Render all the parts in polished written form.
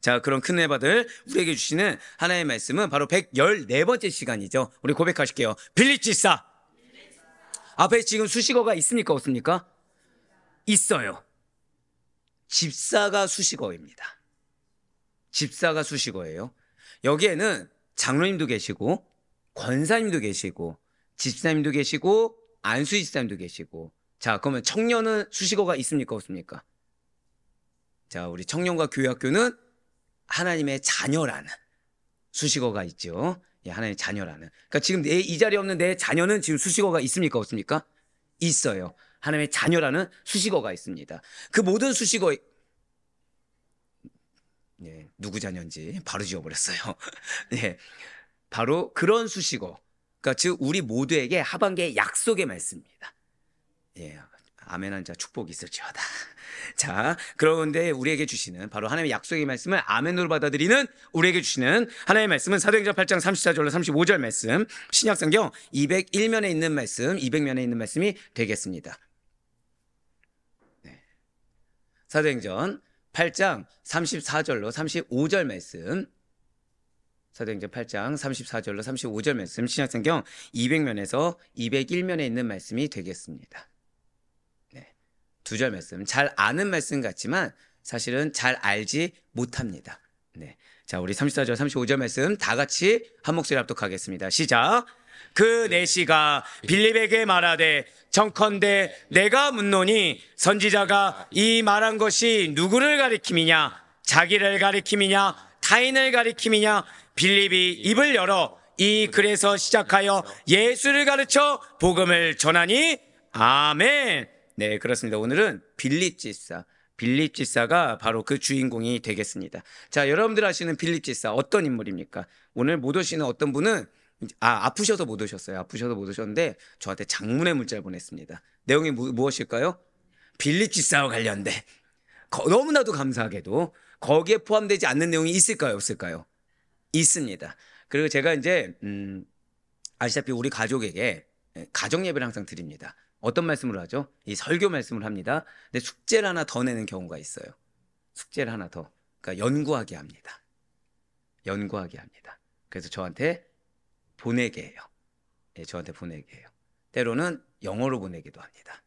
자, 그런 큰 은혜 받을 우리에게 주시는 하나님의 말씀은 바로 114번째 시간이죠. 우리 고백하실게요. 빌립지사. 앞에 지금 수식어가 있습니까? 없습니까? 있어요. 집사가 수식어입니다. 집사가 수식어예요. 여기에는 장로님도 계시고 권사님도 계시고 집사님도 계시고 안수 집사님도 계시고. 자, 그러면 청년은 수식어가 있습니까? 없습니까? 자, 우리 청년과 교회학교는 하나님의 자녀라는 수식어가 있죠. 예, 하나님의 자녀라는. 그러니까 지금 이 자리에 없는 내 자녀는 지금 수식어가 있습니까? 없습니까? 있어요. 하나님의 자녀라는 수식어가 있습니다. 그 모든 수식어, 예, 누구 자녀인지 바로 지워버렸어요. 예, 바로 그런 수식어. 그러니까 즉 우리 모두에게 하반기의 약속의 말씀입니다. 예, 아멘한 자 축복이 있을지어다. 자, 그런데 우리에게 주시는 바로 하나님의 약속의 말씀을 아멘으로 받아들이는 우리에게 주시는 하나님의 말씀은 사도행전 8장 34절로 35절 말씀, 신약성경 201면에 있는 말씀, 200면에 있는 말씀이 되겠습니다. 네. 사도행전 8장 34절로 35절 말씀, 사도행전 8장 34절로 35절 말씀, 신약성경 200면에서 201면에 있는 말씀이 되겠습니다. 두 절 말씀, 잘 아는 말씀 같지만 사실은 잘 알지 못합니다. 네, 자, 우리 34절 35절 말씀 다 같이 한 목소리 합독하겠습니다. 시작. 그 내시가 빌립에게 말하되 청컨대 내가 묻노니 선지자가 이 말한 것이 누구를 가리킴이냐, 자기를 가리킴이냐, 타인을 가리킴이냐. 빌립이 입을 열어 이 글에서 시작하여 예수를 가르쳐 복음을 전하니. 아멘. 네, 그렇습니다. 오늘은 빌립지사가 바로 그 주인공이 되겠습니다. 자, 여러분들 아시는 빌립지사 어떤 인물입니까? 오늘 못 오시는 어떤 분은 아프셔서 못 오셨어요. 아프셔서 못 오셨는데 저한테 장문의 문자를 보냈습니다. 내용이 무엇일까요? 빌립지사와 관련된, 너무나도 감사하게도 거기에 포함되지 않는 내용이 있을까요? 없을까요? 있습니다. 그리고 제가 이제 아시다시피 우리 가족에게 가정 예배를 항상 드립니다. 어떤 말씀을 하죠? 이 설교 말씀을 합니다. 근데 숙제를 하나 더 내는 경우가 있어요. 숙제를 하나 더. 그러니까 연구하게 합니다. 연구하게 합니다. 그래서 저한테 보내게 해요. 예, 저한테 보내게 해요. 때로는 영어로 보내기도 합니다.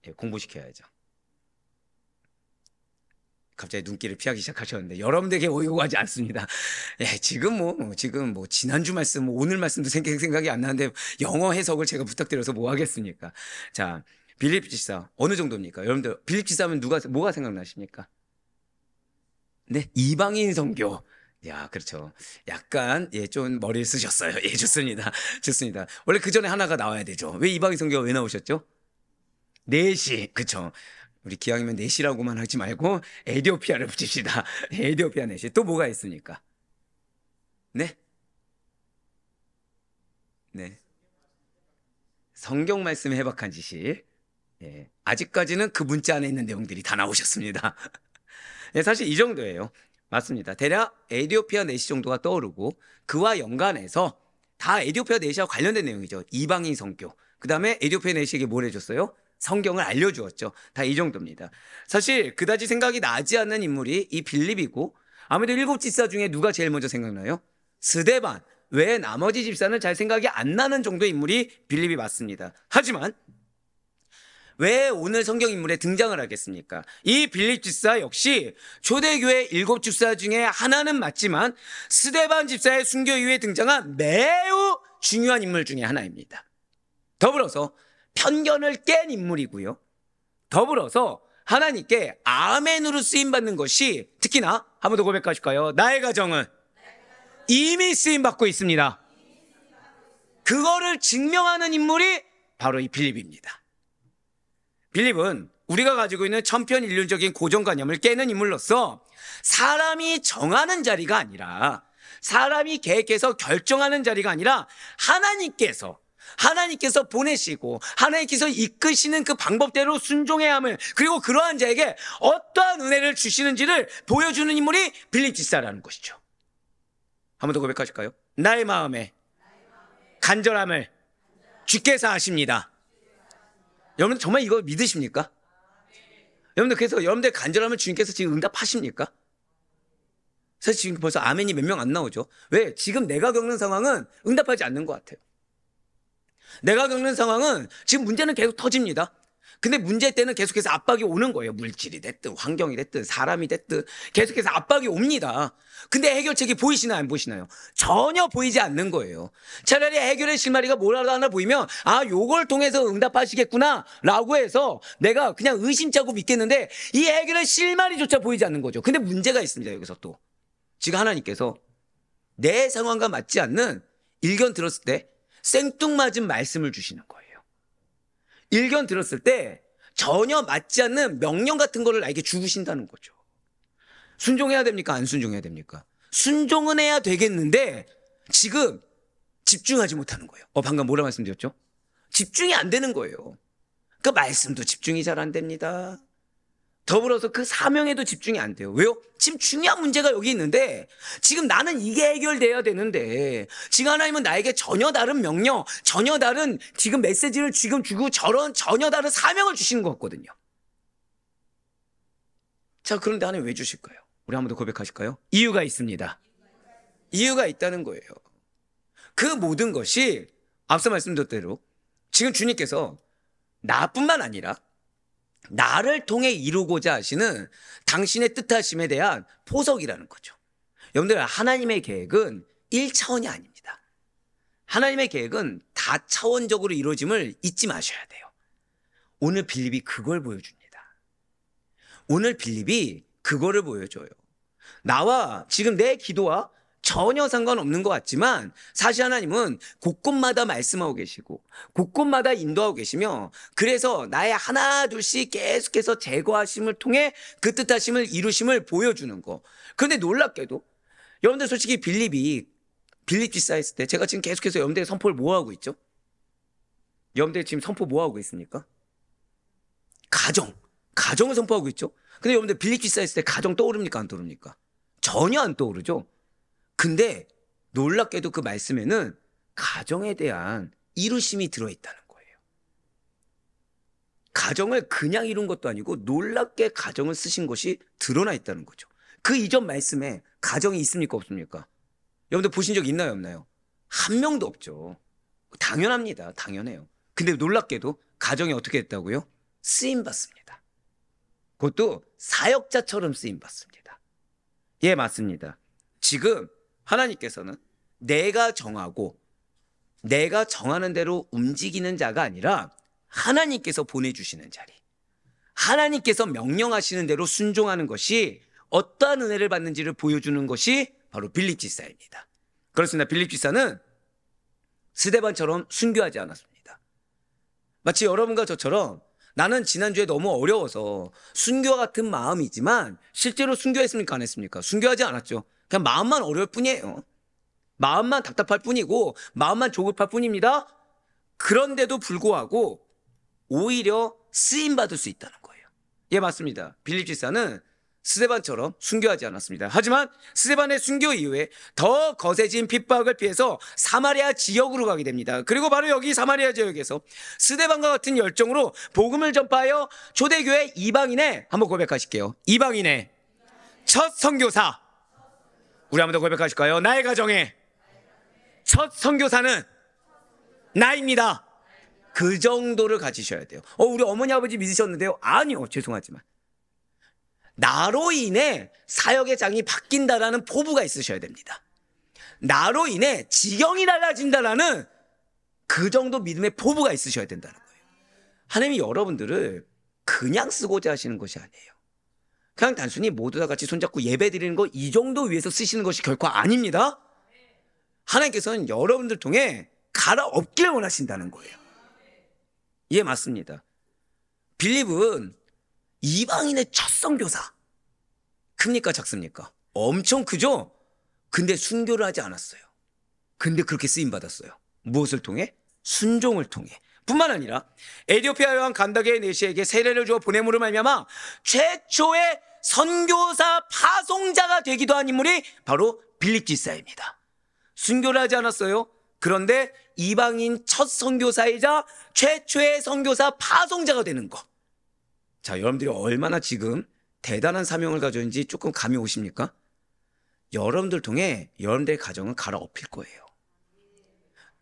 예, 공부시켜야죠. 갑자기 눈길을 피하기 시작하셨는데 여러분들에게 오요하지 않습니다. 예, 지금 지난주 말씀, 오늘 말씀도 생각이 안 나는데 영어 해석을 제가 부탁드려서 뭐 하겠습니까? 자, 빌립지사 어느 정도입니까? 여러분들 빌립지사 하면 뭐가 생각나십니까? 네, 이방인 선교. 야, 그렇죠. 약간 좀 머리를 쓰셨어요. 예, 좋습니다. 좋습니다. 원래 그 전에 하나가 나와야 되죠. 왜 이방인 선교가 왜 나오셨죠? 내시, 그렇죠. 우리 기왕이면 내시라고만 하지 말고 에디오피아를 붙입시다. 에디오피아 내시. 또 뭐가 있습니까? 네? 네. 성경 말씀에 해박한 지식. 예. 아직까지는 그 문자 안에 있는 내용들이 다 나오셨습니다. 예, 사실 이 정도예요. 맞습니다. 대략 에디오피아 내시 정도가 떠오르고 그와 연관해서 다 에디오피아 내시와 관련된 내용이죠. 이방인 선교. 그 다음에 에디오피아 내시에게 뭘 해줬어요? 성경을 알려주었죠. 다 이 정도입니다. 사실 그다지 생각이 나지 않는 인물이 이 빌립이고, 아무래도 7 집사 중에 누가 제일 먼저 생각나요? 스데반. 왜 나머지 집사는 잘 생각이 안 나는 정도의 인물이 빌립이 맞습니다. 하지만 왜 오늘 성경 인물에 등장을 하겠습니까? 이 빌립 집사 역시 초대교회 7 집사 중에 하나는 맞지만 스데반 집사의 순교 이후에 등장한 매우 중요한 인물 중에 하나입니다. 더불어서 편견을 깬 인물이고요. 더불어서 하나님께 아멘으로 쓰임받는 것이, 특히나 한 번 더 고백하실까요? 나의 가정은 이미 쓰임받고 있습니다. 그거를 증명하는 인물이 바로 이 빌립입니다. 빌립은 우리가 가지고 있는 천편일률적인 고정관념을 깨는 인물로서 사람이 정하는 자리가 아니라, 사람이 계획해서 결정하는 자리가 아니라 하나님께서 보내시고 하나님께서 이끄시는 그 방법대로 순종해야 함을, 그리고 그러한 자에게 어떠한 은혜를 주시는지를 보여주는 인물이 빌립 집사라는 것이죠. 한 번 더 고백하실까요? 나의 마음에 간절함을 주께서 아십니다. 여러분 정말 이거 믿으십니까? 여러분들, 그래서 여러분들 간절함을 주님께서 지금 응답하십니까? 사실 지금 벌써 아멘이 몇 명 안 나오죠. 왜? 지금 내가 겪는 상황은 응답하지 않는 것 같아요. 내가 겪는 상황은 지금 문제는 계속 터집니다. 근데 문제 때는 계속해서 압박이 오는 거예요. 물질이 됐든 환경이 됐든 사람이 됐든 계속해서 압박이 옵니다. 근데 해결책이 보이시나요? 안 보이시나요? 전혀 보이지 않는 거예요. 차라리 해결의 실마리가 뭐라도 하나 보이면 요걸 통해서 응답하시겠구나 라고 해서 내가 그냥 의심차고 믿겠는데 이 해결의 실마리조차 보이지 않는 거죠. 근데 문제가 있습니다. 여기서 또 지금 하나님께서 내 상황과 맞지 않는 일견 들었을 때 생뚱맞은 말씀을 주시는 거예요. 일견 들었을 때 전혀 맞지 않는 명령 같은 거를 나에게 주신다는 거죠. 순종해야 됩니까? 안 순종해야 됩니까? 순종은 해야 되겠는데 지금 집중하지 못하는 거예요. 방금 뭐라 말씀드렸죠? 집중이 안 되는 거예요. 그 말씀도 집중이 잘 안 됩니다. 더불어서 그 사명에도 집중이 안 돼요. 왜요? 지금 중요한 문제가 여기 있는데 지금 나는 이게 해결돼야 되는데 지금 하나님은 나에게 전혀 다른 명령, 전혀 다른 지금 메시지를 지금 주고 전혀 다른 사명을 주시는 것 같거든요. 자, 그런데 하나님 왜 주실까요? 우리 한 번 더 고백하실까요? 이유가 있습니다. 이유가 있다는 거예요. 그 모든 것이 앞서 말씀드린 대로 지금 주님께서 나뿐만 아니라 나를 통해 이루고자 하시는 당신의 뜻하심에 대한 포석이라는 거죠. 여러분들, 하나님의 계획은 1차원이 아닙니다. 하나님의 계획은 다차원적으로 이루어짐을 잊지 마셔야 돼요. 오늘 빌립이 그걸 보여줍니다. 오늘 빌립이 그거를 보여줘요. 나와 지금 내 기도와 전혀 상관없는 것 같지만 사실 하나님은 곳곳마다 말씀하고 계시고 곳곳마다 인도하고 계시며 그래서 나의 하나 둘씩 계속해서 제거하심을 통해 그 뜻하심을 이루심을 보여주는 거. 그런데 놀랍게도 여러분들 솔직히 빌립 집사했을 때 제가 지금 계속해서 여러분들의 선포를 뭐하고 있죠? 여러분들 지금 선포 뭐하고 있습니까? 가정을 선포하고 있죠. 근데 여러분들 빌립 집사했을 때 가정 떠오릅니까? 안 떠오릅니까? 전혀 안 떠오르죠. 근데 놀랍게도 그 말씀에는 가정에 대한 이루심이 들어있다는 거예요. 가정을 그냥 이룬 것도 아니고 놀랍게 가정을 쓰신 것이 드러나 있다는 거죠. 그 이전 말씀에 가정이 있습니까? 없습니까? 여러분들 보신 적 있나요? 없나요? 한 명도 없죠. 당연합니다. 당연해요. 근데 놀랍게도 가정이 어떻게 됐다고요? 쓰임받습니다. 그것도 사역자처럼 쓰임받습니다. 예, 맞습니다. 지금 하나님께서는 내가 정하고 내가 정하는 대로 움직이는 자가 아니라 하나님께서 보내주시는 자리, 하나님께서 명령하시는 대로 순종하는 것이 어떠한 은혜를 받는지를 보여주는 것이 바로 빌립 집사입니다. 그렇습니다. 빌립 집사는 스데반처럼 순교하지 않았습니다. 마치 여러분과 저처럼 나는 지난주에 너무 어려워서 순교와 같은 마음이지만 실제로 순교했습니까? 안 했습니까? 순교하지 않았죠. 그냥 마음만 어려울 뿐이에요. 마음만 답답할 뿐이고 마음만 조급할 뿐입니다. 그런데도 불구하고 오히려 쓰임받을 수 있다는 거예요. 예, 맞습니다. 빌립 집사는 스데반처럼 순교하지 않았습니다. 하지만 스데반의 순교 이후에 더 거세진 핍박을 피해서 사마리아 지역으로 가게 됩니다. 그리고 바로 여기 사마리아 지역에서 스데반과 같은 열정으로 복음을 전파하여 초대교회 이방인의, 한번 고백하실게요, 이방인의 첫 선교사. 우리 한번 더 고백하실까요? 나의 가정의 첫 선교사는 나입니다. 그 정도를 가지셔야 돼요. 우리 어머니 아버지 믿으셨는데요? 아니요, 죄송하지만 나로 인해 사역의 장이 바뀐다라는 포부가 있으셔야 됩니다. 나로 인해 지경이 달라진다라는 그 정도 믿음의 포부가 있으셔야 된다는 거예요. 하나님이 여러분들을 그냥 쓰고자 하시는 것이 아니에요. 그냥 단순히 모두 다 같이 손잡고 예배 드리는 거 이 정도 위해서 쓰시는 것이 결코 아닙니다. 하나님께서는 여러분들 통해 갈아엎길 원하신다는 거예요. 예, 맞습니다. 빌립은 이방인의 첫 선교사. 큽니까? 작습니까? 엄청 크죠? 근데 순교를 하지 않았어요. 근데 그렇게 쓰임받았어요. 무엇을 통해? 순종을 통해. 뿐만 아니라 에티오피아 여왕 간다게 네시에게 세례를 주어 보냄으로 말미암아 최초의 선교사 파송자가 되기도 한 인물이 바로 빌립 집사입니다. 순교를 하지 않았어요. 그런데 이방인 첫 선교사이자 최초의 선교사 파송자가 되는 것. 자, 여러분들이 얼마나 지금 대단한 사명을 가졌는지 조금 감이 오십니까? 여러분들 통해 여러분들의 가정은 갈아엎힐 거예요.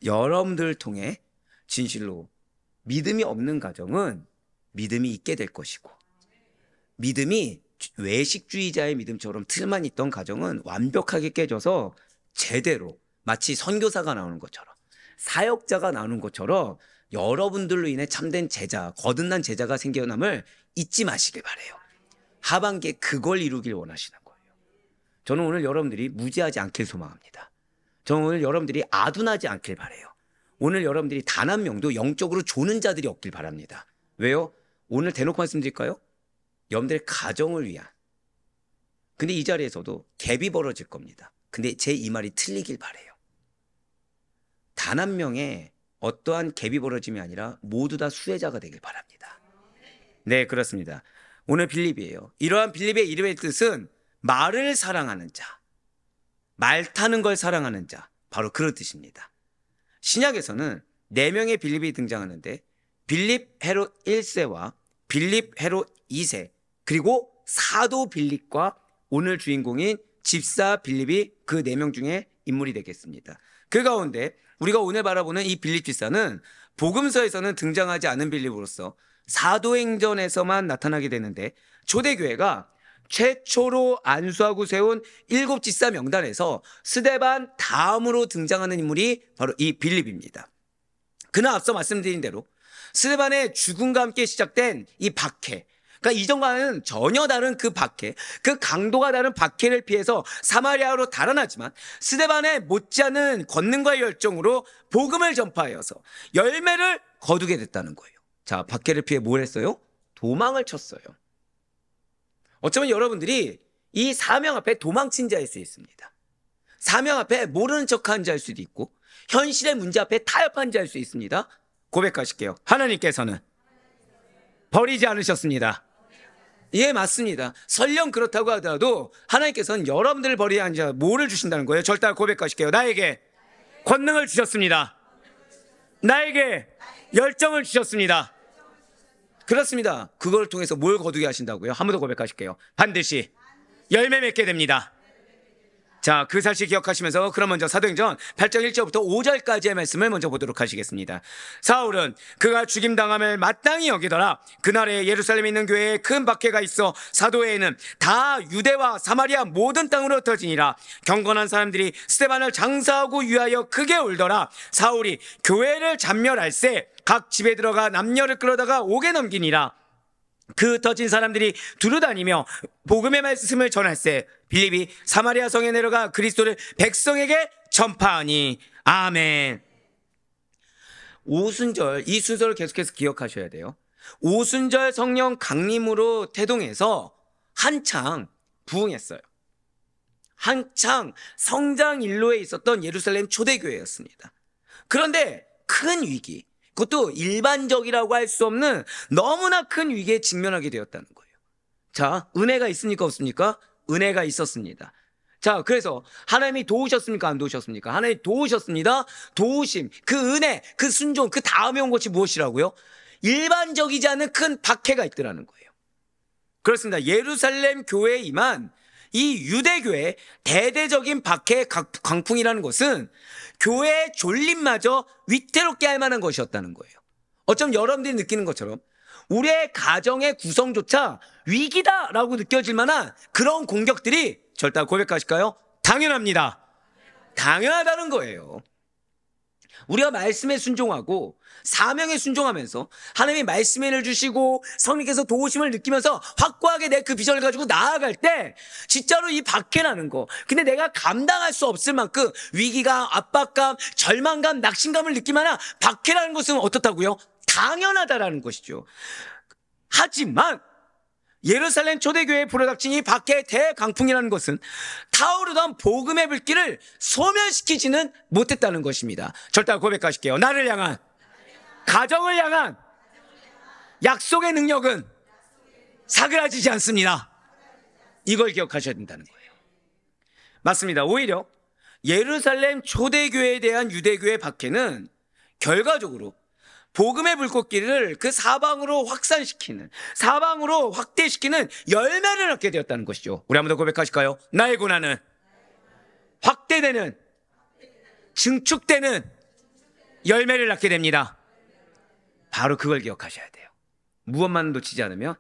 여러분들 통해 진실로 믿음이 없는 가정은 믿음이 있게 될 것이고, 믿음이 외식주의자의 믿음처럼 틀만 있던 가정은 완벽하게 깨져서 제대로 마치 선교사가 나오는 것처럼, 사역자가 나오는 것처럼 여러분들로 인해 참된 제자, 거듭난 제자가 생겨남을 잊지 마시길 바래요. 하반기에 그걸 이루길 원하시는 거예요. 저는 오늘 여러분들이 무지하지 않길 소망합니다. 저는 오늘 여러분들이 아둔하지 않길 바래요. 오늘 여러분들이 단 한 명도 영적으로 조는 자들이 없길 바랍니다. 왜요? 오늘 대놓고 말씀드릴까요? 여러분들의 가정을 위한. 근데 이 자리에서도 갭이 벌어질 겁니다. 근데 제 이 말이 틀리길 바래요. 단 한 명의 어떠한 갭이 벌어짐이 아니라 모두 다 수혜자가 되길 바랍니다. 네, 그렇습니다. 오늘 빌립이에요. 이러한 빌립의 이름의 뜻은 말을 사랑하는 자, 말 타는 걸 사랑하는 자, 바로 그런 뜻입니다. 신약에서는 4명의 빌립이 등장하는데 빌립 헤롯 1세와 빌립 헤롯 2세, 그리고 사도 빌립과 오늘 주인공인 집사 빌립이 그 4명 중에 인물이 되겠습니다. 그 가운데 우리가 오늘 바라보는 이 빌립 집사는 복음서에서는 등장하지 않은 빌립으로서 사도행전에서만 나타나게 되는데, 초대교회가 최초로 안수하고 세운 7 집사 명단에서 스데반 다음으로 등장하는 인물이 바로 이 빌립입니다. 그는 앞서 말씀드린 대로 스데반의 죽음과 함께 시작된 이 박해, 그러니까 이전과는 전혀 다른 그 박해, 그 강도가 다른 박해를 피해서 사마리아로 달아나지만 스데반의 못지않은 권능과 열정으로 복음을 전파하여서 열매를 거두게 됐다는 거예요. 자, 박해를 피해 뭘 했어요? 도망을 쳤어요. 어쩌면 여러분들이 이 사명 앞에 도망친 자일 수 있습니다. 사명 앞에 모르는 척한 자일 수도 있고, 현실의 문제 앞에 타협한 자일 수 있습니다. 고백하실게요. 하나님께서는 버리지 않으셨습니다. 예, 맞습니다. 설령 그렇다고 하더라도 하나님께서는 여러분들을 버리지 않으셔 뭐를 주신다는 거예요? 절대 고백하실게요. 나에게 권능을 주셨습니다. 나에게 열정을 주셨습니다. 그렇습니다. 그걸 통해서 뭘 거두게 하신다고요? 한 번 더 고백하실게요. 반드시 열매 맺게 됩니다. 자, 그 사실 기억하시면서 그럼 먼저 사도행전 8장 1절부터 5절까지의 말씀을 먼저 보도록 하시겠습니다. 사울은 그가 죽임당함을 마땅히 여기더라. 그날에 예루살렘에 있는 교회에 큰 박해가 있어 사도회에는 다 유대와 사마리아 모든 땅으로 흩어지니라. 경건한 사람들이 스데반을 장사하고 위하여 크게 울더라. 사울이 교회를 잔멸할세 각 집에 들어가 남녀를 끌어다가 옥에 넘기니라. 그 흩어진 사람들이 두루다니며 복음의 말씀을 전할세 빌립이 사마리아 성에 내려가 그리스도를 백성에게 전파하니. 아멘. 오순절, 이 순서를 계속해서 기억하셔야 돼요. 오순절 성령 강림으로 태동해서 한창 부흥했어요. 한창 성장 일로에 있었던 예루살렘 초대교회였습니다. 그런데 큰 위기, 그것도 일반적이라고 할 수 없는 너무나 큰 위기에 직면하게 되었다는 거예요. 자, 은혜가 있습니까? 없습니까? 은혜가 있었습니다. 자, 그래서 하나님이 도우셨습니까? 안 도우셨습니까? 하나님이 도우셨습니다. 도우심, 그 은혜, 그 순종, 그 다음에 온 것이 무엇이라고요? 일반적이지 않은 큰 박해가 있더라는 거예요. 그렇습니다. 예루살렘 교회에 임한 이 유대교의 대대적인 박해 광풍이라는 것은 교회의 존립마저 위태롭게 할 만한 것이었다는 거예요. 어쩜 여러분들이 느끼는 것처럼 우리의 가정의 구성조차 위기다라고 느껴질 만한 그런 공격들이 절대 고백하실까요? 당연합니다. 당연하다는 거예요. 우리가 말씀에 순종하고 사명에 순종하면서 하나님이 말씀을 주시고 성령께서 도우심을 느끼면서 확고하게 내 그 비전을 가지고 나아갈 때 진짜로 이 박해라는 거, 근데 내가 감당할 수 없을 만큼 위기감, 압박감, 절망감, 낙심감을 느끼면 박해라는 것은 어떻다고요? 당연하다라는 것이죠. 하지만 예루살렘 초대교회에 불어닥친 이 박해의 대강풍이라는 것은 타오르던 복음의 불길을 소멸시키지는 못했다는 것입니다. 절대 고백하실게요. 나를 향한, 가정을 향한 약속의 능력은 사그라지지 않습니다. 이걸 기억하셔야 된다는 거예요. 맞습니다. 오히려 예루살렘 초대교회에 대한 유대교의 박해는 결과적으로 복음의 불꽃길을 그 사방으로 확산시키는, 사방으로 확대시키는 열매를 얻게 되었다는 것이죠. 우리 한번 더 고백하실까요? 나의 고난은 확대되는, 증축되는 열매를 낳게 됩니다. 바로 그걸 기억하셔야 돼요. 무엇만 놓치지 않으면,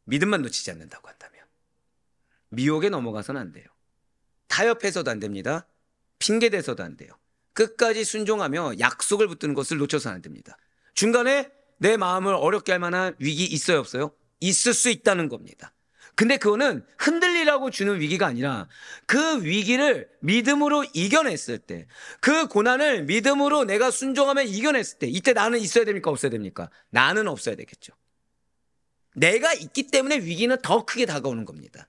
믿음만 놓치지 않는다고 한다면 미혹에 넘어가서는 안 돼요. 타협해서도 안 됩니다. 핑계대서도 안 돼요. 끝까지 순종하며 약속을 붙드는 것을 놓쳐서는 안 됩니다. 중간에 내 마음을 어렵게 할 만한 위기 있어요, 없어요? 있을 수 있다는 겁니다. 근데 그거는 흔들리라고 주는 위기가 아니라 그 위기를 믿음으로 이겨냈을 때, 그 고난을 믿음으로 내가 순종하며 이겨냈을 때, 이때 나는 있어야 됩니까, 없어야 됩니까? 나는 없어야 되겠죠. 내가 있기 때문에 위기는 더 크게 다가오는 겁니다.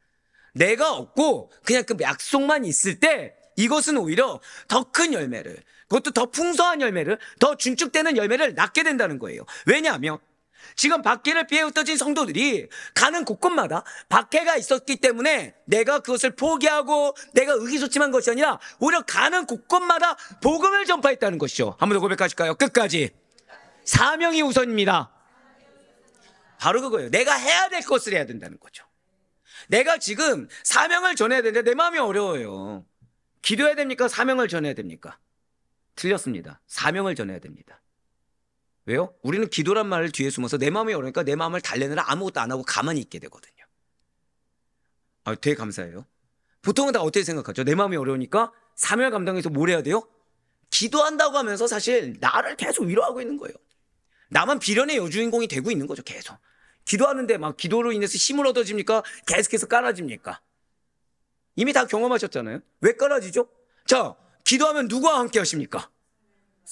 내가 없고 그냥 그 약속만 있을 때 이것은 오히려 더 큰 열매를, 그것도 더 풍성한 열매를, 더 준축되는 열매를 낳게 된다는 거예요. 왜냐하면 지금 박해를 피해 흩어진 성도들이 가는 곳곳마다 박해가 있었기 때문에 내가 그것을 포기하고 내가 의기소침한 것이 아니라 오히려 가는 곳곳마다 복음을 전파했다는 것이죠. 한 번 더 고백하실까요? 끝까지. 사명이 우선입니다. 바로 그거예요. 내가 해야 될 것을 해야 된다는 거죠. 내가 지금 사명을 전해야 되는데 내 마음이 어려워요. 기도해야 됩니까? 사명을 전해야 됩니까? 틀렸습니다. 사명을 전해야 됩니다. 왜요? 우리는 기도란 말을 뒤에 숨어서 내 마음이 어려우니까 내 마음을 달래느라 아무것도 안 하고 가만히 있게 되거든요. 되게 감사해요. 보통은 다 어떻게 생각하죠? 내 마음이 어려우니까 사명을 감당해서 뭘 해야 돼요? 기도한다고 하면서 사실 나를 계속 위로하고 있는 거예요. 나만 비련의 여주인공이 되고 있는 거죠. 계속 기도하는데 막 기도로 인해서 힘을 얻어집니까? 계속해서 깔아집니까? 이미 다 경험하셨잖아요. 왜 깔아지죠? 자, 기도하면 누구와 함께 하십니까?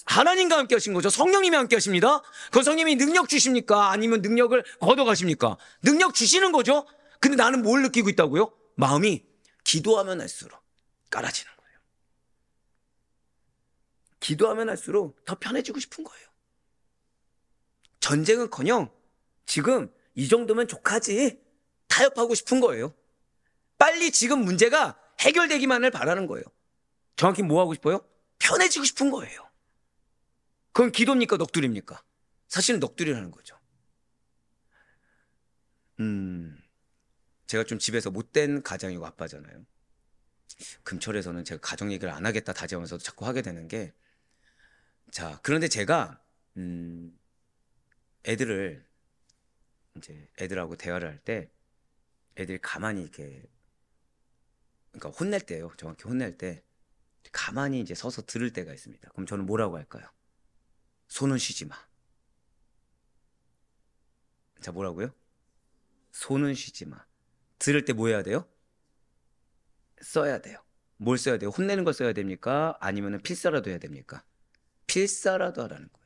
하나님과 함께 하신 거죠. 성령님이 함께 하십니다. 그 성령님이 능력 주십니까? 아니면 능력을 걷어가십니까? 능력 주시는 거죠. 근데 나는 뭘 느끼고 있다고요? 마음이 기도하면 할수록 깔아지는 거예요. 기도하면 할수록 더 편해지고 싶은 거예요. 전쟁은커녕 지금 이 정도면 족하지, 타협하고 싶은 거예요. 빨리 지금 문제가 해결되기만을 바라는 거예요. 정확히 뭐 하고 싶어요? 편해지고 싶은 거예요. 그건 기도입니까? 넋두리입니까? 사실은 넋두리라는 거죠. 제가 좀 집에서 못된 가장이고 아빠잖아요. 금철에서는 제가 가정 얘기를 안 하겠다 다짐하면서도 자꾸 하게 되는 게, 자, 그런데 제가 애들하고 대화를 할 때 애들이 가만히 이렇게, 그러니까 혼낼 때요. 정확히 혼낼 때 가만히 이제 서서 들을 때가 있습니다. 그럼 저는 뭐라고 할까요? 손은 쉬지 마. 자, 뭐라고요? 손은 쉬지 마. 들을 때 뭐 해야 돼요? 써야 돼요. 뭘 써야 돼요? 혼내는 걸 써야 됩니까? 아니면 필사라도 해야 됩니까? 필사라도 하라는 거예요.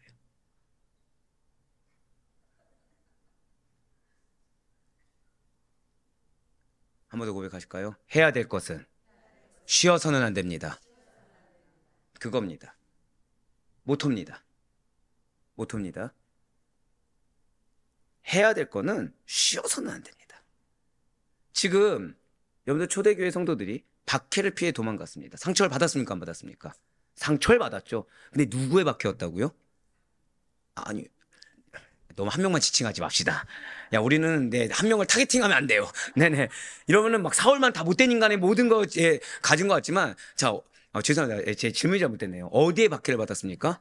한 번 더 고백하실까요? 해야 될 것은 쉬어서는 안 됩니다. 그겁니다. 모토입니다. 모토입니다. 해야 될 거는 쉬어서는 안 됩니다. 지금 여러분들 초대교회 성도들이 박해를 피해 도망갔습니다. 상처를 받았습니까? 안 받았습니까? 상처를 받았죠. 근데 누구의 박해였다고요? 아니, 너무 한 명만 지칭하지 맙시다. 야, 우리는 한 명을 타겟팅하면 안 돼요. 네네. 이러면은 막 사울만 다 못된 인간의 모든 거 가진 것 같지만, 자, 죄송합니다. 제 질문이 잘못됐네요. 어디에 박해를 받았습니까?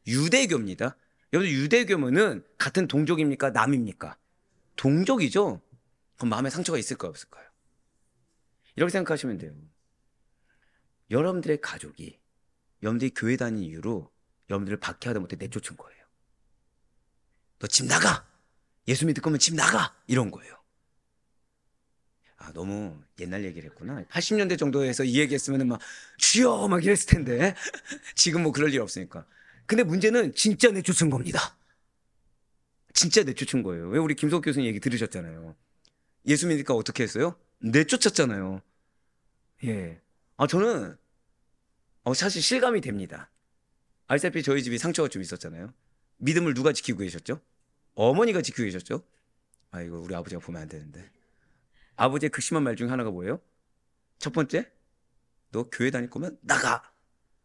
유대교입니다. 여러분, 유대교면은 같은 동족입니까? 남입니까? 동족이죠. 그럼 마음에 상처가 있을까요, 없을까요? 이렇게 생각하시면 돼요. 여러분들의 가족이 여러분들이 교회 다니는 이유로 여러분들을 박해하다 못해 내쫓은 거예요. 너 집 나가! 예수 믿을 거면 집 나가! 이런 거예요. 너무 옛날 얘기를 했구나. 80년대 정도에서 이 얘기 했으면 막 주여! 막 이랬을 텐데. 지금 뭐 그럴 일 없으니까. 근데 문제는 진짜 내쫓은 겁니다. 진짜 내쫓은 거예요. 왜 우리 김석 교수님 얘기 들으셨잖아요. 예수 믿으니까 어떻게 했어요? 내쫓았잖아요. 예. 저는 사실 실감이 됩니다. 알다시피 저희 집이 상처가 좀 있었잖아요. 믿음을 누가 지키고 계셨죠? 어머니가 지키고 계셨죠? 이거 우리 아버지가 보면 안 되는데. 아버지의 극심한 말 중에 하나가 뭐예요? 첫 번째, 너 교회 다닐 거면 나가.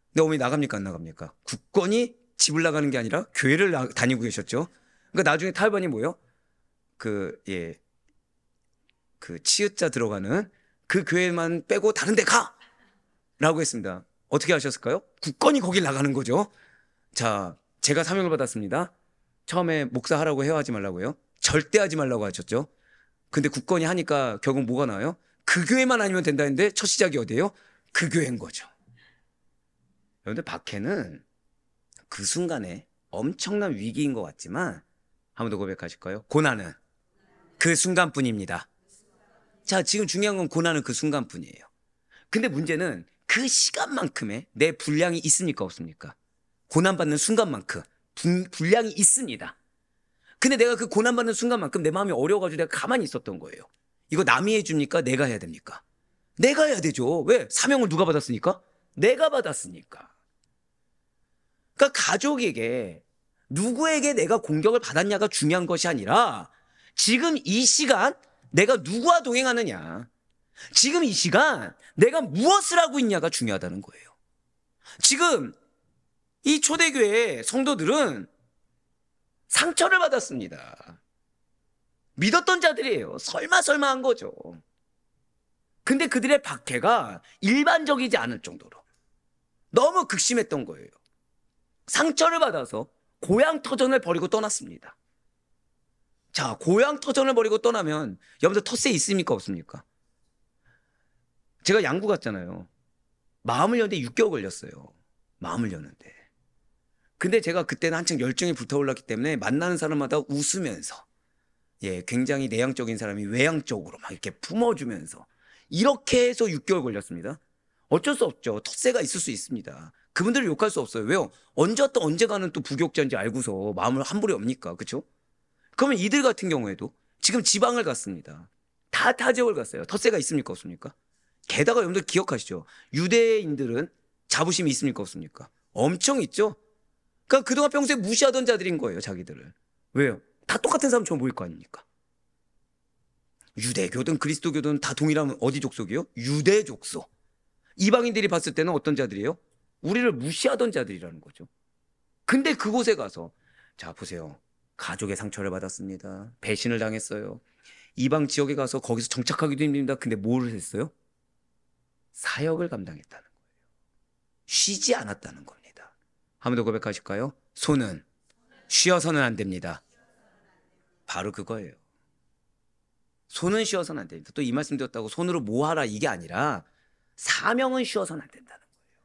근데 어머니 나갑니까? 안 나갑니까? 굳건히 집을 나가는 게 아니라 교회를 다니고 계셨죠? 그러니까 나중에 탈반이 뭐예요? 그 치읓자 들어가는 그 교회만 빼고 다른 데 가! 라고 했습니다. 어떻게 하셨을까요? 굳건히 거길 나가는 거죠. 자, 제가 사명을 받았습니다. 처음에 목사 하라고 헤어하지 말라고요. 절대 하지 말라고 하셨죠. 근데 굳건히 하니까 결국 뭐가 나와요? 그 교회만 아니면 된다 했는데 첫 시작이 어디예요? 그 교회인 거죠. 그런데 박해는 그 순간에 엄청난 위기인 것 같지만 한 번 더 고백하실까요? 고난은 그 순간뿐입니다. 자, 지금 중요한 건 고난은 그 순간뿐이에요. 근데 문제는 그 시간만큼의 내 분량이 있습니까 없습니까? 고난받는 순간만큼 분량이 있습니다. 근데 내가 그 고난받는 순간만큼 내 마음이 어려워가지고 내가 가만히 있었던 거예요. 이거 남이 해줍니까? 내가 해야 됩니까? 내가 해야 되죠. 왜? 사명을 누가 받았으니까? 내가 받았으니까. 그러니까 가족에게 누구에게 내가 공격을 받았냐가 중요한 것이 아니라 지금 이 시간 내가 누구와 동행하느냐, 지금 이 시간 내가 무엇을 하고 있냐가 중요하다는 거예요. 지금 이 초대교회 성도들은 상처를 받았습니다. 믿었던 자들이에요. 설마 한 거죠. 근데 그들의 박해가 일반적이지 않을 정도로 너무 극심했던 거예요. 상처를 받아서 고향터전을 버리고 떠났습니다. 자, 고향터전을 버리고 떠나면 여러분들 텃세 있습니까 없습니까? 제가 양구 갔잖아요. 마음을 여는데 6개월 걸렸어요. 마음을 여는데. 근데 제가 그때는 한창 열정이 불타올랐기 때문에 만나는 사람마다 웃으면서, 예, 굉장히 내향적인 사람이 외향적으로 막 이렇게 품어주면서 이렇게 해서 6개월 걸렸습니다. 어쩔 수 없죠. 텃세가 있을 수 있습니다. 그분들을 욕할 수 없어요. 왜요? 언제 왔다 언제 가는 또 부교육자인지 알고서 마음을 함부로 엽니까? 그렇죠? 그러면 이들 같은 경우에도 지금 지방을 갔습니다. 다 타지역을 갔어요. 텃세가 있습니까 없습니까? 게다가 여러분들 기억하시죠? 유대인들은 자부심이 있습니까 없습니까? 엄청 있죠? 그러니까 그동안 평소에 무시하던 자들인 거예요, 자기들을. 왜요? 다 똑같은 사람처럼 보일 거 아닙니까? 유대교든 그리스도교든 다 동일하면 어디 족속이요? 유대 족속. 이방인들이 봤을 때는 어떤 자들이에요? 우리를 무시하던 자들이라는 거죠. 근데 그곳에 가서, 자, 보세요. 가족의 상처를 받았습니다. 배신을 당했어요. 이방 지역에 가서 거기서 정착하기도 힘듭니다. 근데 뭘 했어요? 사역을 감당했다는 거예요. 쉬지 않았다는 겁니다. 한 번 더 고백하실까요? 손은 쉬어서는 안 됩니다. 바로 그거예요. 손은 쉬어서는 안 됩니다. 또 이 말씀 드렸다고 손으로 뭐 하라 이게 아니라 사명은 쉬어서는 안 된다는 거예요.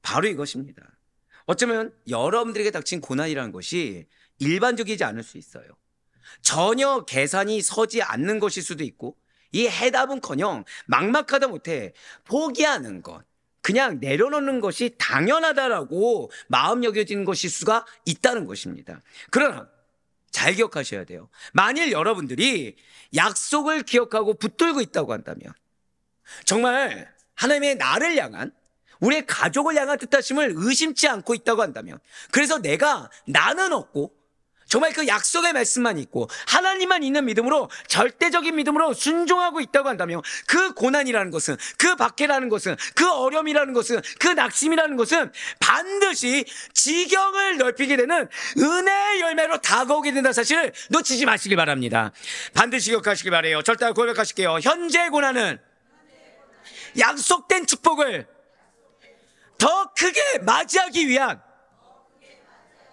바로 이것입니다. 어쩌면 여러분들에게 닥친 고난이라는 것이 일반적이지 않을 수 있어요. 전혀 계산이 서지 않는 것일 수도 있고, 이 해답은커녕 막막하다 못해 포기하는 것, 그냥 내려놓는 것이 당연하다라고 마음 여겨지는 것일 수가 있다는 것입니다. 그러나 잘 기억하셔야 돼요. 만일 여러분들이 약속을 기억하고 붙들고 있다고 한다면, 정말 하나님의 나를 향한, 우리의 가족을 향한 뜻하심을 의심치 않고 있다고 한다면, 그래서 나는 없고 정말 그 약속의 말씀만 있고 하나님만 있는 믿음으로, 절대적인 믿음으로 순종하고 있다고 한다면, 그 고난이라는 것은, 그 박해라는 것은, 그 어려움이라는 것은, 그 낙심이라는 것은 반드시 지경을 넓히게 되는 은혜의 열매로 다가오게 된다는 사실을 놓치지 마시길 바랍니다. 반드시 기억하시길 바라요. 절대 고백하실게요. 현재의 고난은 약속된 축복을 더 크게 맞이하기 위한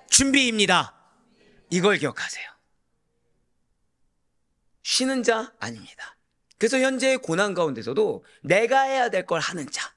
준비입니다. 이걸 기억하세요. 쉬는 자 아닙니다. 그래서 현재의 고난 가운데서도 내가 해야 될 걸 하는 자,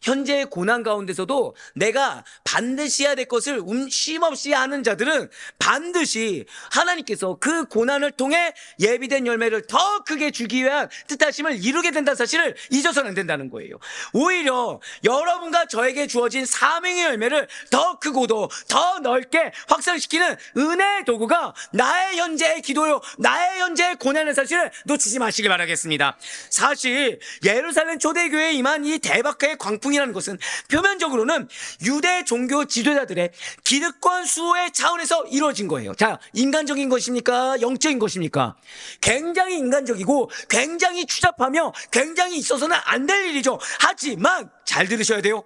현재의 고난 가운데서도 내가 반드시 해야 될 것을 쉼없이 하는 자들은 반드시 하나님께서 그 고난을 통해 예비된 열매를 더 크게 주기 위한 뜻하심을 이루게 된다는 사실을 잊어서는 안 된다는 거예요. 오히려 여러분과 저에게 주어진 사명의 열매를 더 크고도 더 넓게 확산시키는 은혜의 도구가 나의 현재의 기도요, 나의 현재의 고난의 사실을 놓치지 마시길 바라겠습니다. 사실 예루살렘 초대교회에 임한 이 대박의 광풍 이라는 것은 표면적으로는 유대 종교 지도자들의 기득권 수호의 차원에서 이루어진 거예요. 자, 인간적인 것입니까? 영적인 것입니까? 굉장히 인간적이고 굉장히 추잡하며 굉장히 있어서는 안 될 일이죠. 하지만 잘 들으셔야 돼요.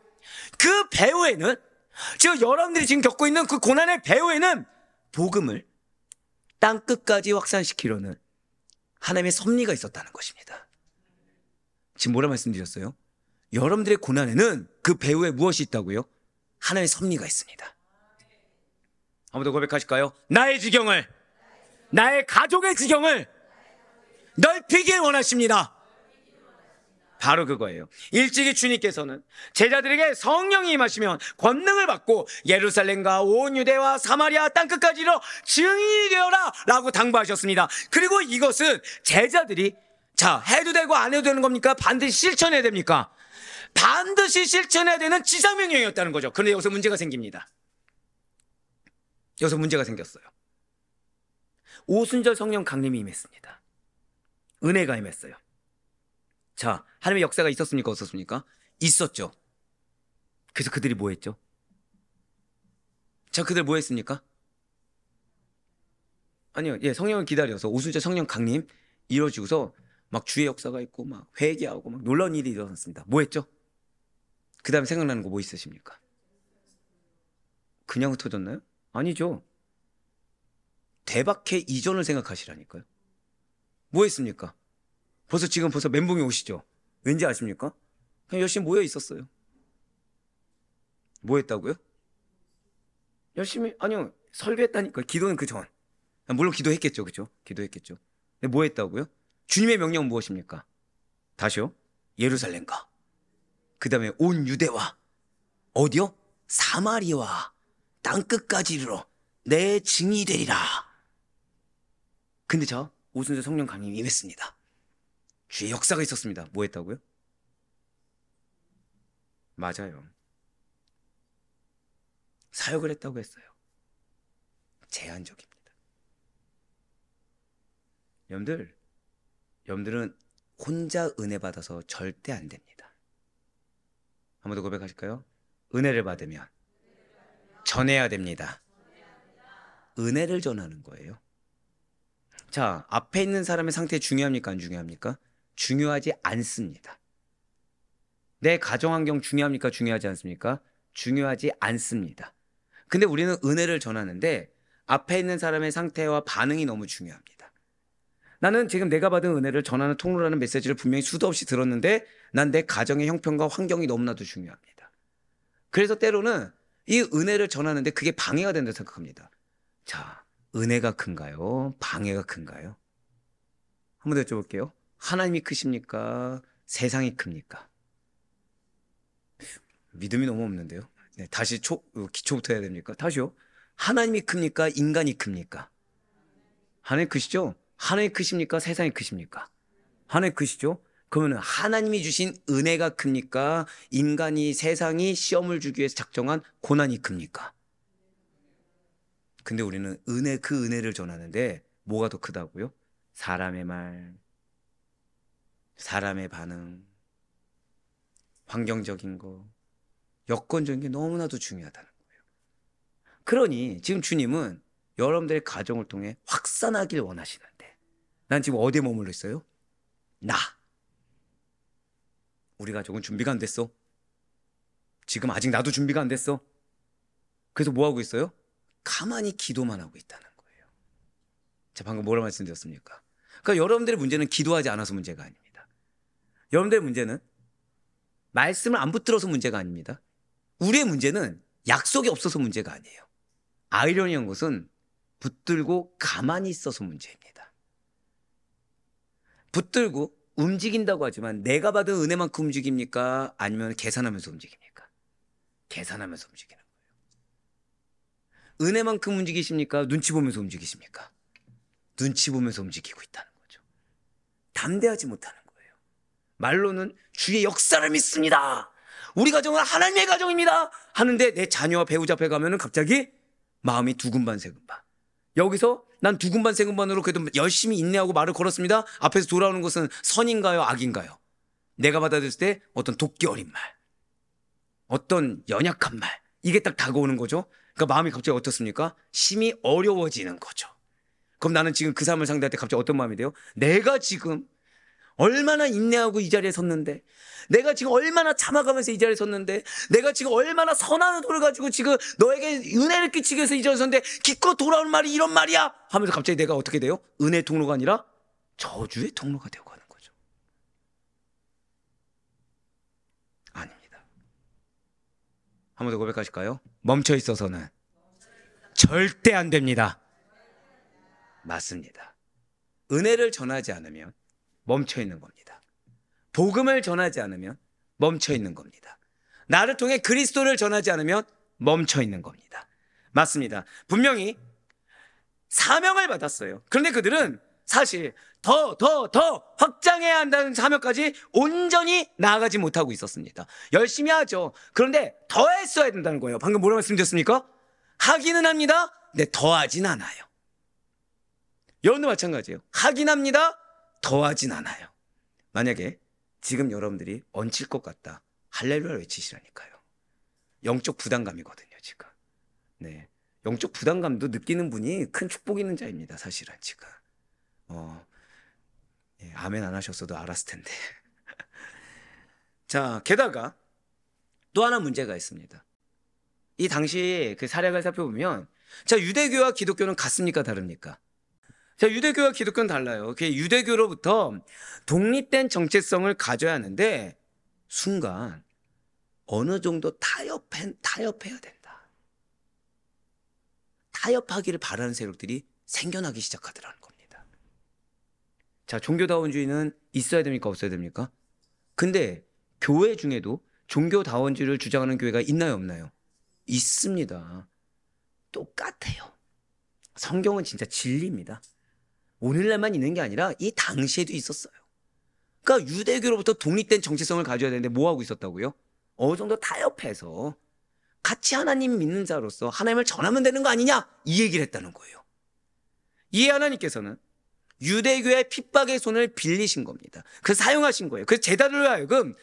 그 배후에는, 지금 여러분들이 지금 겪고 있는 그 고난의 배후에는 복음을 땅끝까지 확산시키려는 하나님의 섭리가 있었다는 것입니다. 지금 뭐라 말씀드렸어요? 여러분들의 고난에는 그 배후에 무엇이 있다고요? 하나님의 섭리가 있습니다. 한번 더 고백하실까요? 나의 지경을, 나의 가족의 지경을 넓히길 원하십니다. 바로 그거예요. 일찍이 주님께서는 제자들에게 성령이 임하시면 권능을 받고 예루살렘과 온 유대와 사마리아 땅끝까지 이르러 증인이 되어라 라고 당부하셨습니다. 그리고 이것은 제자들이 해도 되고 안 해도 되는 겁니까? 반드시 실천해야 됩니까? 반드시 실천해야 되는 지상명령이었다는 거죠. 그런데 여기서 문제가 생깁니다. 여기서 문제가 생겼어요. 오순절 성령 강림이 임했습니다. 은혜가 임했어요. 하나님의 역사가 있었습니까? 없었습니까? 있었죠. 그래서 그들이 뭐 했죠? 그들 뭐 했습니까? 아니요, 성령을 기다려서 오순절 성령 강림 이루어지고서 막 주의 역사가 있고 막 회개하고 막 놀라운 일이 일어났습니다. 뭐 했죠? 그 다음에 생각나는 거 뭐 있으십니까? 그냥 흩어졌나요? 아니죠. 대박해 이전을 생각하시라니까요. 뭐 했습니까? 지금 멘붕이 오시죠? 왠지 아십니까? 그냥 열심히 모여 있었어요. 뭐 했다고요? 열심히, 아니요, 설교했다니까. 기도는 그 전. 물론 기도했겠죠, 그죠? 기도했겠죠. 근데 뭐 했다고요? 주님의 명령은 무엇입니까? 다시요? 예루살렘과 그 다음에 온 유대와 어디요? 사마리아와 땅끝까지 이르러 내 증인이 되리라. 근데 오순절 성령 강림이 임했습니다. 주의 역사가 있었습니다. 뭐 했다고요? 맞아요. 사역을 했다고 했어요. 제한적입니다. 여러분들은 혼자 은혜 받아서 절대 안 됩니다. 한 번 더 고백하실까요? 은혜를 받으면 전해야 됩니다. 은혜를 전하는 거예요. 앞에 있는 사람의 상태 중요합니까? 안 중요합니까? 중요하지 않습니다. 내 가정환경 중요합니까? 중요하지 않습니까? 중요하지 않습니다. 근데 우리는 은혜를 전하는데 앞에 있는 사람의 상태와 반응이 너무 중요합니다. 나는 지금 내가 받은 은혜를 전하는 통로라는 메시지를 분명히 수도 없이 들었는데 난 내 가정의 형편과 환경이 너무나도 중요합니다. 그래서 때로는 이 은혜를 전하는데 그게 방해가 된다고 생각합니다. 은혜가 큰가요? 방해가 큰가요? 한번 더 여쭤볼게요. 하나님이 크십니까? 세상이 큽니까? 믿음이 너무 없는데요. 다시 기초부터 해야 됩니까? 다시요. 하나님이 큽니까? 인간이 큽니까? 하나님 크시죠? 하나님이 크십니까? 세상이 크십니까? 하나님 크시죠? 그러면 하나님이 주신 은혜가 큽니까? 인간이 세상이 시험을 주기 위해서 작정한 고난이 큽니까? 근데 우리는 그 은혜를 전하는데 뭐가 더 크다고요? 사람의 말, 사람의 반응, 환경적인 거, 여건적인 게 너무나도 중요하다는 거예요. 그러니 지금 주님은 여러분들의 가정을 통해 확산하길 원하시는데 난 지금 어디에 머물러 있어요? 우리 가족은 준비가 안 됐어. 지금 아직 나도 준비가 안 됐어. 그래서 뭐 하고 있어요? 가만히 기도만 하고 있다는 거예요. 방금 뭐라 말씀드렸습니까? 그러니까 여러분들의 문제는 기도하지 않아서 문제가 아닙니다. 여러분들의 문제는 말씀을 안 붙들어서 문제가 아닙니다. 우리의 문제는 약속이 없어서 문제가 아니에요. 아이러니한 것은 붙들고 가만히 있어서 문제입니다. 붙들고 움직인다고 하지만 내가 받은 은혜만큼 움직입니까? 아니면 계산하면서 움직입니까? 계산하면서 움직이는 거예요. 은혜만큼 움직이십니까? 눈치 보면서 움직이십니까? 눈치 보면서 움직이고 있다는 거죠. 담대하지 못하는 거예요. 말로는 주의 역사를 믿습니다. 우리 가정은 하나님의 가정입니다. 하는데 내 자녀와 배우자 앞에 가면은 갑자기 마음이 두근반세근반. 여기서 난 두근반세근반으로 그래도 열심히 인내하고 말을 걸었습니다. 앞에서 돌아오는 것은 선인가요? 악인가요? 내가 받아들였을 때 어떤 돕기 어린 말, 어떤 연약한 말, 이게 딱 다가오는 거죠. 그러니까 마음이 갑자기 어떻습니까? 심히 어려워지는 거죠. 그럼 나는 지금 그 사람을 상대할 때 갑자기 어떤 마음이 돼요? 내가 지금 얼마나 인내하고 이 자리에 섰는데, 내가 지금 얼마나 참아가면서 이 자리에 섰는데, 내가 지금 얼마나 선한 의도를 가지고 지금 너에게 은혜를 끼치기 위해서 이 자리에 섰는데 기껏 돌아온 말이 이런 말이야 하면서 갑자기 내가 어떻게 돼요? 은혜의 통로가 아니라 저주의 통로가 되어가는 거죠. 한 번 더 고백하실까요? 멈춰 있어서는 절대 안 됩니다. 맞습니다. 은혜를 전하지 않으면 멈춰 있는 겁니다. 복음을 전하지 않으면 멈춰 있는 겁니다. 나를 통해 그리스도를 전하지 않으면 멈춰 있는 겁니다. 맞습니다. 분명히 사명을 받았어요. 그런데 그들은 사실 더 확장해야 한다는 사명까지 온전히 나아가지 못하고 있었습니다. 열심히 하죠. 그런데 더 했어야 된다는 거예요. 방금 뭐라고 말씀드렸습니까? 하기는 합니다. 근데 더 하진 않아요. 여러분도 마찬가지예요. 하긴 합니다. 더 하진 않아요. 만약에 지금 여러분들이 얹힐 것 같다. 할렐루야 외치시라니까요. 영적 부담감이거든요, 지금. 네. 영적 부담감도 느끼는 분이 큰 축복 있는 자입니다, 사실은 지금. 예, 아멘 안 하셨어도 알았을 텐데. 자, 게다가 또 하나 문제가 있습니다. 이 당시 그 사례를 살펴보면, 자, 유대교와 기독교는 같습니까, 다릅니까? 자, 유대교와 기독교는 달라요. 그 유대교로부터 독립된 정체성을 가져야 하는데, 순간 어느 정도 타협해야 된다. 타협하기를 바라는 세력들이 생겨나기 시작하더라는 겁니다. 자, 종교다원주의는 있어야 됩니까? 없어야 됩니까? 근데 교회 중에도 종교다원주의를 주장하는 교회가 있나요? 없나요? 있습니다. 똑같아요. 성경은 진짜 진리입니다. 오늘날만 있는 게 아니라 이 당시에도 있었어요. 그러니까 유대교로부터 독립된 정체성을 가져야 되는데 뭐 하고 있었다고요? 어느 정도 타협해서 같이 하나님 믿는 자로서 하나님을 전하면 되는 거 아니냐? 이 얘기를 했다는 거예요. 이 하나님께서는 유대교의 핍박의 손을 빌리신 겁니다. 그래서 사용하신 거예요. 그래서 제자들로 하여금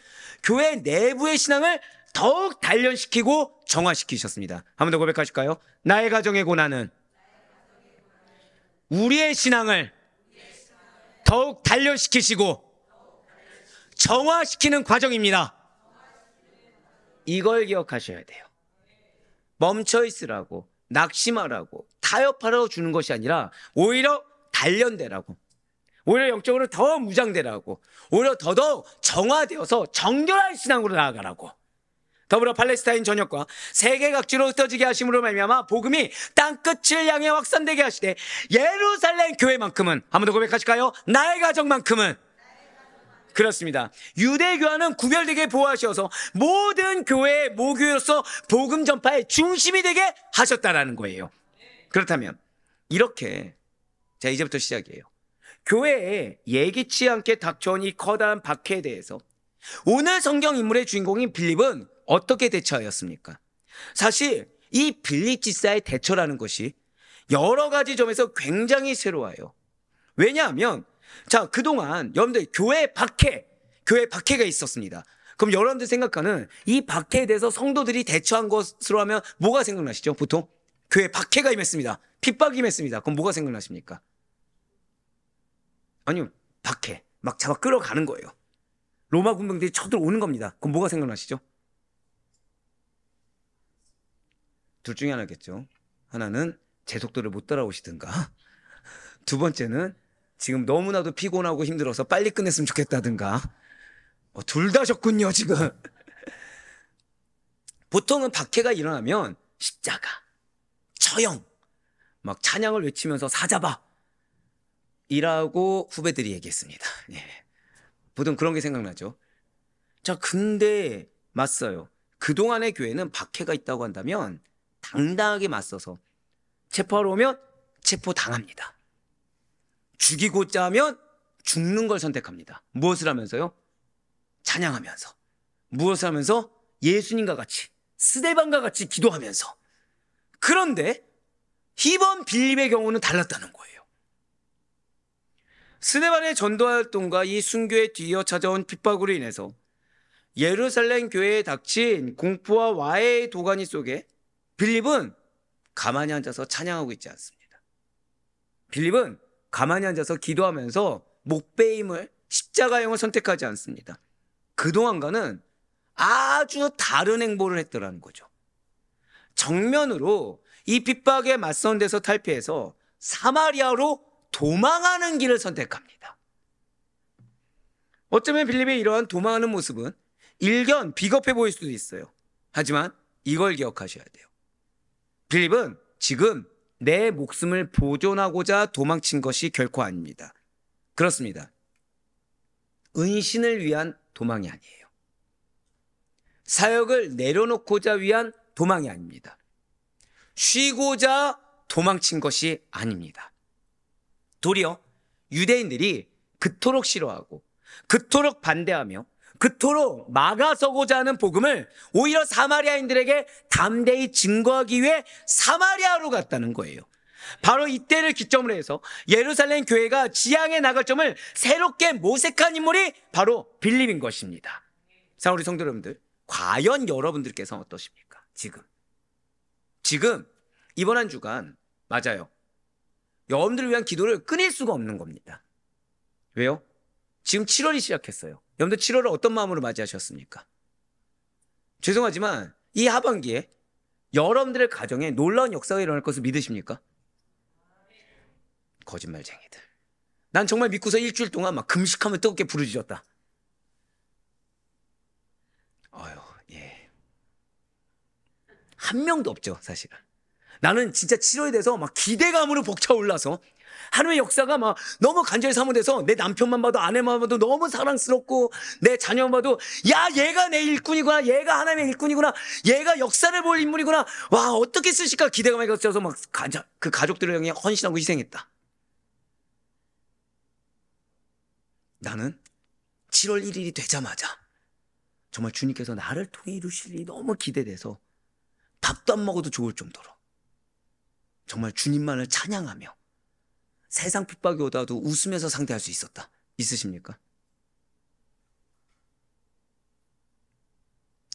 교회 내부의 신앙을 더욱 단련시키고 정화시키셨습니다. 한 번 더 고백하실까요? 나의 가정의 고난은 우리의 신앙을 더욱 단련시키시고 정화시키는 과정입니다. 이걸 기억하셔야 돼요. 멈춰 있으라고, 낙심하라고, 타협하라고 주는 것이 아니라 오히려 단련되라고, 오히려 영적으로 더 무장되라고, 오히려 더더욱 정화되어서 정결한 신앙으로 나아가라고. 더불어 팔레스타인 전역과 세계 각지로 흩어지게 하심으로 말미암아 복음이 땅끝을 향해 확산되게 하시되 예루살렘 교회만큼은, 한 번 더 고백하실까요? 나의 가정만큼은. 그렇습니다. 유대교와는 구별되게 보호하셔서 모든 교회의 모교로서 복음 전파의 중심이 되게 하셨다라는 거예요. 그렇다면 이렇게, 자, 이제부터 시작이에요. 교회에 예기치 않게 닥쳐온 이 커다란 박해에 대해서 오늘 성경 인물의 주인공인 빌립은 어떻게 대처하였습니까? 사실 이 빌립 집사의 대처라는 것이 여러 가지 점에서 굉장히 새로워요. 왜냐하면, 자, 그동안 여러분들 교회 박해가 있었습니다. 그럼 여러분들 생각하는 이 박해에 대해서 성도들이 대처한 것으로 하면 뭐가 생각나시죠? 보통 교회 박해가 임했습니다. 핍박이 임했습니다. 그럼 뭐가 생각나십니까? 아니요, 박해 막 잡아 끌어가는 거예요. 로마 군병들이 쳐들어오는 겁니다. 그럼 뭐가 생각나시죠? 둘 중에 하나겠죠. 하나는 제 속도를 못 따라오시든가, 두 번째는 지금 너무나도 피곤하고 힘들어서 빨리 끝냈으면 좋겠다든가. 둘 다셨군요, 지금. 보통은 박해가 일어나면 십자가, 처형, 막 찬양을 외치면서 사잡아 이라고 후배들이 얘기했습니다. 예. 보통 그런 게 생각나죠. 자, 근데 맞어요. 그동안의 교회는 박해가 있다고 한다면 당당하게 맞서서 체포하러 오면 체포당합니다. 죽이고자 하면 죽는 걸 선택합니다. 무엇을 하면서요? 찬양하면서. 무엇을 하면서? 예수님과 같이, 스데반과 같이 기도하면서. 그런데 이번 빌립의 경우는 달랐다는 거예요. 스데반의 전도활동과 이 순교에 뒤이어 찾아온 핍박으로 인해서 예루살렘 교회에 닥친 공포와 와해의 도가니 속에 빌립은 가만히 앉아서 찬양하고 있지 않습니다. 빌립은 가만히 앉아서 기도하면서 목베임을, 십자가형을 선택하지 않습니다. 그동안과는 아주 다른 행보를 했더라는 거죠. 정면으로 이 핍박에 맞선 데서 탈피해서 사마리아로 도망하는 길을 선택합니다. 어쩌면 빌립의 이러한 도망하는 모습은 일견 비겁해 보일 수도 있어요. 하지만 이걸 기억하셔야 돼요. 빌립은 지금 내 목숨을 보존하고자 도망친 것이 결코 아닙니다. 그렇습니다. 은신을 위한 도망이 아니에요. 사역을 내려놓고자 위한 도망이 아닙니다. 쉬고자 도망친 것이 아닙니다. 도리어 유대인들이 그토록 싫어하고 그토록 반대하며 그토록 막아서고자 하는 복음을 오히려 사마리아인들에게 담대히 증거하기 위해 사마리아로 갔다는 거예요. 바로 이때를 기점으로 해서 예루살렘 교회가 지향해 나갈 점을 새롭게 모색한 인물이 바로 빌립인 것입니다. 자, 우리 성도 여러분들, 과연 여러분들께서는 어떠십니까? 지금 이번 한 주간 맞아요. 여러분들을 위한 기도를 끊을 수가 없는 겁니다. 왜요? 지금 7월이 시작했어요. 여러분들 7월을 어떤 마음으로 맞이하셨습니까? 죄송하지만 이 하반기에 여러분들의 가정에 놀라운 역사가 일어날 것을 믿으십니까? 거짓말쟁이들. 난 정말 믿고서 일주일 동안 막 금식하면 뜨겁게 부르짖었다. 예. 한 명도 없죠, 사실은. 나는 진짜 7월에 대해서 막 기대감으로 벅차올라서 하나님의 역사가 막 너무 간절히 사모돼서 내 남편만 봐도 아내만 봐도 너무 사랑스럽고 내 자녀만 봐도 야, 얘가 내 일꾼이구나, 얘가 하나님의 일꾼이구나, 얘가 역사를 볼 인물이구나, 와, 어떻게 쓰실까 기대감에 겹쳐서 막 그 가족들을 향해 헌신하고 희생했다. 나는 7월 1일이 되자마자 정말 주님께서 나를 통해 이루실 일이 너무 기대돼서 밥도 안 먹어도 좋을 정도로 정말 주님만을 찬양하며 세상 핍박이 오다도 웃으면서 상대할 수 있었다. 있으십니까?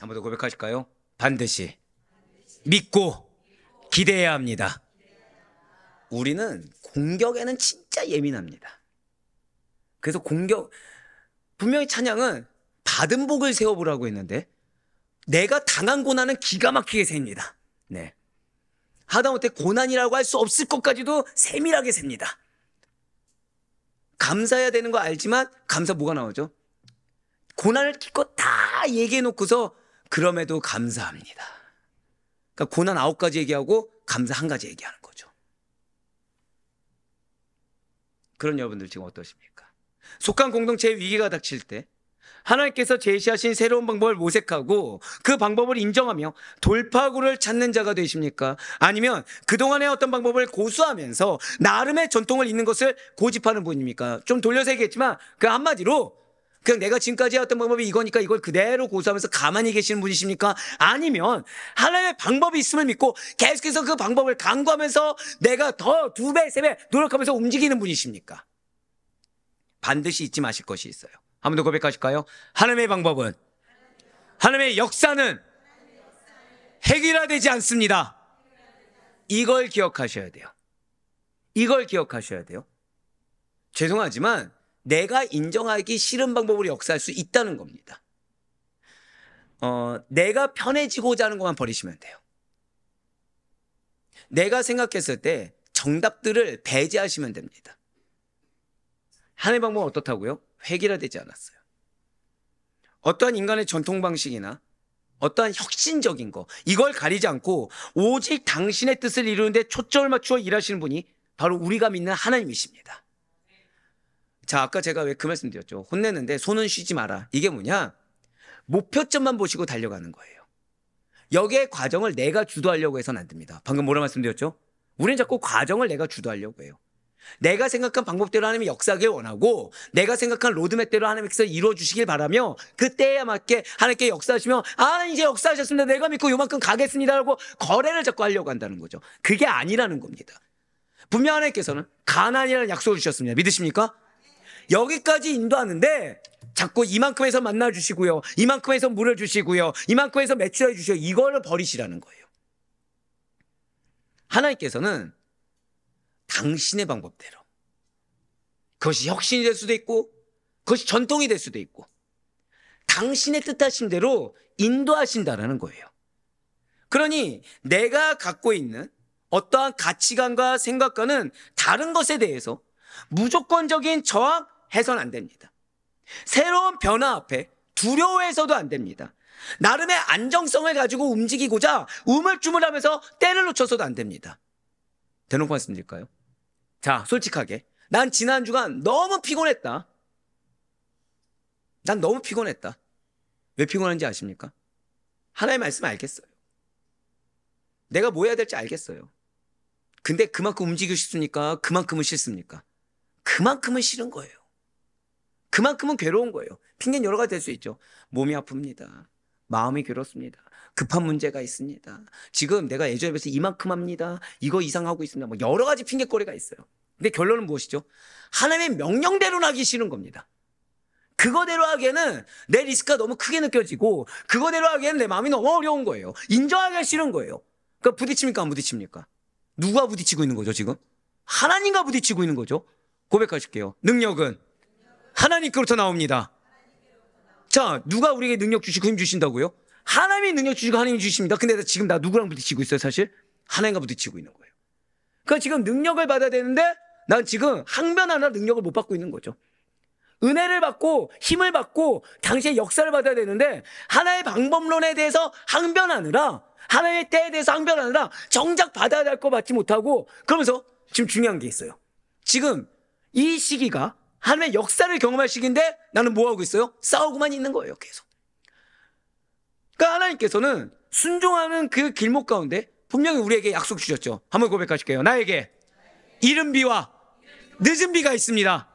한 번 더 고백하실까요? 반드시 믿고 기대해야 합니다. 우리는 공격에는 진짜 예민합니다. 그래서 분명히 찬양은 받은 복을 세워보라고 했는데 내가 당한 고난은 기가 막히게 셉니다. 네. 하다못해 고난이라고 할 수 없을 것까지도 세밀하게 셉니다. 감사해야 되는 거 알지만 감사 뭐가 나오죠? 고난을 기껏 다 얘기해 놓고서 그럼에도 감사합니다. 그러니까 고난 9가지 얘기하고 감사 1가지 얘기하는 거죠. 그런 여러분들 지금 어떠십니까? 속한 공동체에 위기가 닥칠 때 하나님께서 제시하신 새로운 방법을 모색하고 그 방법을 인정하며 돌파구를 찾는 자가 되십니까? 아니면 그동안의 어떤 방법을 고수하면서 나름의 전통을 잇는 것을 고집하는 분입니까? 좀 돌려서 얘기했지만 그 한마디로 그냥 내가 지금까지 해왔던 방법이 이거니까 이걸 그대로 고수하면서 가만히 계시는 분이십니까? 아니면 하나님의 방법이 있음을 믿고 계속해서 그 방법을 강구하면서 내가 더 2배, 3배 노력하면서 움직이는 분이십니까? 반드시 잊지 마실 것이 있어요. 한 번 더 고백하실까요? 하나님의 방법은, 하나님의 역사는 해결되지 않습니다. 이걸 기억하셔야 돼요. 이걸 기억하셔야 돼요. 죄송하지만 내가 인정하기 싫은 방법으로 역사할 수 있다는 겁니다. 내가 편해지고자 하는 것만 버리시면 돼요. 내가 생각했을 때 정답들을 배제하시면 됩니다. 하나님의 방법은 어떻다고요? 획일화되지 않았어요. 어떠한 인간의 전통 방식이나 어떠한 혁신적인 거 이걸 가리지 않고 오직 당신의 뜻을 이루는데 초점을 맞추어 일하시는 분이 바로 우리가 믿는 하나님이십니다. 자, 아까 제가 왜 그 말씀 드렸죠? 혼내는데 손은 쉬지 마라. 이게 뭐냐? 목표점만 보시고 달려가는 거예요. 여기에 과정을 내가 주도하려고 해서는 안 됩니다. 방금 뭐라 말씀드렸죠? 우리는 자꾸 과정을 내가 주도하려고 해요. 내가 생각한 방법대로 하나님이 역사하길 원하고 내가 생각한 로드맵대로 하나님께서 이루어주시길 바라며 그때에 맞게 하나님께 역사하시며 이제 역사하셨습니다. 내가 믿고 요만큼 가겠습니다 라고 거래를 자꾸 하려고 한다는 거죠. 그게 아니라는 겁니다. 분명 하나님께서는 가나안이라는 약속을 주셨습니다. 믿으십니까? 여기까지 인도하는데 자꾸 이만큼에서 만나주시고요, 이만큼에서 물을 주시고요, 이만큼에서 매출해 주시고 이거를 버리시라는 거예요. 하나님께서는 당신의 방법대로, 그것이 혁신이 될 수도 있고 그것이 전통이 될 수도 있고 당신의 뜻하신 대로 인도하신다라는 거예요. 그러니 내가 갖고 있는 어떠한 가치관과 생각과는 다른 것에 대해서 무조건적인 저항해서는 안 됩니다. 새로운 변화 앞에 두려워해서도 안 됩니다. 나름의 안정성을 가지고 움직이고자 우물쭈물하면서 때를 놓쳐서도 안 됩니다. 대놓고 말씀드릴까요? 자, 솔직하게 난 지난 주간 너무 피곤했다. 난 너무 피곤했다. 왜 피곤한지 아십니까? 하나님의 말씀 알겠어요. 내가 뭐 해야 될지 알겠어요. 근데 그만큼 움직이고 싶습니까? 그만큼은 싫습니까? 그만큼은 싫은 거예요. 그만큼은 괴로운 거예요. 핑계는 여러 가지 될 수 있죠. 몸이 아픕니다. 마음이 괴롭습니다. 급한 문제가 있습니다. 지금 내가 예전에 비해서 이만큼 합니다. 이거 이상하고 있습니다. 뭐 여러 가지 핑계거리가 있어요. 근데 결론은 무엇이죠? 하나님의 명령대로 하기 싫은 겁니다. 그거대로 하기에는 내 리스크가 너무 크게 느껴지고 그거대로 하기에는 내 마음이 너무 어려운 거예요. 인정하기가 싫은 거예요. 그러니까 부딪힙니까? 안 부딪힙니까? 누가 부딪히고 있는 거죠 지금? 하나님과 부딪히고 있는 거죠. 고백하실게요. 능력은 하나님께로부터 나옵니다. 자, 누가 우리에게 능력 주시고 힘 주신다고요? 하나님이 능력 주시고 하나님이 주십니다. 근데 지금 나 누구랑 부딪히고 있어요 사실? 하나님과 부딪히고 있는 거예요. 그러니까 지금 능력을 받아야 되는데 난 지금 항변하느라 능력을 못 받고 있는 거죠. 은혜를 받고 힘을 받고 당시의 역사를 받아야 되는데 하나의 방법론에 대해서 항변하느라 하나님의 때에 대해서 항변하느라 정작 받아야 될 거 받지 못하고 그러면서 지금 중요한 게 있어요. 지금 이 시기가 하나님의 역사를 경험할 시기인데 나는 뭐하고 있어요? 싸우고만 있는 거예요 계속. 그러니까 하나님께서는 순종하는 그 길목 가운데 분명히 우리에게 약속 주셨죠. 한번 고백하실게요. 나에게 이른 비와 늦은 비가 있습니다.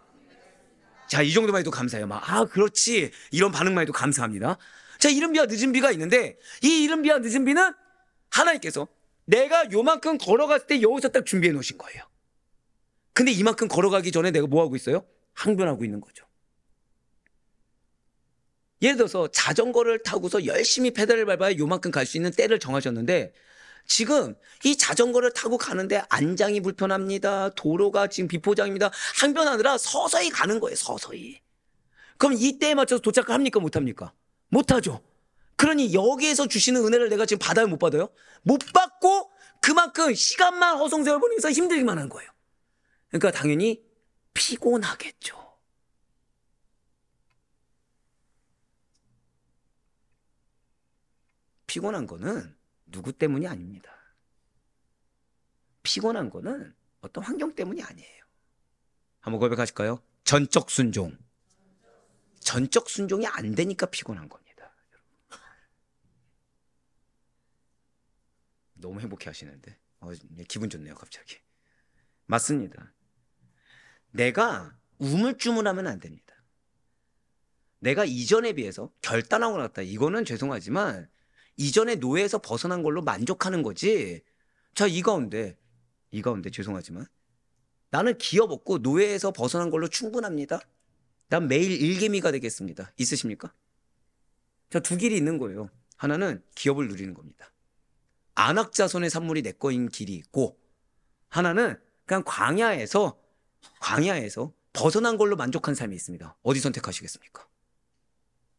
자, 이 정도만 해도 감사해요. 그렇지. 이런 반응만 해도 감사합니다. 자, 이른 비와 늦은 비가 있는데 이 이른 비와 늦은 비는 하나님께서 내가 요만큼 걸어갔을 때 여기서 딱 준비해 놓으신 거예요. 근데 이만큼 걸어가기 전에 내가 뭐 하고 있어요? 항변하고 있는 거죠. 예를 들어서 자전거를 타고서 열심히 페달을 밟아야 요만큼 갈 수 있는 때를 정하셨는데 지금 이 자전거를 타고 가는데 안장이 불편합니다. 도로가 지금 비포장입니다. 항변하느라 서서히 가는 거예요. 서서히. 그럼 이 때에 맞춰서 도착을 합니까? 못합니까? 못하죠. 그러니 여기에서 주시는 은혜를 내가 지금 받아요? 못 받아요? 못 받고 그만큼 시간만 허송세월 보내면서 힘들기만 한 거예요. 그러니까 당연히 피곤하겠죠. 피곤한 거는 누구 때문이 아닙니다. 피곤한 거는 어떤 환경 때문이 아니에요. 한번 고백하실까요? 전적 순종. 전적 순종이 안 되니까 피곤한 겁니다. 너무 행복해 하시는데 기분 좋네요 갑자기. 맞습니다. 내가 우물쭈물하면 안 됩니다. 내가 이전에 비해서 결단하고 나갔다. 이거는 죄송하지만 이전의 노예에서 벗어난 걸로 만족하는 거지. 자, 이 가운데 죄송하지만 나는 기업 없고 노예에서 벗어난 걸로 충분합니다. 난 매일 일개미가 되겠습니다. 있으십니까? 자, 두 길이 있는 거예요. 하나는 기업을 누리는 겁니다. 안악자손의 산물이 내 거인 길이 있고 하나는 그냥 광야에서 벗어난 걸로 만족한 삶이 있습니다. 어디 선택하시겠습니까?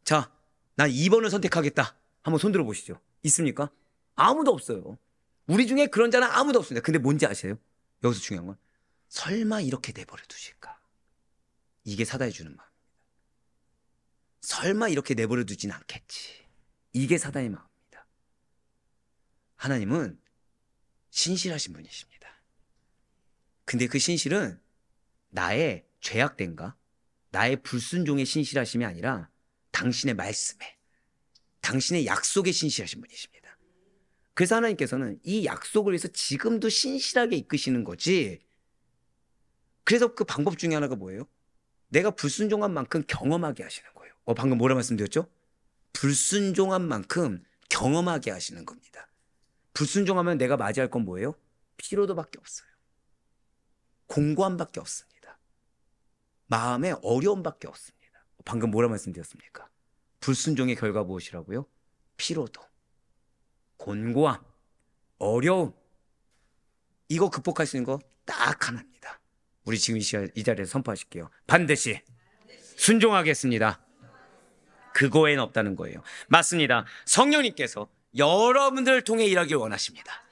자, 난 2번을 선택하겠다. 한번 손 들어보시죠. 있습니까? 아무도 없어요. 우리 중에 그런 자는 아무도 없습니다. 근데 뭔지 아세요? 여기서 중요한 건 설마 이렇게 내버려 두실까? 이게 사단이 주는 마음입니다. 설마 이렇게 내버려 두진 않겠지. 이게 사단의 마음입니다. 하나님은 신실하신 분이십니다. 근데 그 신실은 나의 죄악됨과 나의 불순종의 신실하심이 아니라 당신의 말씀에, 당신의 약속에 신실하신 분이십니다. 그래서 하나님께서는 이 약속을 위해서 지금도 신실하게 이끄시는 거지. 그래서 그 방법 중에 하나가 뭐예요? 내가 불순종한 만큼 경험하게 하시는 거예요. 방금 뭐라 말씀드렸죠? 불순종한 만큼 경험하게 하시는 겁니다. 불순종하면 내가 맞이할 건 뭐예요? 피로도밖에 없어요. 공고함밖에 없습니다. 마음의 어려움밖에 없습니다. 방금 뭐라 말씀드렸습니까? 불순종의 결과 무엇이라고요? 피로도, 곤고함, 어려움. 이거 극복할 수 있는 거 딱 하나입니다. 우리 지금 이 자리에서 선포하실게요. 반드시 순종하겠습니다. 그거엔 없다는 거예요. 맞습니다. 성령님께서 여러분들을 통해 일하길 원하십니다.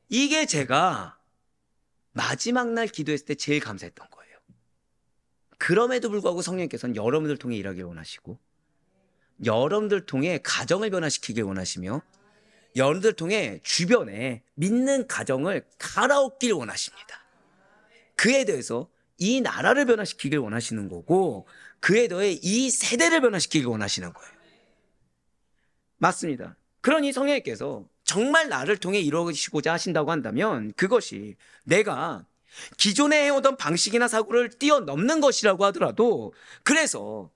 이게 제가 마지막 날 기도했을 때 제일 감사했던 거예요. 그럼에도 불구하고 성령님께서는 여러분들을 통해 일하길 원하시고 여러분들 통해 가정을 변화시키길 원하시며 여러분들 통해 주변에 믿는 가정을 갈아엎길 원하십니다. 그에 대해서 이 나라를 변화시키길 원하시는 거고 그에 더해 이 세대를 변화시키길 원하시는 거예요. 맞습니다. 그러니 성령님께서 정말 나를 통해 이루어지고자 하신다고 한다면 그것이 내가 기존에 해오던 방식이나 사고를 뛰어넘는 것이라고 하더라도 그래서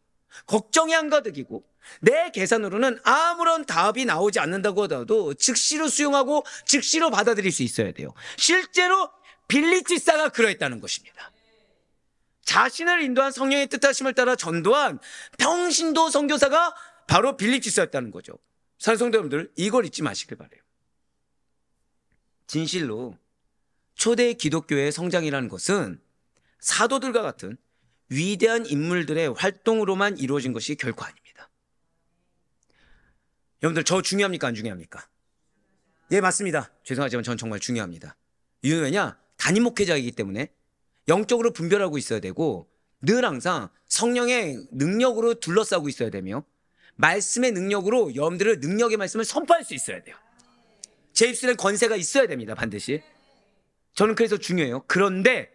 걱정이 한가득이고 내 계산으로는 아무런 답이 나오지 않는다고 하더라도 즉시로 수용하고 즉시로 받아들일 수 있어야 돼요. 실제로 빌립지사가 그러했다는 것입니다. 자신을 인도한 성령의 뜻하심을 따라 전도한 평신도 선교사가 바로 빌립지사였다는 거죠. 사랑하는 성도 여러분들, 이걸 잊지 마시길 바라요. 진실로 초대 기독교의 성장이라는 것은 사도들과 같은 위대한 인물들의 활동으로만 이루어진 것이 결코 아닙니다. 여러분들 저 중요합니까? 안 중요합니까? 예, 맞습니다. 죄송하지만 전 정말 중요합니다. 이유는 왜냐? 담임 목회자이기 때문에 영적으로 분별하고 있어야 되고 늘 항상 성령의 능력으로 둘러싸고 있어야 되며 말씀의 능력으로 여러분들을 능력의 말씀을 선포할 수 있어야 돼요. 제 입술에 권세가 있어야 됩니다. 반드시. 저는 그래서 중요해요. 그런데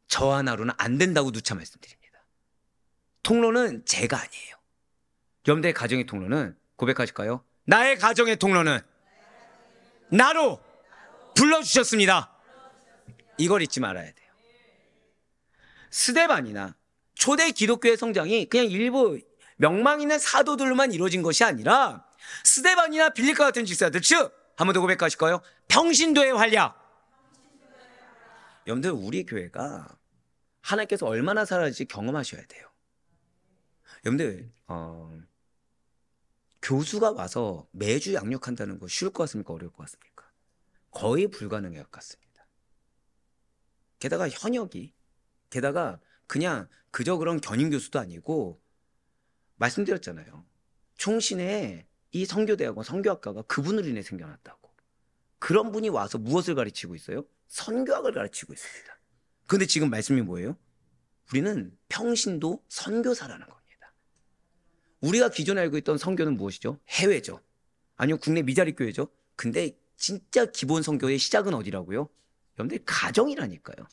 저 하나로는 안 된다고 누차 말씀드립니다. 통로는 제가 아니에요. 여러분들의 가정의 통로는 고백하실까요? 나의 가정의 통로는 나로 불러주셨습니다. 이걸 잊지 말아야 돼요. 스데반이나 초대 기독교의 성장이 그냥 일부 명망 있는 사도들로만 이루어진 것이 아니라 스데반이나 빌립과 같은 집사들, 즉 한 번 더 고백하실까요? 평신도의 활약. 여러분들 우리 교회가 하나님께서 얼마나 살아날지 경험하셔야 돼요. 여러분들 교수가 와서 매주 양육한다는 거 쉬울 것 같습니까? 어려울 것 같습니까? 거의 불가능에 가깝습니다. 게다가 현역이 게다가 그냥 그저 그런 견인 교수도 아니고 말씀드렸잖아요. 총신에 이 선교대학원 선교학과가 그분으로 인해 생겨났다고. 그런 분이 와서 무엇을 가르치고 있어요? 선교학을 가르치고 있습니다. 그런데 지금 말씀이 뭐예요? 우리는 평신도 선교사라는 겁니다. 우리가 기존에 알고 있던 선교는 무엇이죠? 해외죠. 아니면 국내 미자립 교회죠. 근데 진짜 기본 선교의 시작은 어디라고요? 여러분들 가정이라니까요.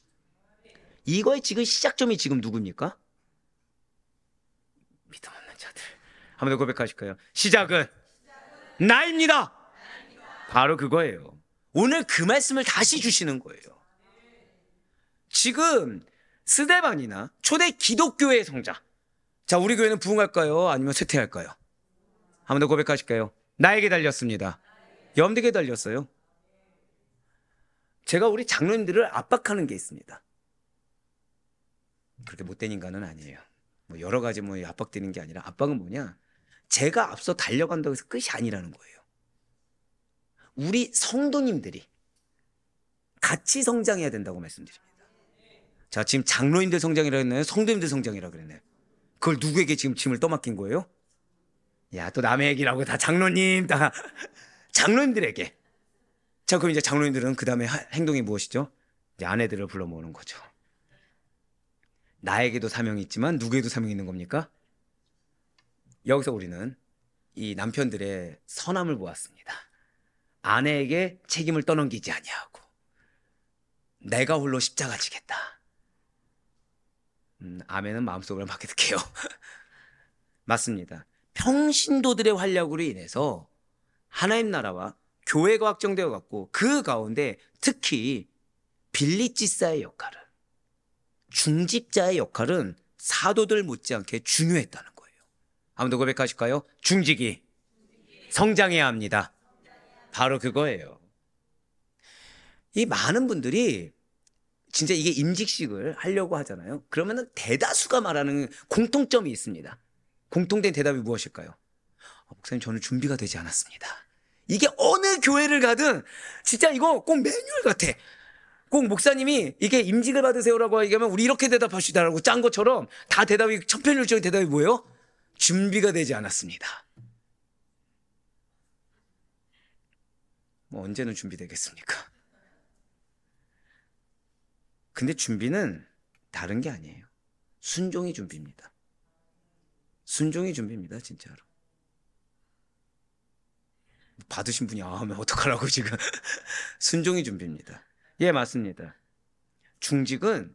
이거의 지금 시작점이 지금 누굽니까? 믿음 없는 자들. 한 번 더 고백하실까요? 시작은 나입니다. 바로 그거예요. 오늘 그 말씀을 다시 주시는 거예요. 지금 스데반이나 초대 기독교의 성장. 자, 우리 교회는 부흥할까요? 아니면 쇠퇴할까요? 한 번 더 고백하실까요? 나에게 달렸습니다. 여러분들에게 달렸어요. 제가 우리 장로님들을 압박하는 게 있습니다. 그렇게 못된 인간은 아니에요. 뭐 여러 가지 뭐 압박되는 게 아니라 압박은 뭐냐? 제가 앞서 달려간다고 해서 끝이 아니라는 거예요. 우리 성도님들이 같이 성장해야 된다고 말씀드립니다. 자, 지금 장로님들 성장이라고 했나요? 성도님들 성장이라고 그랬나요? 그걸 누구에게 지금 짐을 떠맡긴 거예요? 야, 또 남의 얘기라고 다 장로님, 다 장로님들에게. 자, 그럼 이제 장로님들은 그 다음에 행동이 무엇이죠? 이제 아내들을 불러 모으는 거죠. 나에게도 사명이 있지만 누구에도 사명이 있는 겁니까? 여기서 우리는 이 남편들의 선함을 보았습니다. 아내에게 책임을 떠넘기지 아니하고 내가 홀로 십자가 지겠다. 아멘은 마음속으로 맡겨둘게요. 맞습니다. 평신도들의 활약으로 인해서 하나님 나라와 교회가 확정되어 갔고 그 가운데 특히 빌립지사의 역할은 중직자의 역할은 사도들 못지않게 중요했다는 거예요. 한 번 더 고백하실까요? 중직이 성장해야 합니다. 바로 그거예요. 이 많은 분들이 진짜 이게 임직식을 하려고 하잖아요. 그러면은 대다수가 말하는 공통점이 있습니다. 공통된 대답이 무엇일까요? 목사님, 저는 준비가 되지 않았습니다. 이게 어느 교회를 가든 진짜 이거 꼭 매뉴얼 같아. 꼭 목사님이 이게 임직을 받으세요라고 얘기하면 우리 이렇게 대답합시다라고 짠 것처럼 다 대답이 천편일률적인 대답이 뭐예요? 준비가 되지 않았습니다. 뭐 언제는 준비되겠습니까? 근데 준비는 다른 게 아니에요. 순종이 준비입니다. 순종이 준비입니다, 진짜로. 받으신 분이 하면 어떡하라고 지금. 순종이 준비입니다. 예, 맞습니다. 중직은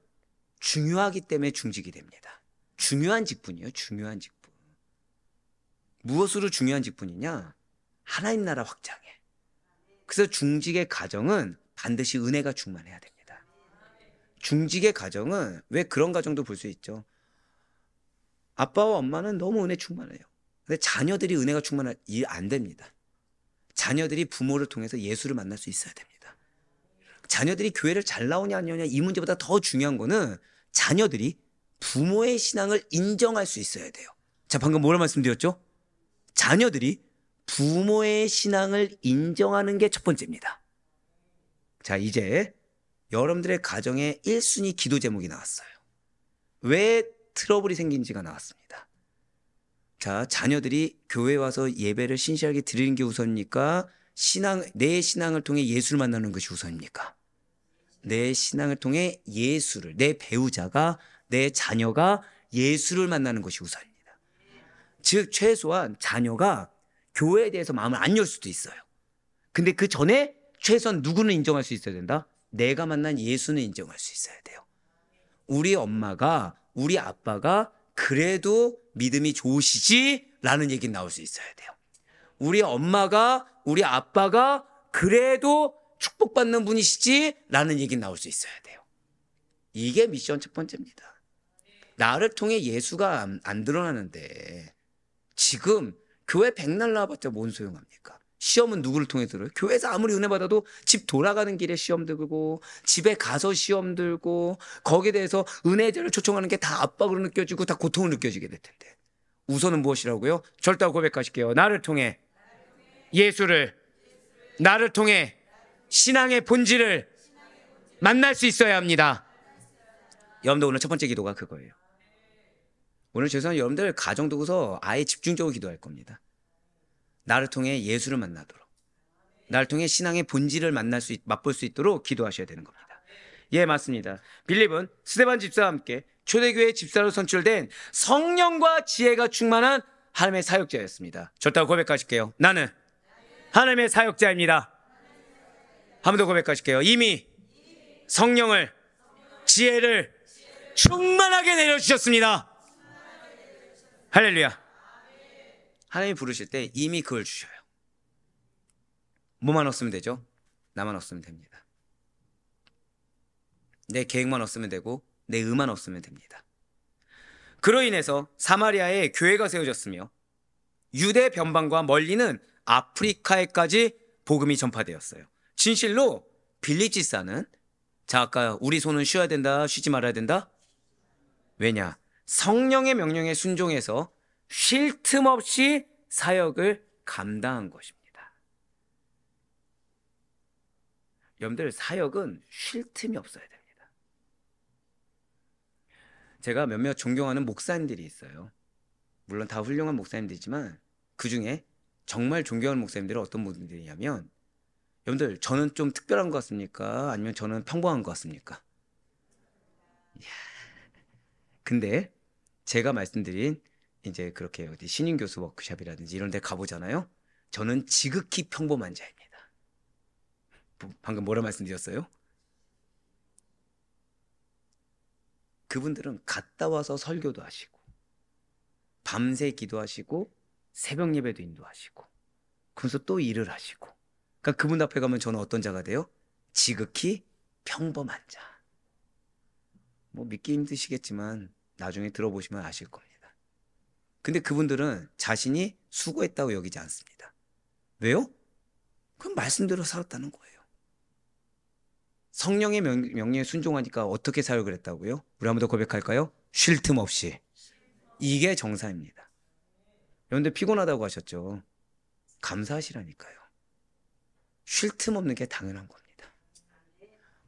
중요하기 때문에 중직이 됩니다. 중요한 직분이에요. 중요한 직분. 무엇으로 중요한 직분이냐? 하나님 나라 확장에. 그래서 중직의 가정은 반드시 은혜가 충만해야 됩니다. 중직의 가정은 왜 그런 가정도 볼 수 있죠. 아빠와 엄마는 너무 은혜 충만해요. 근데 자녀들이 은혜가 충만하면 안 됩니다. 자녀들이 부모를 통해서 예수를 만날 수 있어야 됩니다. 자녀들이 교회를 잘 나오냐 안 나오냐 이 문제보다 더 중요한 거는 자녀들이 부모의 신앙을 인정할 수 있어야 돼요. 자, 방금 뭐라 말씀드렸죠? 자녀들이 부모의 신앙을 인정하는 게 첫 번째입니다. 자, 이제 여러분들의 가정의 1순위 기도 제목이 나왔어요. 왜 트러블이 생긴지가 나왔습니다. 자, 자녀들이 교회 와서 예배를 신실하게 드리는 게 우선입니까? 내 신앙을 통해 예수를 만나는 것이 우선입니까? 내 신앙을 통해 예수를, 내 배우자가, 내 자녀가 예수를 만나는 것이 우선입니다. 즉 최소한 자녀가 교회에 대해서 마음을 안 열 수도 있어요. 근데 그 전에 최소한 누구는 인정할 수 있어야 된다? 내가 만난 예수는 인정할 수 있어야 돼요. 우리 엄마가, 우리 아빠가 그래도 믿음이 좋으시지? 라는 얘기는 나올 수 있어야 돼요. 우리 엄마가, 우리 아빠가 그래도 축복받는 분이시지? 라는 얘기는 나올 수 있어야 돼요. 이게 미션 첫 번째입니다. 나를 통해 예수가 안 드러나는데 지금 교회 백날 나와봤자 뭔 소용합니까? 시험은 누구를 통해 들어요? 교회에서 아무리 은혜 받아도 집 돌아가는 길에 시험 들고 집에 가서 시험 들고 거기에 대해서 은혜자를 초청하는 게 다 압박으로 느껴지고 다 고통을 느껴지게 될 텐데 우선은 무엇이라고요? 절대 고백하실게요. 나를 통해 예수를, 나를 통해 신앙의 본질을 만날 수 있어야 합니다. 여러분들 오늘 첫 번째 기도가 그거예요. 오늘 죄송한 여러분들 가정 두고서 아예 집중적으로 기도할 겁니다. 나를 통해 예수를 만나도록, 나를 통해 신앙의 본질을 맛볼 수 있도록 기도하셔야 되는 겁니다. 예, 맞습니다. 빌립은 스데반 집사와 함께 초대교회 집사로 선출된 성령과 지혜가 충만한 하나님의 사역자였습니다. 절대 고백하실게요. 나는 하나님의 사역자입니다. 한 번 더 고백하실게요. 이미 성령을, 지혜를 충만하게 내려주셨습니다. 할렐루야. 하나님이 부르실 때 이미 그걸 주셔요. 뭐만 없으면 되죠? 나만 없으면 됩니다. 내 계획만 없으면 되고 내 의만 없으면 됩니다. 그로 인해서 사마리아에 교회가 세워졌으며 유대 변방과 멀리는 아프리카에까지 복음이 전파되었어요. 진실로 빌립 집사는, 자, 아까 우리 손은 쉬어야 된다, 쉬지 말아야 된다? 왜냐? 성령의 명령에 순종해서 쉴 틈 없이 사역을 감당한 것입니다. 여러분들 사역은 쉴 틈이 없어야 됩니다. 제가 몇몇 존경하는 목사님들이 있어요. 물론 다 훌륭한 목사님들이지만 그 중에 정말 존경하는 목사님들은 어떤 분들이냐면, 여러분들 저는 좀 특별한 것 같습니까? 아니면 저는 평범한 것 같습니까? 근데 제가 말씀드린 이제 그렇게 어디 신인 교수 워크숍이라든지 이런 데 가보잖아요. 저는 지극히 평범한 자입니다. 방금 뭐라 말씀드렸어요? 그분들은 갔다 와서 설교도 하시고 밤새 기도하시고 새벽 예배도 인도하시고 그러면서 또 일을 하시고, 그러니까 그분 앞에 가면 저는 어떤 자가 돼요? 지극히 평범한 자. 뭐 믿기 힘드시겠지만 나중에 들어보시면 아실 겁니다. 근데 그분들은 자신이 수고했다고 여기지 않습니다. 왜요? 그건 말씀대로 살았다는 거예요. 성령의 명령에 순종하니까 어떻게 사역을 했다고요? 우리 한 번 더 고백할까요? 쉴 틈 없이. 이게 정사입니다. 여러분들 피곤하다고 하셨죠? 감사하시라니까요. 쉴 틈 없는 게 당연한 겁니다.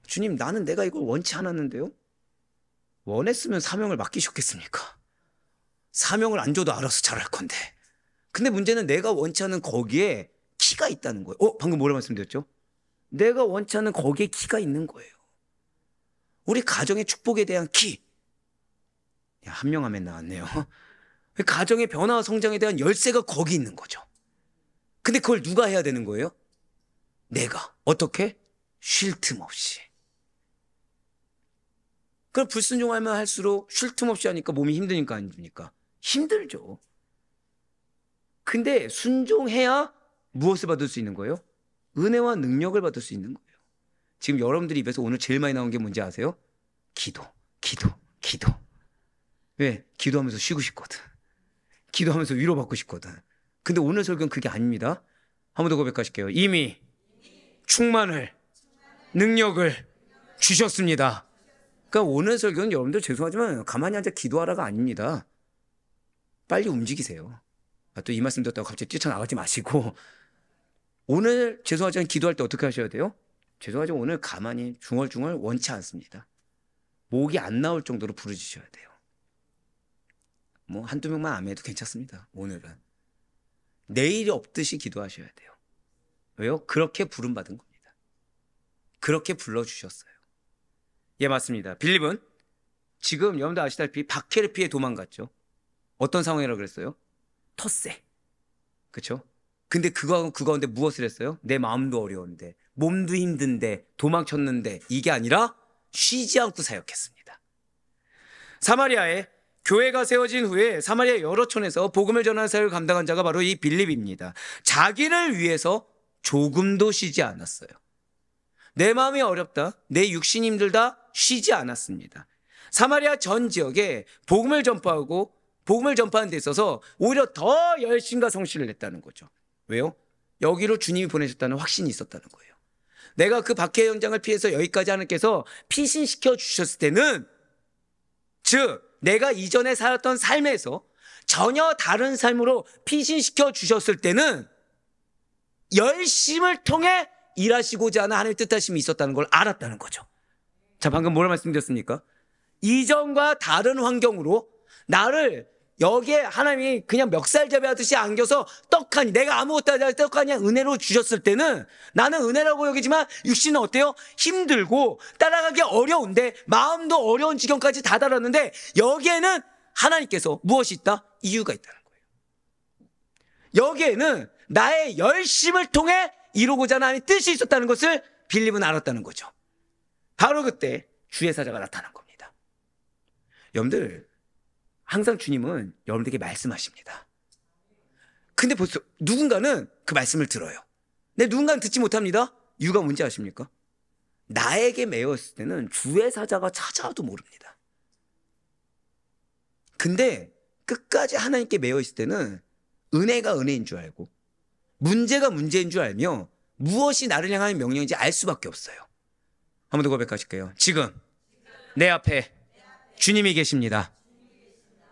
주님, 나는 내가 이걸 원치 않았는데요? 원했으면 사명을 맡기셨겠습니까? 사명을 안 줘도 알아서 잘할 건데. 근데 문제는 내가 원치 않는 거기에 키가 있다는 거예요. 방금 뭐라 말씀드렸죠? 내가 원치 않는 거기에 키가 있는 거예요. 우리 가정의 축복에 대한 키. 한 명 하면 나왔네요. 가정의 변화와 성장에 대한 열쇠가 거기 있는 거죠. 근데 그걸 누가 해야 되는 거예요? 내가. 어떻게? 쉴 틈 없이. 그럼 불순종하면 할수록 쉴 틈 없이 하니까 몸이 힘드니까 안 힘드니까? 힘들죠. 근데 순종해야 무엇을 받을 수 있는 거예요? 은혜와 능력을 받을 수 있는 거예요. 지금 여러분들 입에서 오늘 제일 많이 나온 게 뭔지 아세요? 기도, 기도, 기도. 왜? 기도하면서 쉬고 싶거든. 기도하면서 위로받고 싶거든. 근데 오늘 설교는 그게 아닙니다. 한 번 더 고백하실게요. 이미 충만을, 능력을 주셨습니다. 그러니까 오늘 설교는 여러분들 죄송하지만 가만히 앉아 기도하라가 아닙니다. 빨리 움직이세요. 또 이 말씀 듣다가 갑자기 뛰쳐나가지 마시고, 오늘 죄송하지만 기도할 때 어떻게 하셔야 돼요? 죄송하지만 오늘 가만히 중얼중얼 원치 않습니다. 목이 안 나올 정도로 부르짖으셔야 돼요. 뭐 한두 명만 아멘해도 괜찮습니다. 오늘은 내일이 없듯이 기도하셔야 돼요. 왜요? 그렇게 부름받은 겁니다. 그렇게 불러주셨어요. 예, 맞습니다. 빌립은 지금 여러분들 아시다시피 박해를 피해 도망갔죠. 어떤 상황이라고 그랬어요? 텃세. 그렇죠? 근데 그 가운데 무엇을 했어요? 내 마음도 어려운데, 몸도 힘든데, 도망쳤는데, 이게 아니라 쉬지 않고 사역했습니다. 사마리아에 교회가 세워진 후에 사마리아 여러 촌에서 복음을 전하는 사역을 감당한 자가 바로 이 빌립입니다. 자기를 위해서 조금도 쉬지 않았어요. 내 마음이 어렵다, 내 육신이 힘들다, 쉬지 않았습니다. 사마리아 전 지역에 복음을 전파하는 데 있어서 오히려 더 열심과 성실을 했다는 거죠. 왜요? 여기로 주님이 보내셨다는 확신이 있었다는 거예요. 내가 그 박해 현장을 피해서 여기까지 하나님께서 피신시켜 주셨을 때는, 즉 내가 이전에 살았던 삶에서 전혀 다른 삶으로 피신시켜 주셨을 때는 열심을 통해 일하시고자 하는 하나님의 뜻하심이 있었다는 걸 알았다는 거죠. 자, 방금 뭐라 말씀드렸습니까? 이전과 다른 환경으로 나를 여기에 하나님이 그냥 멱살잡이 하듯이 안겨서 떡하니, 내가 아무것도 하지 않아서 떡하니 은혜로 주셨을 때는 나는 은혜라고 여기지만 육신은 어때요? 힘들고 따라가기 어려운데, 마음도 어려운 지경까지 다다랐는데, 여기에는 하나님께서 무엇이 있다? 이유가 있다는 거예요. 여기에는 나의 열심을 통해 이루고자 하는 하나님의 뜻이 있었다는 것을 빌립은 알았다는 거죠. 바로 그때 주의 사자가 나타난 겁니다. 여러분들, 항상 주님은 여러분들에게 말씀하십니다. 근데 벌써 누군가는 그 말씀을 들어요. 근데 누군가는 듣지 못합니다. 이유가 뭔지 아십니까? 나에게 매였을 때는 주의 사자가 찾아와도 모릅니다. 근데 끝까지 하나님께 매여 있을 때는 은혜가 은혜인 줄 알고, 문제가 문제인 줄 알며, 무엇이 나를 향하는 명령인지 알 수밖에 없어요. 한 번 더 고백하실게요. 지금 내 앞에 주님이 계십니다.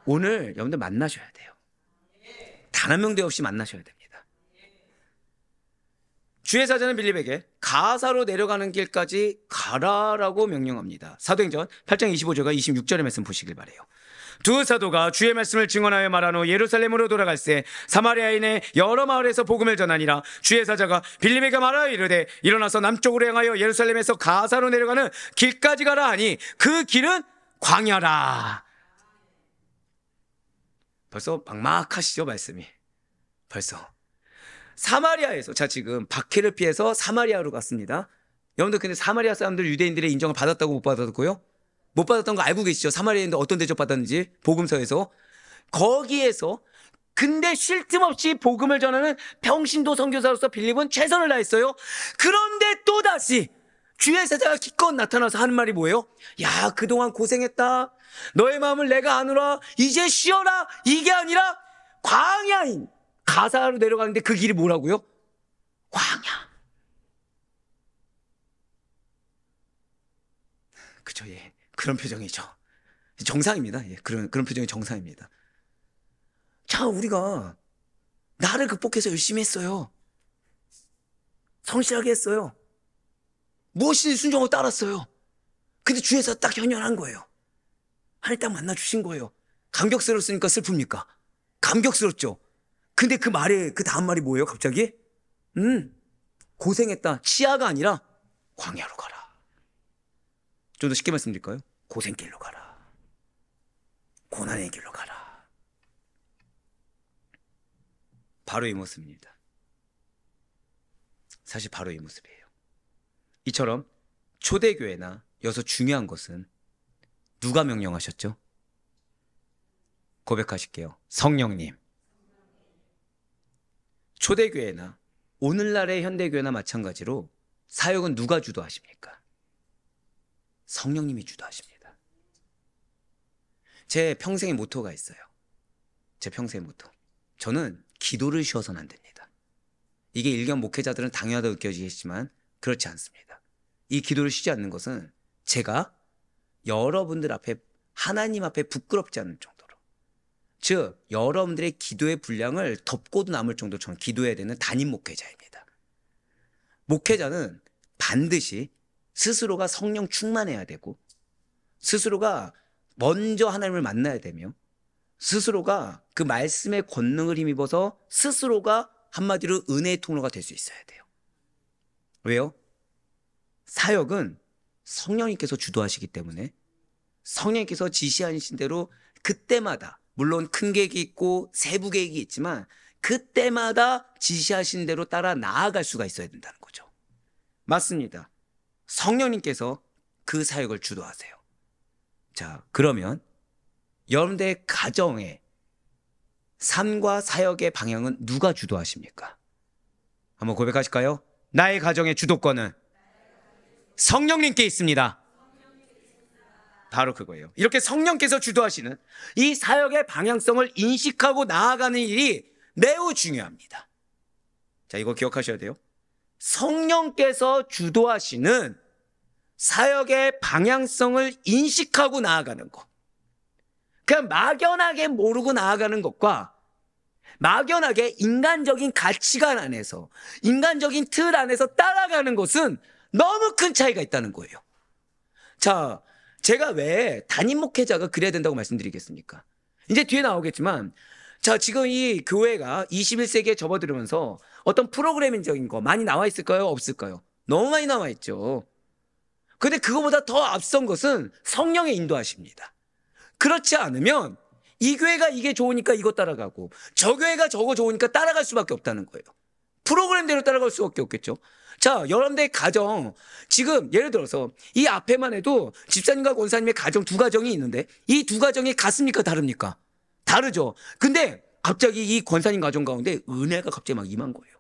오늘 여러분들 만나셔야 돼요. 단 한 명도 없이 만나셔야 됩니다. 주의 사자는 빌립에게 가사로 내려가는 길까지 가라라고 명령합니다. 사도행전 8장 25절과 26절의 말씀 보시길 바라요. 두 사도가 주의 말씀을 증언하여 말한 후 예루살렘으로 돌아갈새 사마리아인의 여러 마을에서 복음을 전하니라. 주의 사자가 빌립에게 말하여 이르되 일어나서 남쪽으로 향하여 예루살렘에서 가사로 내려가는 길까지 가라 하니, 그 길은 광야라. 벌써 막막하시죠, 말씀이. 벌써 사마리아에서, 자, 지금 박해를 피해서 사마리아로 갔습니다. 여러분들, 근데 사마리아 사람들 유대인들의 인정을 받았다고 못 받았고요? 못 받았던 거 알고 계시죠? 사마리아인들 어떤 대접 받았는지 복음서에서. 거기에서 근데 쉴 틈 없이 복음을 전하는 평신도 선교사로서 빌립은 최선을 다했어요. 그런데 또다시 주의 사자가 기껏 나타나서 하는 말이 뭐예요? 야, 그동안 고생했다, 너의 마음을 내가 아노라, 이제 쉬어라. 이게 아니라 광야인 가사로 내려가는데 그 길이 뭐라고요? 광야. 그쵸, 예. 그런 표정이죠. 정상입니다. 예. 그런 표정이 정상입니다. 자, 우리가 나를 극복해서 열심히 했어요. 성실하게 했어요. 무엇이든 순종하고 따랐어요. 근데 주에서 딱 현현한 거예요. 하나님 딱 만나주신 거예요. 감격스럽으니까 슬픕니까? 감격스럽죠. 근데 그 다음 말이 뭐예요, 갑자기? 고생했다. 치아가 아니라 광야로 가라. 좀 더 쉽게 말씀드릴까요? 고생길로 가라. 고난의 길로 가라. 바로 이 모습입니다. 사실 바로 이 모습이에요. 이처럼 초대교회나 여기서 중요한 것은 누가 명령하셨죠? 고백하실게요. 성령님. 초대교회나 오늘날의 현대교회나 마찬가지로 사역은 누가 주도하십니까? 성령님이 주도하십니다. 제 평생의 모토가 있어요. 제 평생의 모토. 저는 기도를 쉬어서는 안 됩니다. 이게 일견 목회자들은 당연하다고 느껴지겠지만 그렇지 않습니다. 이 기도를 쉬지 않는 것은 제가 여러분들 앞에, 하나님 앞에 부끄럽지 않을 정도로, 즉 여러분들의 기도의 분량을 덮고도 남을 정도로 저는 기도해야 되는 담임 목회자입니다. 목회자는 반드시 스스로가 성령 충만해야 되고, 스스로가 먼저 하나님을 만나야 되며, 스스로가 그 말씀의 권능을 힘입어서 스스로가 한마디로 은혜의 통로가 될 수 있어야 돼요. 왜요? 사역은 성령님께서 주도하시기 때문에 성령님께서 지시하신 대로 그때마다, 물론 큰 계획이 있고 세부 계획이 있지만 그때마다 지시하신 대로 따라 나아갈 수가 있어야 된다는 거죠. 맞습니다. 성령님께서 그 사역을 주도하세요. 자, 그러면 여러분들의 가정의 삶과 사역의 방향은 누가 주도하십니까? 한번 고백하실까요? 나의 가정의 주도권은 성령님께 있습니다. 바로 그거예요. 이렇게 성령께서 주도하시는 이 사역의 방향성을 인식하고 나아가는 일이 매우 중요합니다. 자, 이거 기억하셔야 돼요. 성령께서 주도하시는 사역의 방향성을 인식하고 나아가는 것. 그냥 막연하게 모르고 나아가는 것과 막연하게 인간적인 가치관 안에서, 인간적인 틀 안에서 따라가는 것은 너무 큰 차이가 있다는 거예요. 자, 제가 왜 담임 목회자가 그래야 된다고 말씀드리겠습니까? 이제 뒤에 나오겠지만, 자, 지금 이 교회가 21세기에 접어들으면서 어떤 프로그래밍적인 거 많이 나와 있을까요? 없을까요? 너무 많이 나와 있죠. 근데 그거보다 더 앞선 것은 성령의 인도하십니다. 그렇지 않으면 이 교회가 이게 좋으니까 이거 따라가고 저 교회가 저거 좋으니까 따라갈 수밖에 없다는 거예요. 프로그램대로 따라갈 수밖에 없겠죠. 자, 여러분들의 가정, 지금 예를 들어서 이 앞에만 해도 집사님과 권사님의 가정 두 가정이 있는데 이 두 가정이 같습니까? 다릅니까? 다르죠. 근데 갑자기 이 권사님 가정 가운데 은혜가 갑자기 막 임한 거예요.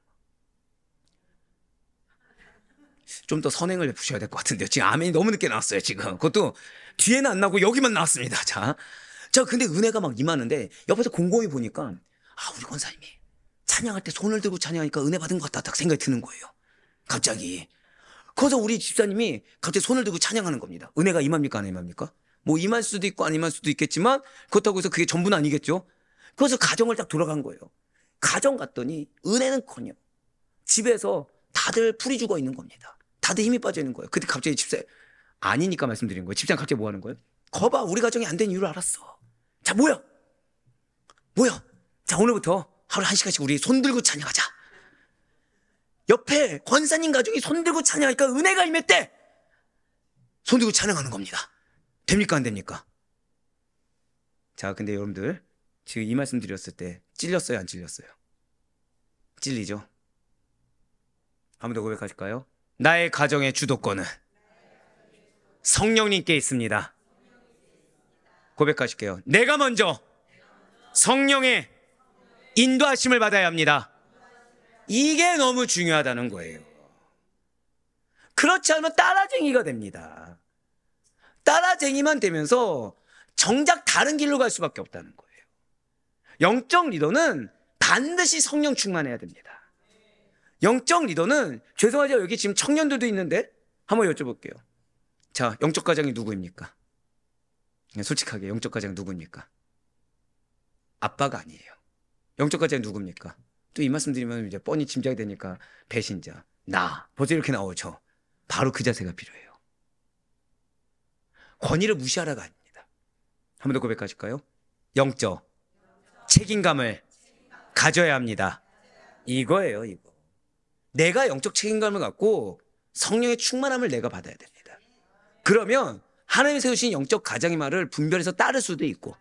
좀 더 선행을 베푸셔야 될 것 같은데요. 지금 아멘이 너무 늦게 나왔어요. 지금 그것도 뒤에는 안 나오고 여기만 나왔습니다. 자, 근데 은혜가 막 임하는데 옆에서 곰곰이 보니까 우리 권사님이 찬양할 때 손을 들고 찬양하니까 은혜 받은 것 같다 딱 생각이 드는 거예요. 갑자기. 그래서 우리 집사님이 갑자기 손을 들고 찬양하는 겁니다. 은혜가 임합니까? 안 임합니까? 뭐 임할 수도 있고 안 임할 수도 있겠지만 그렇다고 해서 그게 전부는 아니겠죠. 그래서 가정을 딱 돌아간 거예요. 가정 갔더니 은혜는커녕 집에서 다들 풀이 죽어 있는 겁니다. 다들 힘이 빠져 있는 거예요. 그때 갑자기 집사님, 아니니까 말씀드리는 거예요. 집사님 갑자기 뭐 하는 거예요? 거봐, 우리 가정이 안 된 이유를 알았어. 자, 뭐야? 자, 오늘부터 하루 1시간씩 우리 손 들고 찬양하자. 옆에 권사님 가족이 손 들고 찬양하니까 은혜가 임했대. 손 들고 찬양하는 겁니다. 됩니까? 안 됩니까? 자, 근데 여러분들 지금 이 말씀 드렸을 때 찔렸어요? 안 찔렸어요? 찔리죠? 한 번 더 고백하실까요? 나의 가정의 주도권은 성령님께 있습니다. 고백하실게요. 내가 먼저 성령의 인도하심을 받아야 합니다. 이게 너무 중요하다는 거예요. 그렇지 않으면 따라쟁이가 됩니다. 따라쟁이만 되면서 정작 다른 길로 갈 수밖에 없다는 거예요. 영적 리더는 반드시 성령 충만해야 됩니다. 영적 리더는, 죄송하지만 여기 지금 청년들도 있는데 한번 여쭤볼게요. 자, 영적 가장이 누구입니까? 솔직하게 영적 가장 누구입니까? 아빠가 아니에요. 영적 가장이 누굽니까? 또 이 말씀 드리면 이제 뻔히 짐작이 되니까 배신자, 나, 벌써 이렇게 나오죠. 바로 그 자세가 필요해요. 권위를 무시하라가 아닙니다. 한 번 더 고백하실까요? 영적 책임감을 가져야 합니다. 이거예요, 이거. 내가 영적 책임감을 갖고 성령의 충만함을 내가 받아야 됩니다. 그러면 하나님이 세우신 영적 가장의 말을 분별해서 따를 수도 있고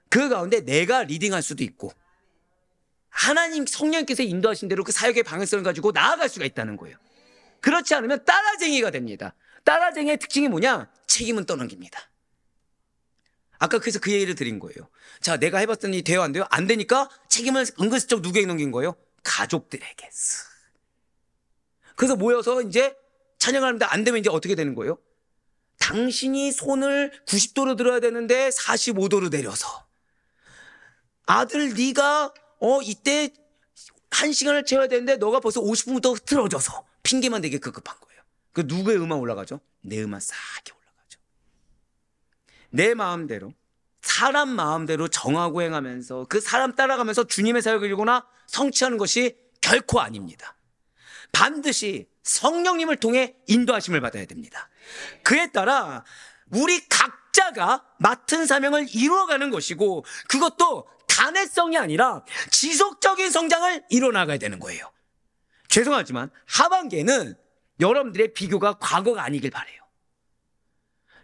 그 가운데 내가 리딩할 수도 있고 하나님 성령께서 인도하신 대로 그 사역의 방향성을 가지고 나아갈 수가 있다는 거예요. 그렇지 않으면 따라쟁이가 됩니다. 따라쟁이의 특징이 뭐냐? 책임은 떠넘깁니다. 아까 그래서 그 얘기를 드린 거예요. 자, 내가 해봤더니 돼요, 안 돼요? 안 되니까 책임을 은근슬쩍 누구에게 넘긴 거예요? 가족들에게. 그래서 모여서 이제 찬양을 합니다. 안 되면 이제 어떻게 되는 거예요? 당신이 손을 90도로 들어야 되는데 45도로 내려서, 아들 네가 이때 1시간을 채워야 되는데 너가 벌써 50분부터 틀어져서 핑계만 되게 급급한 거예요. 그 누구의 음악 올라가죠? 내 음악 싸게 올라가죠. 내 마음대로, 사람 마음대로 정하고 행하면서 그 사람 따라가면서 주님의 사역을 이루거나 성취하는 것이 결코 아닙니다. 반드시 성령님을 통해 인도하심을 받아야 됩니다. 그에 따라 우리 각자가 맡은 사명을 이루어가는 것이고, 그것도 단회성이 아니라 지속적인 성장을 이뤄나가야 되는 거예요. 죄송하지만 하반기에는 여러분들의 비교가 과거가 아니길 바라요.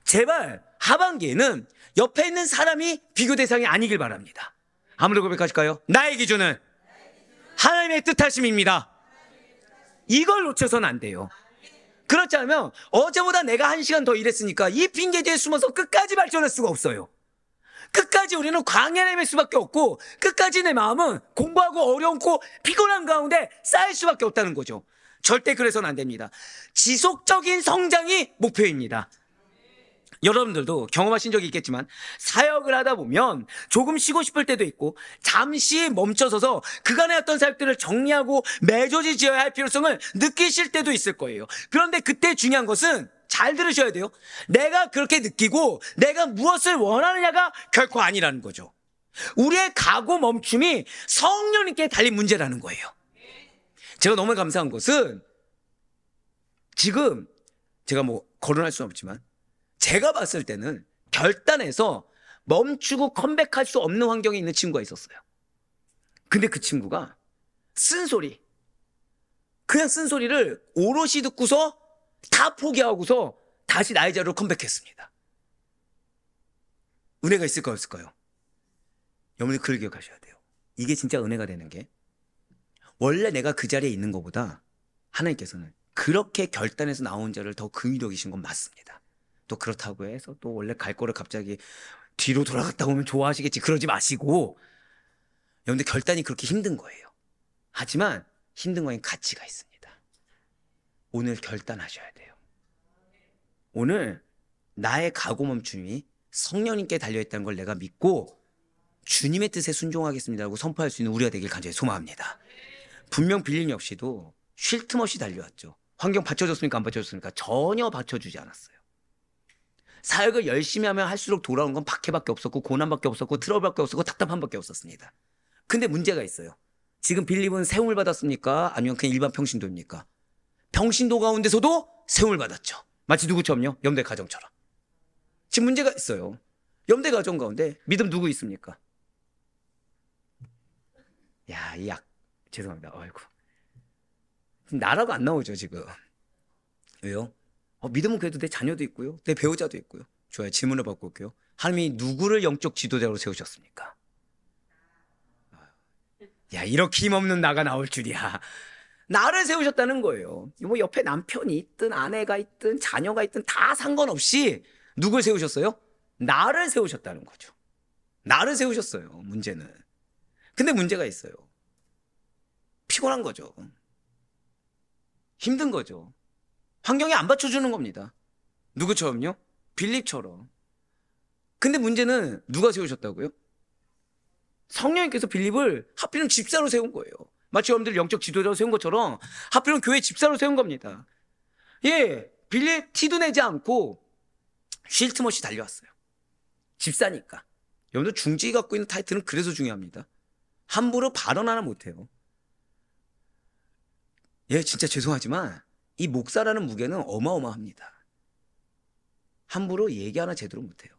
제발 하반기에는 옆에 있는 사람이 비교 대상이 아니길 바랍니다. 아무도 고백하실까요? 나의 기준은 하나님의 뜻하심입니다. 이걸 놓쳐서는 안 돼요. 그렇지 않으면 어제보다 내가 1시간 더 일했으니까 이 핑계대에 숨어서 끝까지 발전할 수가 없어요. 끝까지 우리는 광야에 헤맬 수밖에 없고, 끝까지 내 마음은 공부하고 어려움고 피곤한 가운데 쌓일 수밖에 없다는 거죠. 절대 그래서는 안 됩니다. 지속적인 성장이 목표입니다. 여러분들도 경험하신 적이 있겠지만 사역을 하다 보면 조금 쉬고 싶을 때도 있고, 잠시 멈춰서서 그간의 어떤 사역들을 정리하고 매조지 지어야 할 필요성을 느끼실 때도 있을 거예요. 그런데 그때 중요한 것은 잘 들으셔야 돼요. 내가 그렇게 느끼고 내가 무엇을 원하느냐가 결코 아니라는 거죠. 우리의 각오 멈춤이 성령님께 달린 문제라는 거예요. 제가 너무 감사한 것은, 지금 제가 뭐 거론할 수는 없지만 제가 봤을 때는 결단해서 멈추고 컴백할 수 없는 환경에 있는 친구가 있었어요. 근데 그 친구가 쓴소리, 그냥 쓴소리를 오롯이 듣고서 다 포기하고서 다시 나의 자리로 컴백했습니다. 은혜가 있을까요, 없을까요? 여러분들 그걸 기억하셔야 돼요. 이게 진짜 은혜가 되는 게, 원래 내가 그 자리에 있는 것보다 하나님께서는 그렇게 결단해서 나온 자를 더 긍휼히 여기신 건 맞습니다. 또 그렇다고 해서 또 원래 갈 거를 갑자기 뒤로 돌아갔다 오면 좋아하시겠지, 그러지 마시고, 여러분들 결단이 그렇게 힘든 거예요. 하지만 힘든 거엔 가치가 있습니다. 오늘 결단하셔야 돼요. 오늘 나의 각오 멈춤이 성령님께 달려있다는 걸 내가 믿고 주님의 뜻에 순종하겠습니다라고 선포할 수 있는 우리가 되길 간절히 소망합니다. 분명 빌림이 없이도 쉴 틈 없이 달려왔죠. 환경 받쳐줬습니까? 안 받쳐줬습니까? 전혀 받쳐주지 않았어요. 사역을 열심히 하면 할수록 돌아온 건 박해밖에 없었고, 고난밖에 없었고, 트러블밖에 없었고, 답답함밖에 없었습니다. 근데 문제가 있어요. 지금 빌립은 세움을 받았습니까? 아니면 그냥 일반 평신도입니까? 평신도 가운데서도 세움을 받았죠. 마치 누구처럼요? 염대 가정처럼. 지금 문제가 있어요. 염대 가정 가운데 믿음 누구 있습니까? 야, 죄송합니다. 아이고. 나라고 안 나오죠, 지금. 왜요? 믿음은 그래도 내 자녀도 있고요, 내 배우자도 있고요. 좋아요. 질문을 받고 올게요. 하나님이 누구를 영적 지도자로 세우셨습니까? 야, 이렇게 힘없는 나가 나올 줄이야. 나를 세우셨다는 거예요. 뭐 옆에 남편이 있든 아내가 있든 자녀가 있든 다 상관없이 누굴 세우셨어요? 나를 세우셨다는 거죠. 나를 세우셨어요, 문제는. 근데 문제가 있어요. 피곤한 거죠. 힘든 거죠. 환경이 안 받쳐주는 겁니다. 누구처럼요? 빌립처럼. 근데 문제는 누가 세우셨다고요? 성령님께서 빌립을 하필이면 집사로 세운 거예요. 마치 여러분들 영적 지도자로 세운 것처럼 하필이면 교회 집사로 세운 겁니다. 예, 빌립 티도 내지 않고 쉴 틈 없이 달려왔어요. 집사니까. 여러분들 중직이 갖고 있는 타이틀은 그래서 중요합니다. 함부로 발언 하나 못해요. 예, 진짜 죄송하지만 이 목사라는 무게는 어마어마합니다. 함부로 얘기 하나 제대로 못해요.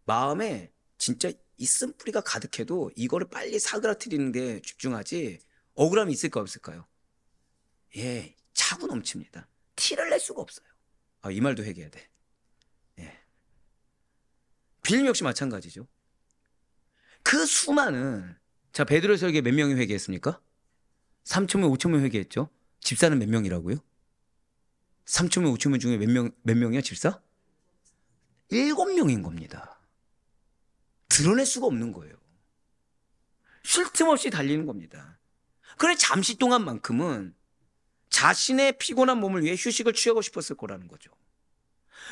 마음에 진짜 있음 뿌리가 가득해도 이거를 빨리 사그라뜨리는 데 집중하지, 억울함이 있을까 없을까요? 예, 차고 넘칩니다. 티를 낼 수가 없어요. 이 말도 해결해야 돼. 예. 빌림 역시 마찬가지죠. 그 수많은 자, 베드로의 설교에 몇 명이 회개했습니까? 3,000명, 5,000명 회개했죠. 집사는 몇 명이라고요? 3,000명, 5,000명 중에 몇 명이야, 집사? 7명인 겁니다. 드러낼 수가 없는 거예요. 쉴 틈 없이 달리는 겁니다. 그래, 잠시 동안만큼은 자신의 피곤한 몸을 위해 휴식을 취하고 싶었을 거라는 거죠.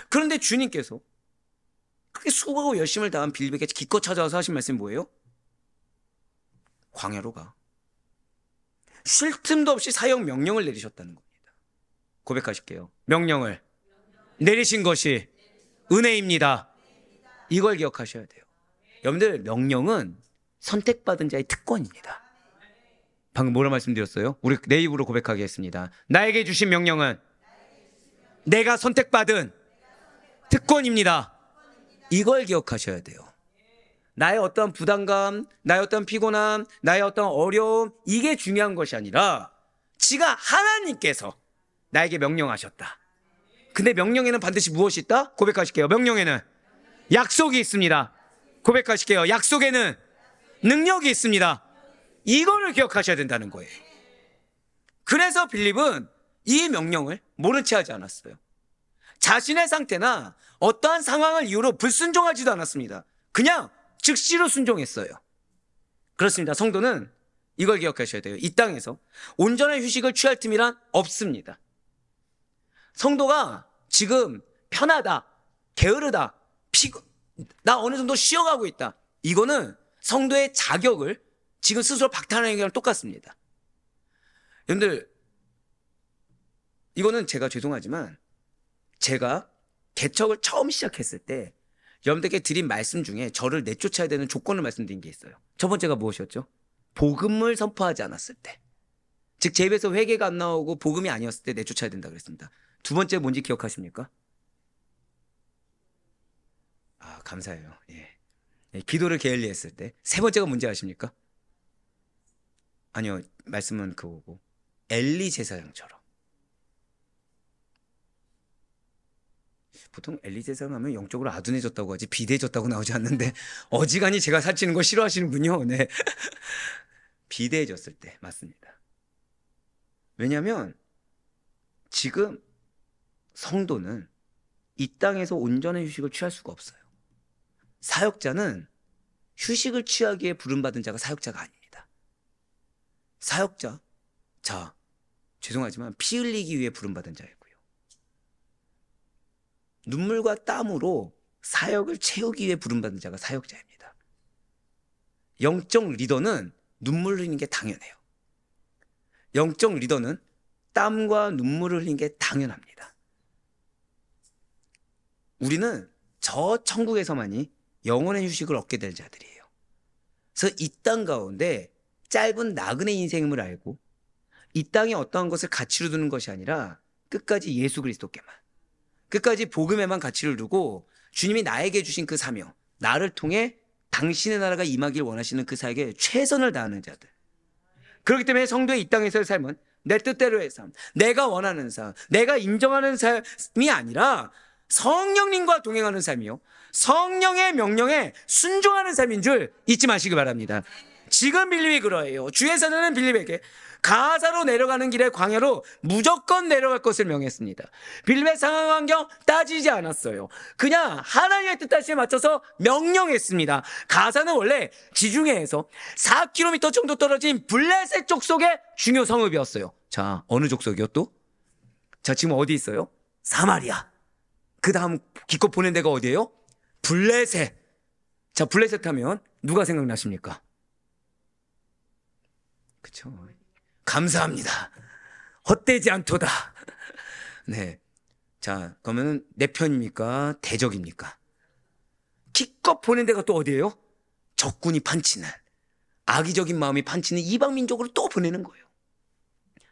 그런데 주님께서 그렇게 수고하고 열심을 다한 빌립에게 기껏 찾아와서 하신 말씀이 뭐예요? 광야로 가. 쉴 틈도 없이 사역 명령을 내리셨다는 겁니다. 고백하실게요. 명령을 내리신 것이 은혜입니다. 이걸 기억하셔야 돼요. 여러분들, 명령은 선택받은 자의 특권입니다. 방금 뭐라 말씀드렸어요? 우리 내 입으로 고백하겠습니다. 나에게 주신 명령은 내가 선택받은 특권입니다. 이걸 기억하셔야 돼요. 나의 어떤 부담감, 나의 어떤 피곤함, 나의 어떤 어려움, 이게 중요한 것이 아니라 지가 하나님께서 나에게 명령하셨다. 근데 명령에는 반드시 무엇이 있다? 고백하실게요. 명령에는 약속이 있습니다. 고백하실게요. 약속에는 능력이 있습니다. 이거를 기억하셔야 된다는 거예요. 그래서 빌립은 이 명령을 모른 채 하지 않았어요. 자신의 상태나 어떠한 상황을 이유로 불순종하지도 않았습니다. 그냥 즉시로 순종했어요. 그렇습니다. 성도는 이걸 기억하셔야 돼요. 이 땅에서 온전한 휴식을 취할 틈이란 없습니다. 성도가 지금 편하다, 게으르다, 나 어느 정도 쉬어가고 있다, 이거는 성도의 자격을 지금 스스로 박탈하는 거랑 똑같습니다. 여러분들, 이거는 제가 죄송하지만 제가 개척을 처음 시작했을 때 여러분들께 드린 말씀 중에 저를 내쫓아야 되는 조건을 말씀드린 게 있어요. 첫 번째가 무엇이었죠? 복음을 선포하지 않았을 때, 즉 제 입에서 회개가 안 나오고 복음이 아니었을 때 내쫓아야 된다 그랬습니다. 두 번째 뭔지 기억하십니까? 감사해요. 예, 기도를 게을리했을 때. 세 번째가 뭔지 아십니까? 아니요, 말씀은 그거고, 엘리 제사장처럼. 보통 엘리 제사장 하면 영적으로 아둔해졌다고 하지 비대해졌다고 나오지 않는데 어지간히 제가 살찌는 거 싫어하시는군요. 네. 비대해졌을 때 맞습니다. 왜냐하면 지금 성도는 이 땅에서 온전한 휴식을 취할 수가 없어요. 사역자는 휴식을 취하기에 부름받은 자가 사역자가 아닙니다. 사역자, 자, 죄송하지만 피 흘리기 위해 부름받은 자이고요. 눈물과 땀으로 사역을 채우기 위해 부름받은 자가 사역자입니다. 영적 리더는 눈물 흘리는 게 당연해요. 영적 리더는 땀과 눈물을 흘리는 게 당연합니다. 우리는 저 천국에서만이 영원한 휴식을 얻게 될 자들이에요. 그래서 이 땅 가운데 짧은 나그네 인생임을 알고 이 땅에 어떠한 것을 가치로 두는 것이 아니라 끝까지 예수 그리스도께만, 끝까지 복음에만 가치를 두고 주님이 나에게 주신 그 사명, 나를 통해 당신의 나라가 임하길 원하시는 그 사역에 최선을 다하는 자들. 그렇기 때문에 성도의 이 땅에서의 삶은 내 뜻대로의 삶, 내가 원하는 삶, 내가 인정하는 삶이 아니라 성령님과 동행하는 삶이요, 성령의 명령에 순종하는 삶인 줄 잊지 마시기 바랍니다. 지금 빌립이 그러해요. 주의 사자는 빌립에게 가사로 내려가는 길에 광야로 무조건 내려갈 것을 명했습니다. 빌립의 상황 환경 따지지 않았어요. 그냥 하나님의 뜻에 맞춰서 명령했습니다. 가사는 원래 지중해에서 4km 정도 떨어진 블레셋 족속의 중요 성읍이었어요. 자, 어느 족속이요 또? 자, 지금 어디 있어요? 사마리아. 그 다음 기껏 보낸 데가 어디예요? 블레셋. 자, 블레셋 하면 누가 생각나십니까? 그쵸. 감사합니다. 헛되지 않도다. 네. 자, 그러면 내 편입니까? 대적입니까? 기껏 보낸 데가 또 어디예요? 적군이 판치는, 악의적인 마음이 판치는 이방 민족으로 또 보내는 거예요.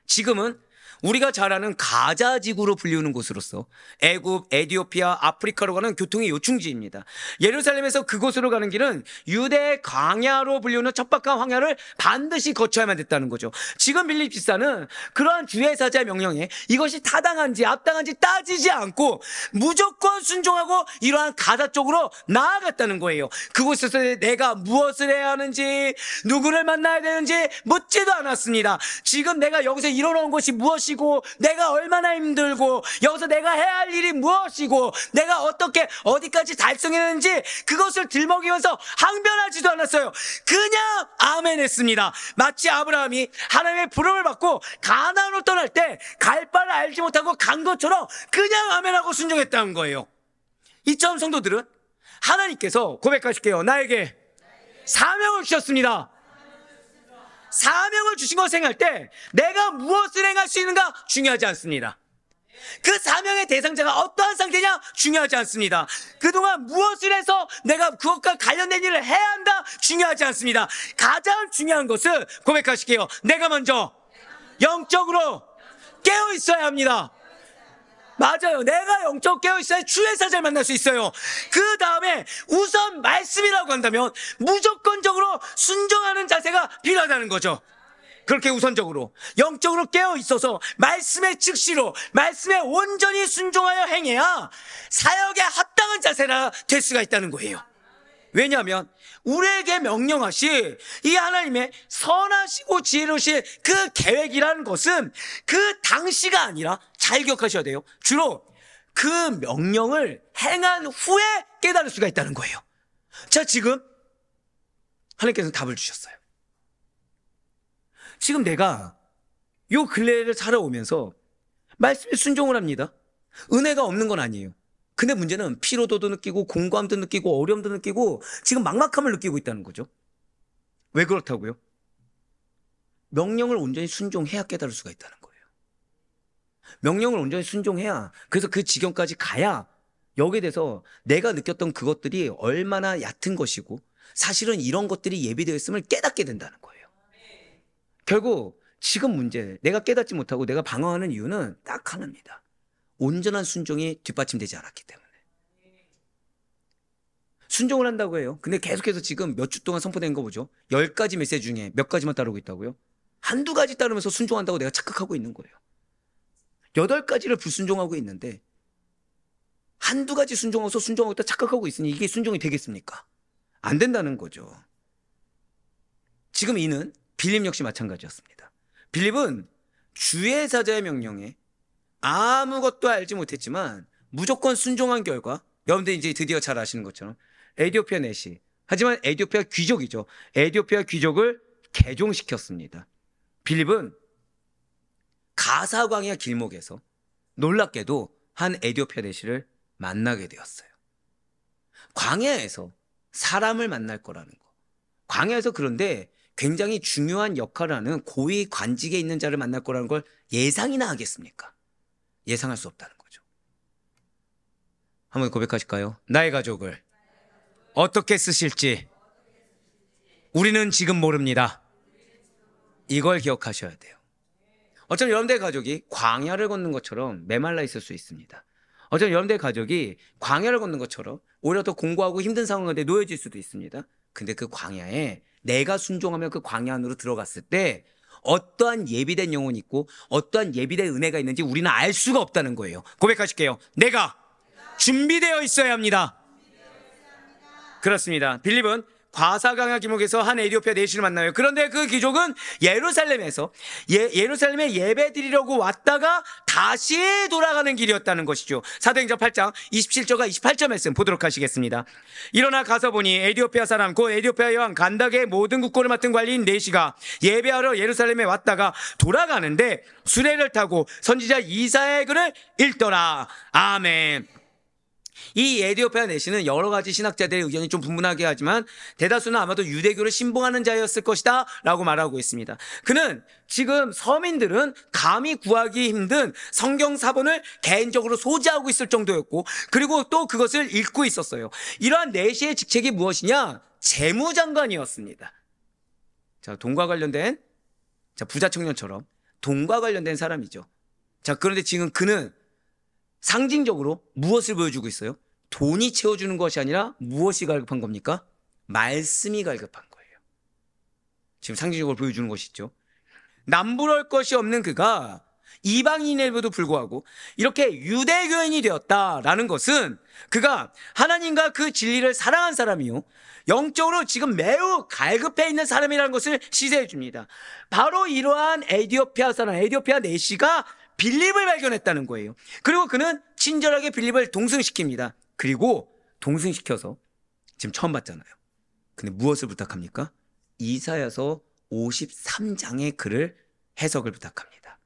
지금은 우리가 잘 아는 가자지구로 불리우는 곳으로서 애굽, 에디오피아, 아프리카로 가는 교통의 요충지입니다. 예루살렘에서 그곳으로 가는 길은 유대 광야로 불리우는 척박한 황야를 반드시 거쳐야만 됐다는 거죠. 지금 빌립 집사는 그러한 주의사자의 명령에 이것이 타당한지 합당한지 따지지 않고 무조건 순종하고 이러한 가자 쪽으로 나아갔다는 거예요. 그곳에서 내가 무엇을 해야 하는지, 누구를 만나야 되는지 묻지도 않았습니다. 지금 내가 여기서 이뤄놓은 것이 무엇이고, 내가 얼마나 힘들고, 여기서 내가 해야 할 일이 무엇이고, 내가 어떻게 어디까지 달성했는지 그것을 들먹이면서 항변하지도 않았어요. 그냥 아멘 했습니다. 마치 아브라함이 하나님의 부름을 받고 가나안으로 떠날 때 갈 바를 알지 못하고 간 것처럼 그냥 아멘하고 순종했다는 거예요. 이처럼 성도들은 하나님께서 고백하실게요. 나에게 사명을 주셨습니다. 사명을 주신 것을 행할 때 내가 무엇을 행할 수 있는가 중요하지 않습니다. 그 사명의 대상자가 어떠한 상태냐 중요하지 않습니다. 그동안 무엇을 해서 내가 그것과 관련된 일을 해야 한다 중요하지 않습니다. 가장 중요한 것은 고백하실게요. 내가 먼저 영적으로 깨어 있어야 합니다. 맞아요. 내가 영적 깨어 있어야 주의 사자를 만날 수 있어요. 그 다음에 우선 말씀이라고 한다면 무조건적으로 순종하는 자세가 필요하다는 거죠. 그렇게 우선적으로 영적으로 깨어 있어서 말씀의 즉시로 말씀에 온전히 순종하여 행해야 사역에 합당한 자세라 될 수가 있다는 거예요. 왜냐하면 우리에게 명령하신 이 하나님의 선하시고 지혜로우신 그 계획이라는 것은 그 당시가 아니라 잘 기억하셔야 돼요. 주로 그 명령을 행한 후에 깨달을 수가 있다는 거예요. 자, 지금 하나님께서 답을 주셨어요. 지금 내가 요 근래를 살아오면서 말씀에 순종을 합니다. 은혜가 없는 건 아니에요. 근데 문제는 피로도도 느끼고 공고함도 느끼고 어려움도 느끼고 지금 막막함을 느끼고 있다는 거죠. 왜 그렇다고요? 명령을 온전히 순종해야 깨달을 수가 있다는 거예요. 명령을 온전히 순종해야, 그래서 그 지경까지 가야 여기에 대해서 내가 느꼈던 그것들이 얼마나 얕은 것이고 사실은 이런 것들이 예비되어 있음을 깨닫게 된다는 거예요. 결국 지금 문제, 내가 깨닫지 못하고 내가 방황하는 이유는 딱 하나입니다. 온전한 순종이 뒷받침되지 않았기 때문에. 순종을 한다고 해요. 근데 계속해서 지금 몇 주 동안 선포된 거 보죠. 10가지 메시지 중에 몇 가지만 따르고 있다고요? 한두 가지 따르면서 순종한다고 내가 착각하고 있는 거예요. 8가지를 불순종하고 있는데 한두 가지 순종하고 있다 착각하고 있으니 이게 순종이 되겠습니까? 안 된다는 거죠. 지금 이는 빌립 역시 마찬가지였습니다. 빌립은 주의 사자의 명령에 아무것도 알지 못했지만 무조건 순종한 결과, 여러분들 이제 드디어 잘 아시는 것처럼 에디오피아 내시, 하지만 에디오피아 귀족이죠. 에디오피아 귀족을 개종시켰습니다. 빌립은 가사광야 길목에서 놀랍게도 한 에디오피아 내시를 만나게 되었어요. 광야에서 사람을 만날 거라는 거. 광야에서 그런데 굉장히 중요한 역할을 하는 고위 관직에 있는 자를 만날 거라는 걸 예상이나 하겠습니까? 예상할 수 없다는 거죠. 한번 고백하실까요? 나의 가족을 어떻게 쓰실지 우리는 지금 모릅니다. 이걸 기억하셔야 돼요. 어쩌면 여러분들의 가족이 광야를 걷는 것처럼 메말라 있을 수 있습니다. 어쩌면 여러분들의 가족이 광야를 걷는 것처럼 오히려 더 공고하고 힘든 상황에 놓여질 수도 있습니다. 근데 그 광야에 내가 순종하며 그 광야 안으로 들어갔을 때 어떠한 예비된 영혼이 있고 어떠한 예비된 은혜가 있는지 우리는 알 수가 없다는 거예요. 고백하실게요. 내가 준비되어 있어야 합니다. 그렇습니다. 빌립은 과사강야 기목에서 한 에디오피아 내시를 만나요. 그런데 그 귀족은 예루살렘에서 예루살렘에 예배 드리려고 왔다가 다시 돌아가는 길이었다는 것이죠. 사도행전 8장 27절과 28절 말씀 보도록 하시겠습니다. 일어나 가서 보니 에디오피아 사람 곧 에디오피아 여왕 간닥의 모든 국고를 맡은 관리인 네시가 예배하러 예루살렘에 왔다가 돌아가는데 수레를 타고 선지자 이사야의 글을 읽더라. 아멘. 이 에디오피아 내시는 여러 가지 신학자들의 의견이 좀 분분하게 하지만 대다수는 아마도 유대교를 신봉하는 자였을 것이다 라고 말하고 있습니다. 그는 지금 서민들은 감히 구하기 힘든 성경 사본을 개인적으로 소지하고 있을 정도였고, 그리고 또 그것을 읽고 있었어요. 이러한 내시의 직책이 무엇이냐? 재무장관이었습니다. 자, 돈과 관련된, 부자 청년처럼 돈과 관련된 사람이죠. 자, 그런데 지금 그는 상징적으로 무엇을 보여주고 있어요? 돈이 채워주는 것이 아니라 무엇이 갈급한 겁니까? 말씀이 갈급한 거예요. 지금 상징적으로 보여주는 것이죠. 남부러울 것이 없는 그가 이방인에도 불구하고 이렇게 유대교인이 되었다라는 것은 그가 하나님과 그 진리를 사랑한 사람이요, 영적으로 지금 매우 갈급해 있는 사람이라는 것을 시사해 줍니다. 바로 이러한 에디오피아 사람, 에디오피아 내시가 빌립을 발견했다는 거예요. 그리고 그는 친절하게 빌립을 동승시킵니다. 그리고 동승시켜서 지금 처음 봤잖아요. 근데 무엇을 부탁합니까? 이사야서 53장의 글을 해석을 부탁합니다.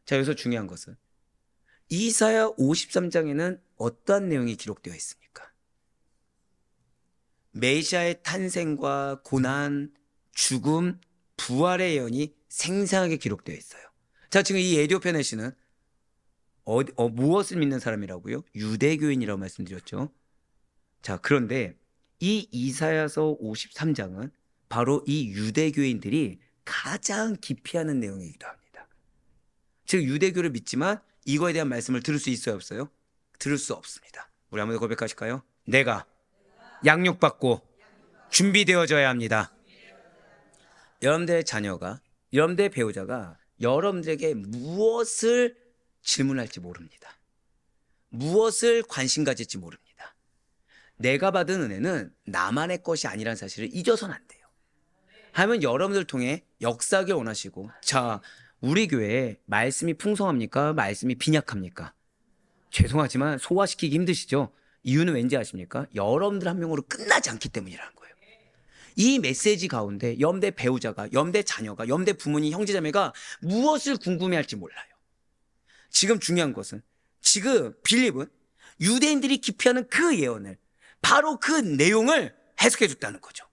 자, 여기서 중요한 것은 이사야 53장에는 어떠한 내용이 기록되어 있습니까? 메시아의 탄생과 고난, 죽음, 부활의 예언이 생생하게 기록되어 있어요. 자, 지금 이 에디오피아 내시는 무엇을 믿는 사람이라고요? 유대교인이라고 말씀드렸죠. 자, 그런데 이 이사야서 53장은 바로 이 유대교인들이 가장 기피하는 내용이기도 합니다. 즉 유대교를 믿지만 이거에 대한 말씀을 들을 수 있어요, 없어요? 들을 수 없습니다. 우리 한번 고백하실까요? 내가 양육받고 준비되어져야 합니다. 여러분들의 자녀가, 여러분들의 배우자가 여러분들에게 무엇을 질문할지 모릅니다. 무엇을 관심 가질지 모릅니다. 내가 받은 은혜는 나만의 것이 아니라는 사실을 잊어서는 안 돼요. 하면 여러분들 통해 역사하길 원하시고, 자, 우리 교회에 말씀이 풍성합니까? 말씀이 빈약합니까? 죄송하지만 소화시키기 힘드시죠? 이유는 왠지 아십니까? 여러분들 한 명으로 끝나지 않기 때문이라는 거예요. 이 메시지 가운데 여러분의 배우자가, 여러분의 자녀가, 여러분의 부모님, 형제자매가 무엇을 궁금해할지 몰라요. 지금 중요한 것은 지금 빌립은 유대인들이 기피하는 그 예언을, 바로 그 내용을 해석해 줬다는 거죠.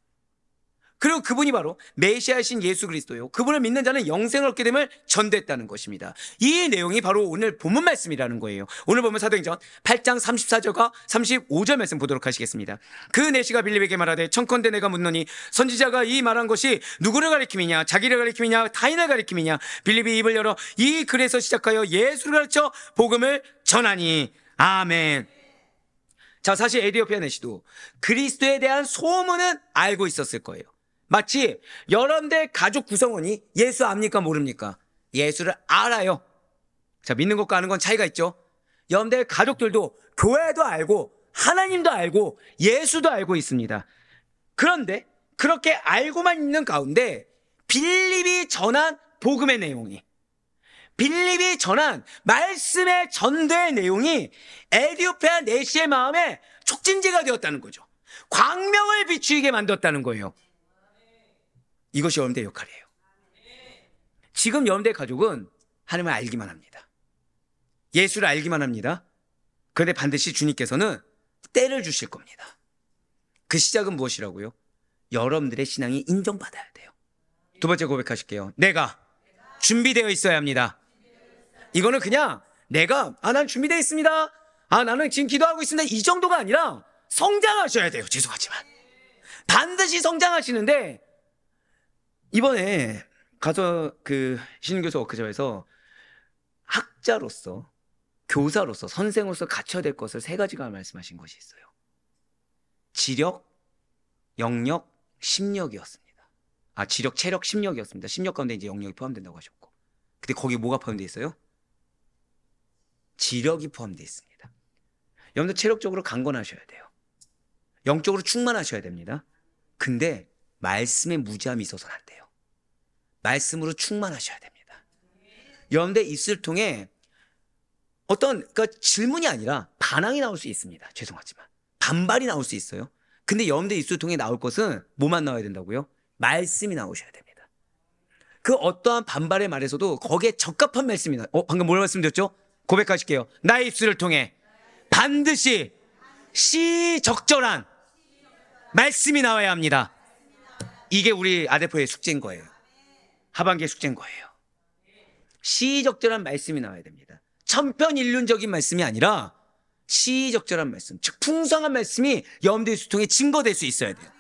그리고 그분이 바로 메시아이신 예수 그리스도요, 그분을 믿는 자는 영생을 얻게 됨을 전도했다는 것입니다. 이 내용이 바로 오늘 본문 말씀이라는 거예요. 오늘 보면 사도행전 8장 34절과 35절 말씀 보도록 하시겠습니다. 그 내시가 빌립에게 말하되 청컨대 내가 묻노니 선지자가 이 말한 것이 누구를 가리킴이냐, 자기를 가리킴이냐, 타인을 가리킴이냐. 빌립이 입을 열어 이 글에서 시작하여 예수를 가르쳐 복음을 전하니. 아멘. 자, 사실 에디오피아 내시도 그리스도에 대한 소문은 알고 있었을 거예요. 마치 여러분들 가족 구성원이 예수 압니까 모릅니까? 예수를 알아요. 자, 믿는 것과 아는 건 차이가 있죠. 여러분들 가족들도 교회도 알고 하나님도 알고 예수도 알고 있습니다. 그런데 그렇게 알고만 있는 가운데 빌립이 전한 복음의 내용이, 빌립이 전한 말씀의 전도의 내용이 에디오피아 내시의 마음에 촉진제가 되었다는 거죠. 광명을 비추게 만들었다는 거예요. 이것이 여러분들의 역할이에요. 지금 여러분들의 가족은 하나님을 알기만 합니다. 예수를 알기만 합니다. 그런데 반드시 주님께서는 때를 주실 겁니다. 그 시작은 무엇이라고요? 여러분들의 신앙이 인정받아야 돼요. 두 번째 고백하실게요. 내가 준비되어 있어야 합니다. 이거는 그냥 내가 난 준비되어 있습니다, 나는 지금 기도하고 있습니다, 이 정도가 아니라 성장하셔야 돼요. 죄송하지만 반드시 성장하시는데, 이번에 가서 그 신교수 워크숍에서 학자로서, 교사로서, 선생으로서 갖춰야 될 것을 세 가지가 말씀하신 것이 있어요. 지력, 영역, 심력이었습니다. 지력, 체력, 심력이었습니다. 심력 가운데 이제 영역이 포함된다고 하셨고, 근데 거기 뭐가 포함되어 있어요? 지력이 포함되어 있습니다. 여러분들 체력적으로 강건하셔야 돼요. 영적으로 충만하셔야 됩니다. 근데 말씀에 무지함이 있어서는 안 돼요. 말씀으로 충만하셔야 됩니다. 여러분들 입술 통해 그러니까 질문이 아니라 반항이 나올 수 있습니다. 죄송하지만 반발이 나올 수 있어요. 근데 여러분들 입술 통해 나올 것은 뭐만 나와야 된다고요? 말씀이 나오셔야 됩니다. 그 어떠한 반발의 말에서도 거기에 적합한 말씀이 방금 뭐라 말씀드렸죠? 고백하실게요. 나의 입술을 통해 반드시 시적절한 말씀이 나와야 합니다. 이게 우리 아데포의 숙제인 거예요. 하반기의 숙제인 거예요. 시적절한 말씀이 나와야 됩니다. 천편일률적인 말씀이 아니라 시적절한 말씀, 즉 풍성한 말씀이 여러분들의 수통에 증거될 수 있어야 돼요.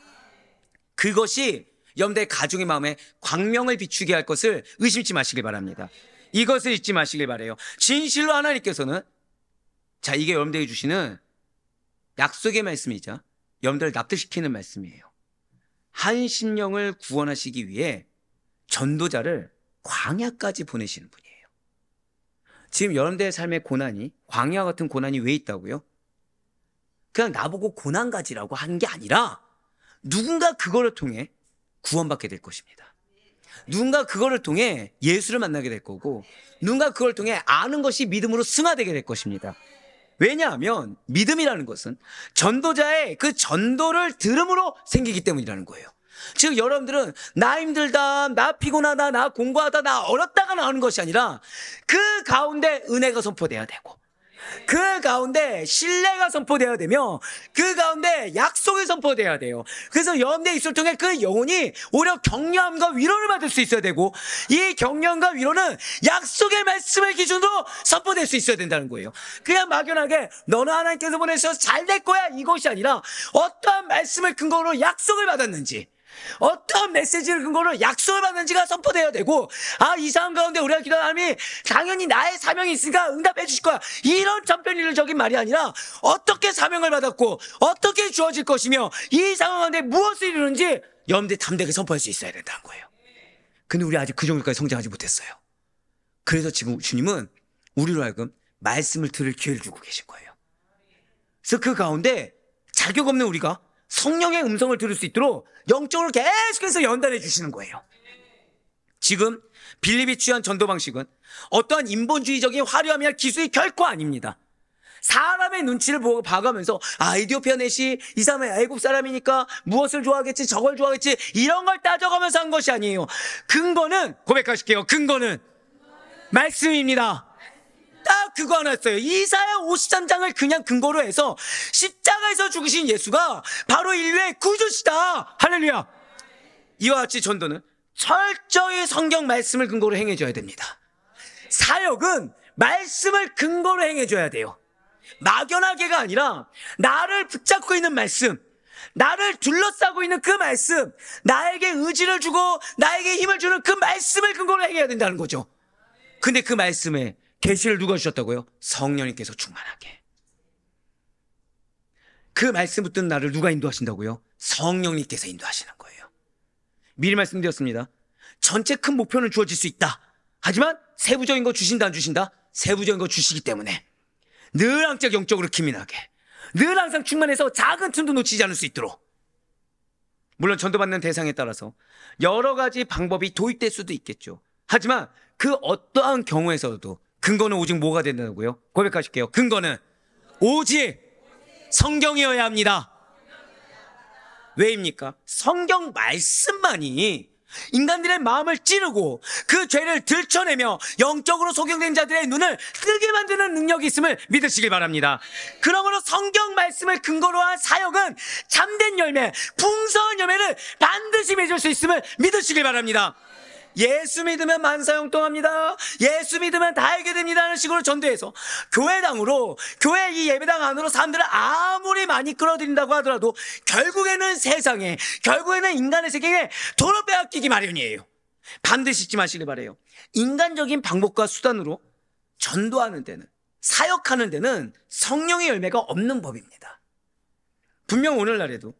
그것이 여러분들의 가족의 마음에 광명을 비추게 할 것을 의심치 마시길 바랍니다. 이것을 잊지 마시길 바래요. 진실로 하나님께서는, 자, 이게 여러분들에게 주시는 약속의 말씀이자 여러분들을 납득시키는 말씀이에요. 한 심령을 구원하시기 위해 전도자를 광야까지 보내시는 분이에요. 지금 여러분들의 삶의 고난이, 광야 같은 고난이 왜 있다고요? 그냥 나보고 고난 가지라고 하는 게 아니라 누군가 그거를 통해 구원받게 될 것입니다. 누군가 그거를 통해 예수를 만나게 될 거고, 누군가 그걸 통해 아는 것이 믿음으로 승화되게 될 것입니다. 왜냐하면 믿음이라는 것은 전도자의 그 전도를 들음으로 생기기 때문이라는 거예요. 즉 여러분들은 나 힘들다, 나 피곤하다, 나 공부하다, 나 어렵다가 나오는 것이 아니라 그 가운데 은혜가 선포돼야 되고, 그 가운데 신뢰가 선포되어야 되며, 그 가운데 약속이 선포되어야 돼요. 그래서 여러분의 입술을 통해 그 영혼이 오히려 격려함과 위로를 받을 수 있어야 되고, 이 격려함과 위로는 약속의 말씀을 기준으로 선포될 수 있어야 된다는 거예요. 그냥 막연하게 너는 하나님께서 보내셔서 잘 될 거야 이것이 아니라, 어떠한 말씀을 근거로 약속을 받았는지, 어떤 메시지를 근거로 약속을 받는지가 선포되어야 되고, 아, 이 상황 가운데 우리가 기도하는 하나님이 당연히 나의 사명이 있으니까 응답해 주실 거야, 이런 전편일적인 말이 아니라 어떻게 사명을 받았고 어떻게 주어질 것이며 이 상황 가운데 무엇을 이루는지 여러분들이 담대하게 선포할 수 있어야 된다는 거예요. 근데 우리 아직 그 정도까지 성장하지 못했어요. 그래서 지금 주님은 우리로 하여금 말씀을 들을 기회를 주고 계신 거예요. 그래서 그 가운데 자격 없는 우리가 성령의 음성을 들을 수 있도록 영적으로 계속해서 연단해 주시는 거예요. 지금 빌립이 취한 전도 방식은 어떠한 인본주의적인 화려함이나 기술이 결코 아닙니다. 사람의 눈치를 보고 봐가면서, 아, 에티오피아 넷이 이 사람은 애국 사람이니까 무엇을 좋아하겠지, 저걸 좋아하겠지, 이런 걸 따져가면서 한 것이 아니에요. 근거는, 고백하실게요, 근거는 말씀입니다. 딱 그거 하나였어요. 이사야 53장을 그냥 근거로 해서 십자가에서 죽으신 예수가 바로 인류의 구주시다. 할렐루야. 이와 같이 전도는 철저히 성경 말씀을 근거로 행해줘야 됩니다. 사역은 말씀을 근거로 행해줘야 돼요. 막연하게가 아니라 나를 붙잡고 있는 말씀, 나를 둘러싸고 있는 그 말씀, 나에게 의지를 주고 나에게 힘을 주는 그 말씀을 근거로 행해야 된다는 거죠. 근데 그 말씀에 계시를 누가 주셨다고요? 성령님께서 충만하게. 그 말씀 붙든 나를 누가 인도하신다고요? 성령님께서 인도하시는 거예요. 미리 말씀드렸습니다. 전체 큰 목표는 주어질 수 있다. 하지만 세부적인 거 주신다 안 주신다? 세부적인 거 주시기 때문에 늘 항상 영적으로 기민하게, 늘 항상 충만해서 작은 틈도 놓치지 않을 수 있도록. 물론 전도받는 대상에 따라서 여러 가지 방법이 도입될 수도 있겠죠. 하지만 그 어떠한 경우에서도 근거는 오직 뭐가 된다고요? 고백하실게요. 근거는 오직 성경이어야 합니다. 왜입니까? 성경 말씀만이 인간들의 마음을 찌르고 그 죄를 들춰내며 영적으로 소경된 자들의 눈을 뜨게 만드는 능력이 있음을 믿으시길 바랍니다. 그러므로 성경 말씀을 근거로 한 사역은 참된 열매, 풍성한 열매를 반드시 맺을 수 있음을 믿으시길 바랍니다. 예수 믿으면 만사형통합니다, 예수 믿으면 다 알게 됩니다 하는 식으로 전도해서 교회당으로, 교회 이 예배당 안으로 사람들을 아무리 많이 끌어들인다고 하더라도 결국에는 세상에, 결국에는 인간의 세계에 도로 빼앗기기 마련이에요. 반드시 잊지 마시길 바래요. 인간적인 방법과 수단으로 전도하는 데는, 사역하는 데는 성령의 열매가 없는 법입니다. 분명 오늘날에도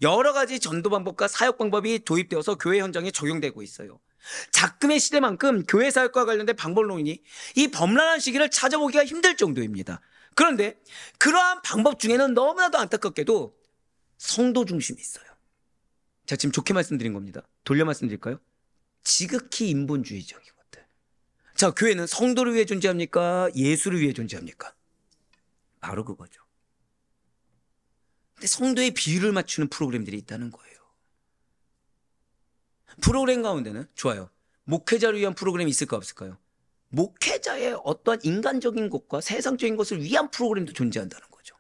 여러 가지 전도 방법과 사역 방법이 도입되어서 교회 현장에 적용되고 있어요. 작금의 시대만큼 교회 사역과 관련된 방법론이 이 범람한 시기를 찾아보기가 힘들 정도입니다. 그런데 그러한 방법 중에는 너무나도 안타깝게도 성도 중심이 있어요. 자, 지금 좋게 말씀드린 겁니다. 돌려 말씀드릴까요? 지극히 인본주의적인 것들. 자, 교회는 성도를 위해 존재합니까? 예수를 위해 존재합니까? 바로 그거죠. 근데 성도의 비율을 맞추는 프로그램들이 있다는 거예요. 프로그램 가운데는 좋아요, 목회자를 위한 프로그램이 있을까 없을까요? 목회자의 어떠한 인간적인 것과 세상적인 것을 위한 프로그램도 존재한다는 거죠.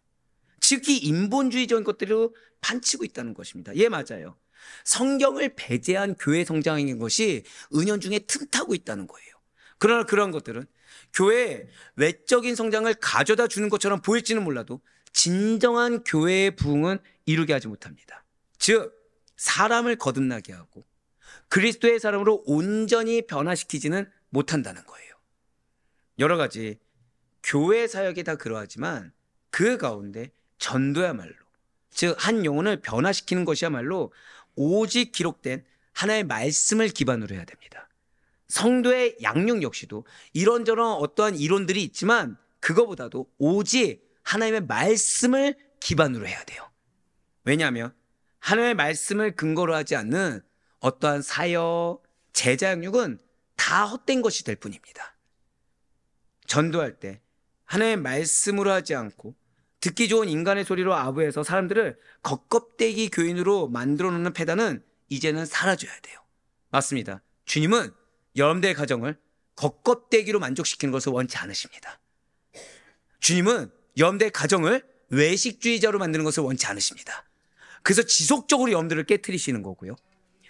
즉이 인본주의적인 것들을 판치고 있다는 것입니다. 예, 맞아요. 성경을 배제한 교회 성장인 것이 은연중에 틈타고 있다는 거예요. 그러나 그런 것들은 교회의 외적인 성장을 가져다 주는 것처럼 보일지는 몰라도 진정한 교회의 부흥은 이루게 하지 못합니다. 즉 사람을 거듭나게 하고 그리스도의 사람으로 온전히 변화시키지는 못한다는 거예요. 여러 가지 교회 사역이 다 그러하지만 그 가운데 전도야말로, 즉 한 영혼을 변화시키는 것이야말로 오직 기록된 하나의 말씀을 기반으로 해야 됩니다. 성도의 양육 역시도 이런저런 어떠한 이론들이 있지만 그거보다도 오직 하나님의 말씀을 기반으로 해야 돼요. 왜냐하면 하나님의 말씀을 근거로 하지 않는 어떠한 사역, 제자 양육은 다 헛된 것이 될 뿐입니다. 전도할 때 하나님의 말씀으로 하지 않고 듣기 좋은 인간의 소리로 아부해서 사람들을 겉껍데기 교인으로 만들어 놓는 패단은 이제는 사라져야 돼요. 맞습니다. 주님은 여러분들의 가정을 겉껍데기로 만족시키는 것을 원치 않으십니다. 주님은 여러분들의 가정을 외식주의자로 만드는 것을 원치 않으십니다. 그래서 지속적으로 여러분들을 깨트리시는 거고요.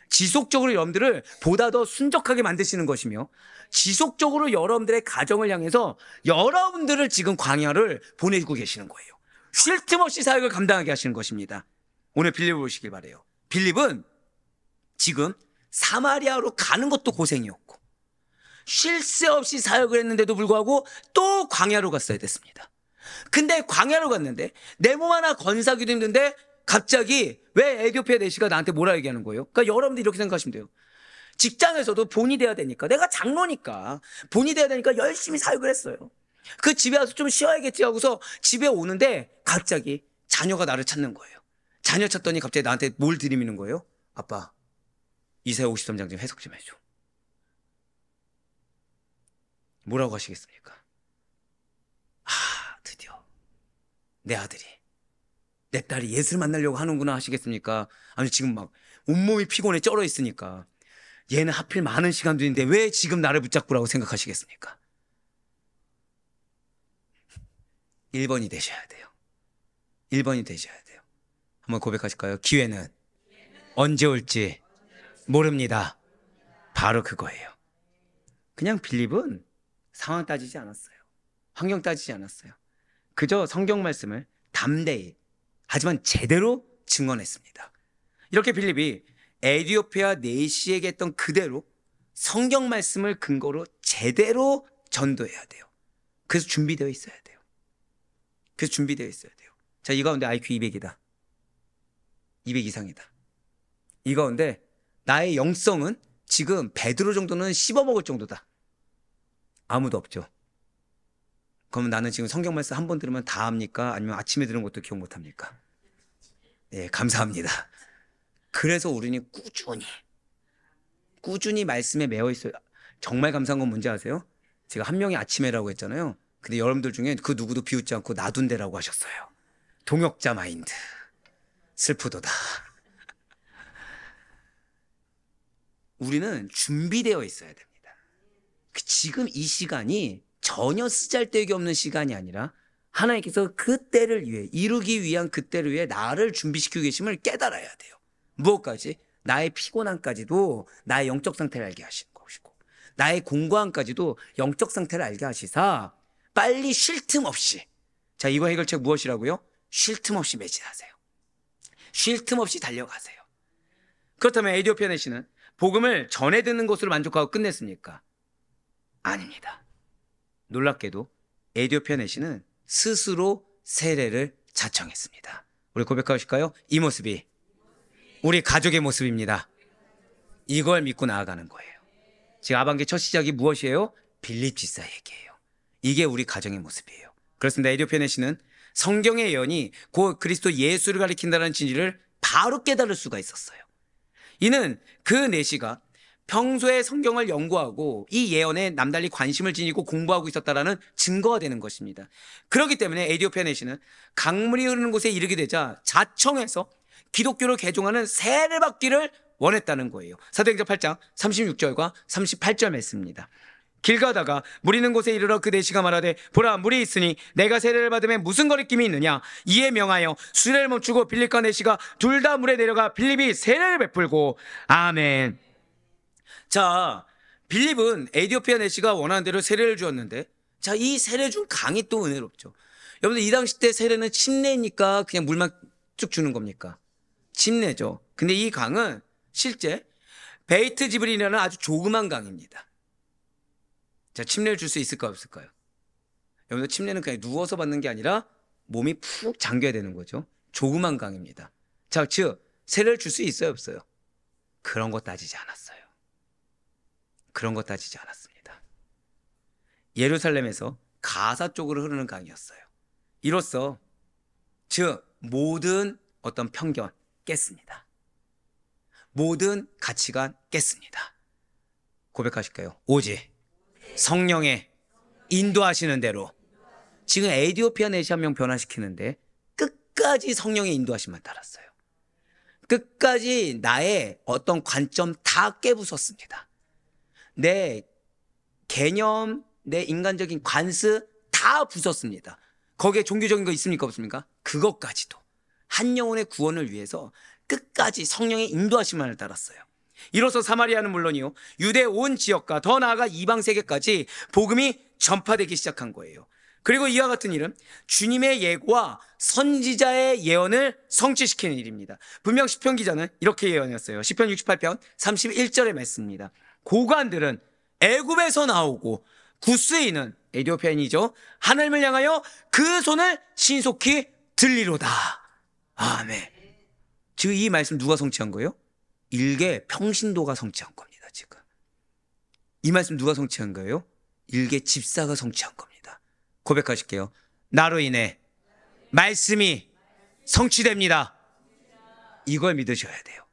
지속적으로 여러분들을 보다 더 순적하게 만드시는 것이며 지속적으로 여러분들의 가정을 향해서 여러분들을 지금 광야를 보내고 계시는 거예요. 쉴 틈 없이 사역을 감당하게 하시는 것입니다. 오늘 빌립을 보시길 바라요. 빌립은 지금 사마리아로 가는 것도 고생이었고 쉴 새 없이 사역을 했는데도 불구하고 또 광야로 갔어야 됐습니다. 근데 광야로 갔는데 내 몸 하나 건사기도 힘든데 갑자기 왜 에디오피아 내시가 나한테 뭐라 얘기하는 거예요? 그러니까 여러분들이 이렇게 생각하시면 돼요. 직장에서도 본이 돼야 되니까, 내가 장로니까 본이 돼야 되니까 열심히 사역을 했어요. 그 집에 와서 좀 쉬어야겠지 하고서 집에 오는데 갑자기 자녀가 나를 찾는 거예요. 자녀 찾더니 갑자기 나한테 뭘 들이미는 거예요? 아빠, 이사야 53장 좀 해석 좀 해줘. 뭐라고 하시겠습니까? 아, 드디어 내 아들이, 내 딸이 예수를 만나려고 하는구나 하시겠습니까? 아니 지금 막 온몸이 피곤해 쩔어 있으니까 얘는 하필 많은 시간도 있는데 왜 지금 나를 붙잡고라고 생각하시겠습니까? 1번이 되셔야 돼요. 1번이 되셔야 돼요. 한번 고백하실까요? 기회는 언제 올지 모릅니다. 바로 그거예요. 그냥 빌립은 상황 따지지 않았어요. 환경 따지지 않았어요. 그저 성경 말씀을 담대히 하지만 제대로 증언했습니다. 이렇게 빌립이 에디오피아 내시에게 했던 그대로 성경 말씀을 근거로 제대로 전도해야 돼요. 그래서 준비되어 있어야 돼요. 그래서 준비되어 있어야 돼요. 자, 이 가운데 IQ 200이다. 200 이상이다. 이 가운데 나의 영성은 지금 베드로 정도는 씹어먹을 정도다. 아무도 없죠. 그러면 나는 지금 성경 말씀 한 번 들으면 다 합니까? 아니면 아침에 들은 것도 기억 못 합니까? 네, 감사합니다. 그래서 우리는 꾸준히 말씀에 매여 있어요. 정말 감사한 건 뭔지 아세요? 제가 한 명이 아침에라고 했잖아요. 근데 여러분들 중에 그 누구도 비웃지 않고 놔둔대라고 하셨어요. 동역자 마인드. 슬프도다. 우리는 준비되어 있어야 됩니다. 지금 이 시간이 전혀 쓰잘데기 없는 시간이 아니라 하나님께서 그 때를 위해, 이루기 위한 그 때를 위해 나를 준비시키고 계심을 깨달아야 돼요. 무엇까지? 나의 피곤함까지도 나의 영적 상태를 알게 하시는 것이고 나의 공고함까지도 영적 상태를 알게 하시사 빨리 쉴 틈 없이, 자, 이거 해결책 무엇이라고요? 쉴 틈 없이 매진하세요. 쉴 틈 없이 달려가세요. 그렇다면 에디오피아 내시는 복음을 전해 듣는 것으로 만족하고 끝냈습니까? 아닙니다. 놀랍게도 에디오피아 내시는 스스로 세례를 자청했습니다. 우리 고백하실까요? 이 모습이 우리 가족의 모습입니다. 이걸 믿고 나아가는 거예요. 지금 하반기 첫 시작이 무엇이에요? 빌립 집사 얘기예요. 이게 우리 가정의 모습이에요. 그렇습니다. 에디오피아 내시는 성경의 예언이 곧 그리스도 예수를 가리킨다는 진리를 바로 깨달을 수가 있었어요. 이는 그 내시가 평소에 성경을 연구하고 이 예언에 남달리 관심을 지니고 공부하고 있었다라는 증거가 되는 것입니다. 그렇기 때문에 에디오피아 내시는 강물이 흐르는 곳에 이르게 되자 자청해서 기독교를 개종하는 세례 받기를 원했다는 거예요. 사도행전 8장 36절과 38절 말씀입니다. 길 가다가 물 있는 곳에 이르러 그 내시가 말하되 보라 물이 있으니 내가 세례를 받으면 무슨 거리낌이 있느냐. 이에 명하여 수레를 멈추고 빌립과 내시가 둘 다 물에 내려가 빌립이 세례를 베풀고 아멘. 자, 빌립은 에디오피아 내시가 원하는 대로 세례를 주었는데, 자, 이 세례 준 강이 또 은혜롭죠. 여러분들 이 당시 때 세례는 침례니까 그냥 물만 쭉 주는 겁니까? 침례죠. 근데 이 강은 실제 베이트 지브린이라는 아주 조그만 강입니다. 자, 침례를 줄 수 있을까요, 없을까요? 여러분들 침례는 그냥 누워서 받는 게 아니라 몸이 푹 잠겨야 되는 거죠. 조그만 강입니다. 자, 즉 세례를 줄 수 있어요, 없어요? 그런 거 따지지 않았어요. 그런 거 따지지 않았습니다. 예루살렘에서 가사 쪽으로 흐르는 강이었어요. 이로써 즉 모든 어떤 편견 깼습니다. 모든 가치관 깼습니다. 고백하실까요? 오직 성령의 인도하시는 대로. 지금 에티오피아 내시 한 명 변화시키는데 끝까지 성령의 인도하심만 따랐어요. 끝까지 나의 어떤 관점 다 깨부쉈습니다. 내 개념, 내 인간적인 관습 다 부쉈습니다. 거기에 종교적인 거 있습니까, 없습니까? 그것까지도 한 영혼의 구원을 위해서 끝까지 성령의 인도하심만을 따랐어요. 이로써 사마리아는 물론이요, 유대 온 지역과 더 나아가 이방 세계까지 복음이 전파되기 시작한 거예요. 그리고 이와 같은 일은 주님의 예고와 선지자의 예언을 성취시키는 일입니다. 분명 시편 기자는 이렇게 예언했어요. 시편 68편 31절의 말씀입니다. 고관들은 애굽에서 나오고 구스인은 에티오피아인이죠, 하나님을 향하여 그 손을 신속히 들리로다. 아멘. 지금 이 말씀 누가 성취한 거예요? 일개 평신도가 성취한 겁니다. 지금 이 말씀 누가 성취한 거예요? 일개 집사가 성취한 겁니다. 고백하실게요. 나로 인해 말씀이 성취됩니다. 이걸 믿으셔야 돼요.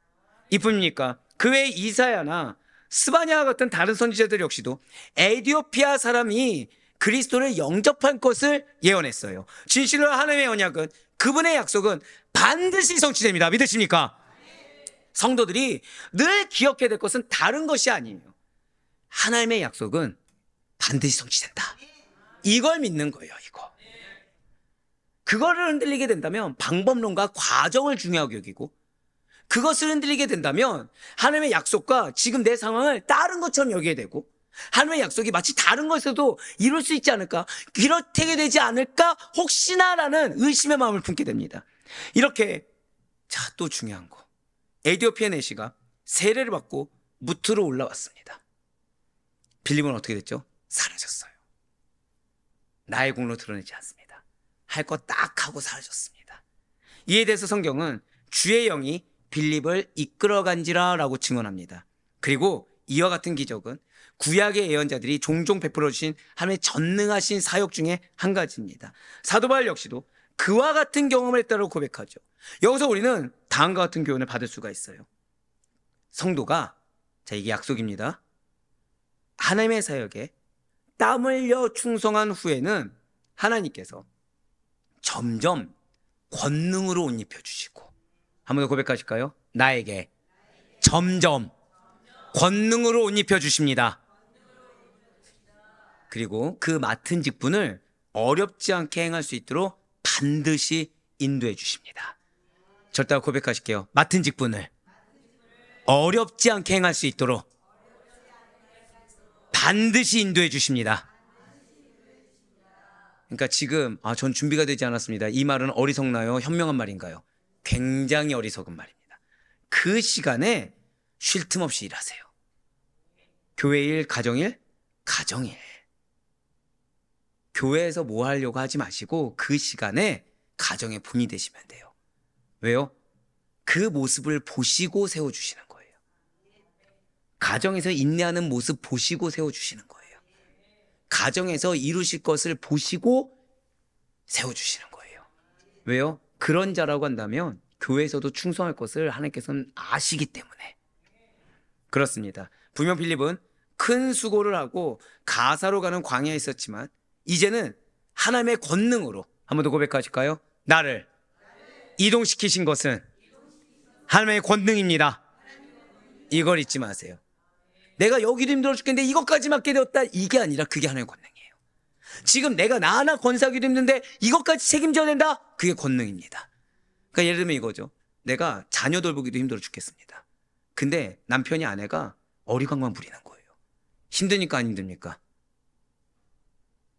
이뿐입니까? 그 외에 이사야나 스바냐와 같은 다른 선지자들 역시도 에티오피아 사람이 그리스도를 영접할 것을 예언했어요. 진실로 하나님의 언약은, 그분의 약속은 반드시 성취됩니다. 믿으십니까? 성도들이 늘 기억해야 될 것은 다른 것이 아니에요. 하나님의 약속은 반드시 성취된다. 이걸 믿는 거예요. 이거. 그거를 흔들리게 된다면 방법론과 과정을 중요하게 여기고, 그것을 흔들리게 된다면 하나님의 약속과 지금 내 상황을 다른 것처럼 여기게 되고, 하나님의 약속이 마치 다른 것에서도 이룰 수 있지 않을까, 이렇게 되지 않을까 혹시나라는 의심의 마음을 품게 됩니다. 이렇게, 자, 또 중요한 거, 에티오피아 내시가 세례를 받고 무트로 올라왔습니다. 빌립은 어떻게 됐죠? 사라졌어요. 나의 공로 드러내지 않습니다. 할 거 딱 하고 사라졌습니다. 이에 대해서 성경은 주의 영이 빌립을 이끌어간지라 라고 증언합니다. 그리고 이와 같은 기적은 구약의 예언자들이 종종 베풀어 주신 하나님의 전능하신 사역 중에 한 가지입니다. 사도 바울 역시도 그와 같은 경험을 했다고 고백하죠. 여기서 우리는 다음과 같은 교훈을 받을 수가 있어요. 성도가, 자, 이게 약속입니다, 하나님의 사역에 땀 흘려 충성한 후에는 하나님께서 점점 권능으로 옷 입혀주시고, 한 번 더 고백하실까요? 나에게 점점 권능으로 옷 입혀주십니다. 그리고 그 맡은 직분을 어렵지 않게 행할 수 있도록 반드시 인도해 주십니다. 절대 고백하실게요. 맡은 직분을 어렵지 않게 행할 수 있도록 반드시 인도해 주십니다. 그러니까 지금 전 준비가 되지 않았습니다, 이 말은 어리석나요? 현명한 말인가요? 굉장히 어리석은 말입니다. 그 시간에 쉴 틈 없이 일하세요. 교회일, 가정일, 가정일. 교회에서 뭐 하려고 하지 마시고 그 시간에 가정의 분이 되시면 돼요. 왜요? 그 모습을 보시고 세워주시는 거예요. 가정에서 인내하는 모습 보시고 세워주시는 거예요. 가정에서 이루실 것을 보시고 세워주시는 거예요. 왜요? 그런 자라고 한다면 교회에서도 충성할 것을 하나님께서는 아시기 때문에 그렇습니다. 분명 빌립은 큰 수고를 하고 가사로 가는 광야에 있었지만 이제는 하나님의 권능으로, 한 번 더 고백하실까요? 나를 이동시키신 것은 하나님의 권능입니다. 이걸 잊지 마세요. 내가 여기도 힘들어 죽겠는데 이것까지 맡게 되었다, 이게 아니라 그게 하나님의 권능이에요. 지금 내가 나 하나 건사하기도 힘든데 이것까지 책임져야 된다, 그게 권능입니다. 그러니까 예를 들면 이거죠. 내가 자녀 돌보기도 힘들어 죽겠습니다. 근데 남편이, 아내가 어리광광 부리는 거예요. 힘드니까 안 힘듭니까?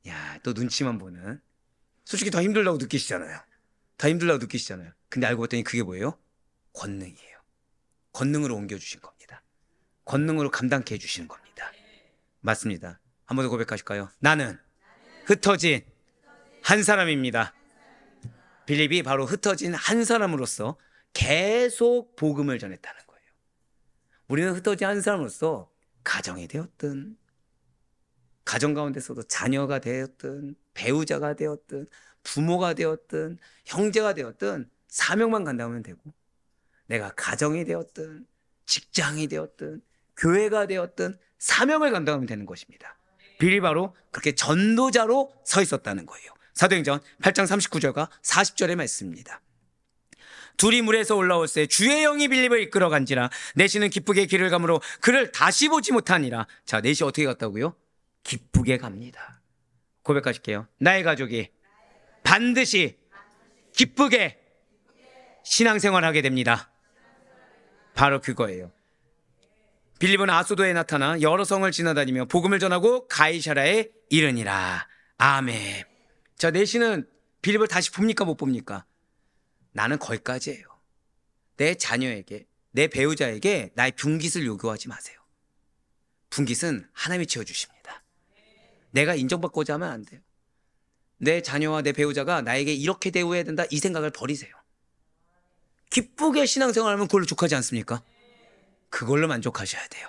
야, 또 눈치만 보는. 솔직히 더 힘들다고 느끼시잖아요. 더 힘들다고 느끼시잖아요. 근데 알고 봤더니 그게 뭐예요? 권능이에요. 권능으로 옮겨주신 겁니다. 권능으로 감당케 해주시는 겁니다. 맞습니다. 한 번 더 고백하실까요? 나는 흩어진 한 사람입니다. 빌립이 바로 흩어진 한 사람으로서 계속 복음을 전했다는 거예요. 우리는 흩어진 한 사람으로서 가정이 되었든, 가정 가운데서도 자녀가 되었든, 배우자가 되었든, 부모가 되었든, 형제가 되었든 사명만 간다면 되고, 내가 가정이 되었든 직장이 되었든 교회가 되었든 사명을 감당하면 되는 것입니다. 빌립이 바로 그렇게 전도자로 서 있었다는 거예요. 사도행전 8장 39절과 40절의 말씀입니다. 둘이 물에서 올라올새 주의 영이 빌립을 이끌어간지라 내시는 기쁘게 길을 가므로 그를 다시 보지 못하니라. 자, 넷이 어떻게 갔다고요? 기쁘게 갑니다. 고백하실게요. 나의 가족이 반드시 기쁘게 신앙생활하게 됩니다. 바로 그거예요. 빌립은 아소도에 나타나 여러 성을 지나다니며 복음을 전하고 가이사랴에 이르니라. 아멘. 자, 내시는 빌립을 다시 봅니까 못 봅니까? 나는 거기까지예요. 내 자녀에게, 내 배우자에게 나의 분깃을 요구하지 마세요. 분깃은 하나님이 채워주십니다. 내가 인정받고자 하면 안 돼요. 내 자녀와 내 배우자가 나에게 이렇게 대우해야 된다, 이 생각을 버리세요. 기쁘게 신앙생활하면 그걸로 족하지 않습니까? 그걸로 만족하셔야 돼요.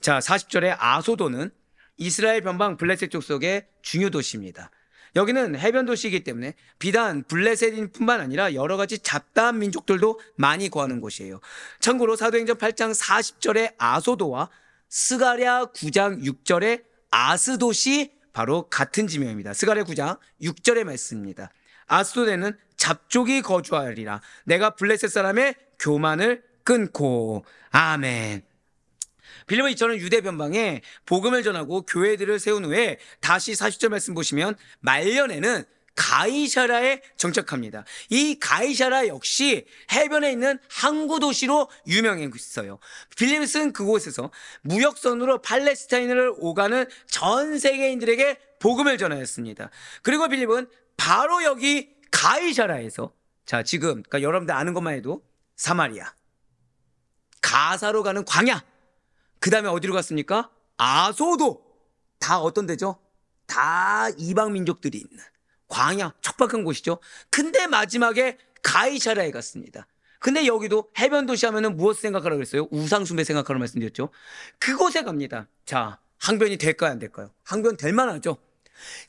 자, 40절에 아소도는 이스라엘 변방 블레셋 족속의 중요 도시입니다. 여기는 해변 도시이기 때문에 비단 블레셋인뿐만 아니라 여러 가지 잡다한 민족들도 많이 거하는 곳이에요. 참고로 사도행전 8장 40절의 아소도와 스가랴 9장 6절의 아스도시 바로 같은 지명입니다. 스가랴 9장 6절의 말씀입니다. 아스도에는 잡족이 거주하리라. 내가 블레셋 사람의 교만을 끊고. 아멘. 빌립은 이처럼 유대 변방에 복음을 전하고 교회들을 세운 후에 다시 40절 말씀 보시면 말년에는 가이사랴에 정착합니다. 이 가이사랴 역시 해변에 있는 항구 도시로 유명했어요. 빌립이 쓴 그곳에서 무역선으로 팔레스타인을 오가는 전 세계인들에게 복음을 전하였습니다. 그리고 빌립은 바로 여기 가이사랴에서, 자, 지금 그러니까 여러분들 아는 것만 해도 사마리아, 가사로 가는 광야, 그 다음에 어디로 갔습니까? 아소도. 다 어떤 데죠? 다 이방 민족들이 있는 광야, 척박한 곳이죠. 근데 마지막에 가이사랴에 갔습니다. 근데 여기도 해변 도시 하면은 무엇을 생각하라고 그랬어요? 우상숭배 생각하라고 말씀드렸죠. 그곳에 갑니다. 자, 항변이 될까요, 안 될까요? 항변 될 만하죠.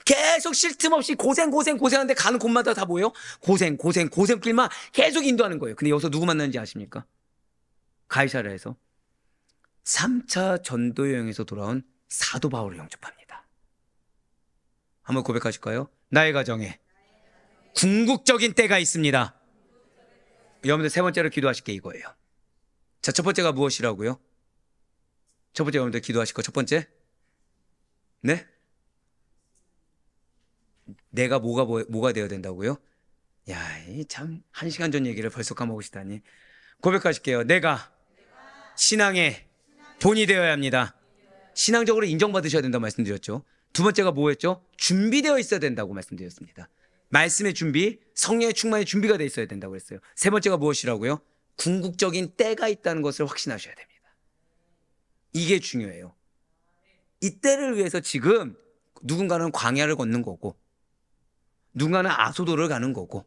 계속 쉴 틈 없이 고생하는데 가는 곳마다 다 뭐예요? 고생길만 계속 인도하는 거예요. 근데 여기서 누구 만나는지 아십니까? 가이사랴에서 3차 전도 여행에서 돌아온 사도 바울을 영접합니다. 한번 고백하실까요? 나의 가정에 궁극적인 때가 있습니다. 여러분들 세 번째로 기도하실 게 이거예요. 자, 첫 번째가 무엇이라고요? 첫 번째 여러분들 기도하실 거 첫 번째? 네? 내가 뭐가 되어야 된다고요? 야, 참 1시간 전 얘기를 벌써 까먹으시다니. 고백하실게요. 내가 신앙의 본이 되어야 합니다. 신앙적으로 인정받으셔야 된다고 말씀드렸죠. 두 번째가 뭐였죠? 준비되어 있어야 된다고 말씀드렸습니다. 말씀의 준비, 성령의 충만의 준비가 되어 있어야 된다고 했어요. 세 번째가 무엇이라고요? 궁극적인 때가 있다는 것을 확신하셔야 됩니다. 이게 중요해요. 이 때를 위해서 지금 누군가는 광야를 걷는 거고, 누군가는 아소도를 가는 거고,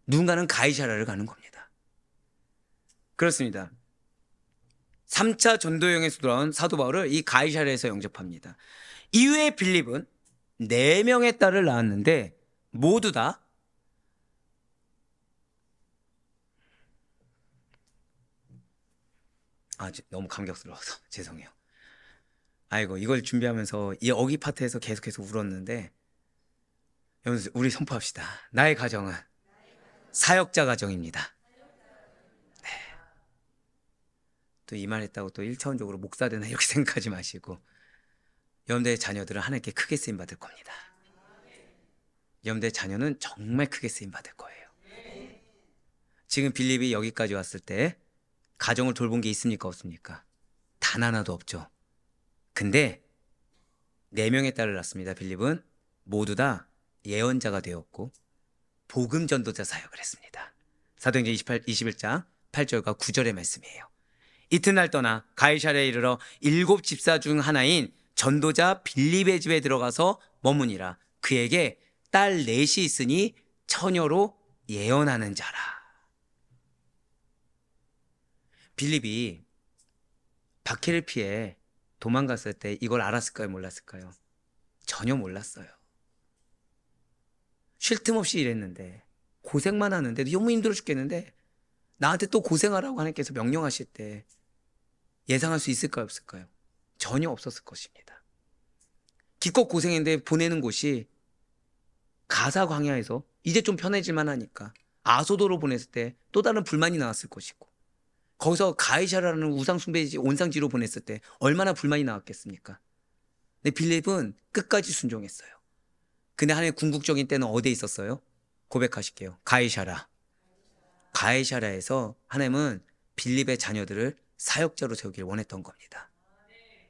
누군가는 가이사랴를 가는 겁니다. 그렇습니다. 3차 전도여행에서 돌아온 사도 바울을 이 가이사랴에서 영접합니다. 이후에 빌립은 4명의 딸을 낳았는데 모두 다 너무 감격스러워서 죄송해요. 아이고, 이걸 준비하면서 이 어기 파트에서 계속해서 울었는데, 여러분 우리 선포합시다. 나의 가정은 사역자 가정입니다. 네. 또 이 말 했다고 또 1차원적으로 목사 되나 이렇게 생각하지 마시고, 여러분들의 자녀들은 하나님께 크게 쓰임 받을 겁니다. 여러분들의 자녀는 정말 크게 쓰임 받을 거예요. 지금 빌립이 여기까지 왔을 때 가정을 돌본 게 있습니까, 없습니까? 단 하나도 없죠. 근데 4명의 딸을 낳습니다. 빌립은 모두 다 예언자가 되었고 복음 전도자 사역을 했습니다. 사도행전 21장 8절과 9절의 말씀이에요. 이튿날 떠나 가이사랴에 이르러 7 집사 중 하나인 전도자 빌립의 집에 들어가서 머무니라. 그에게 딸 넷이 있으니 처녀로 예언하는 자라. 빌립이 박해를 피해 도망갔을 때 이걸 알았을까요? 몰랐을까요? 전혀 몰랐어요. 쉴 틈 없이 일했는데, 고생만 하는데 너무 힘들어 죽겠는데 나한테 또 고생하라고 하나님께서 명령하실 때 예상할 수 있을까요? 없을까요? 전혀 없었을 것입니다. 기껏 고생했는데 보내는 곳이 가사 광야에서 이제 좀 편해질만 하니까 아소도로 보냈을 때 또 다른 불만이 나왔을 것이고, 거기서 가이사라는 우상숭배지 온상지로 보냈을 때 얼마나 불만이 나왔겠습니까? 근데 빌립은 끝까지 순종했어요. 근데 하나님의 궁극적인 때는 어디에 있었어요? 고백하실게요. 가이사라에서 하나님은 빌립의 자녀들을 사역자로 세우길 원했던 겁니다.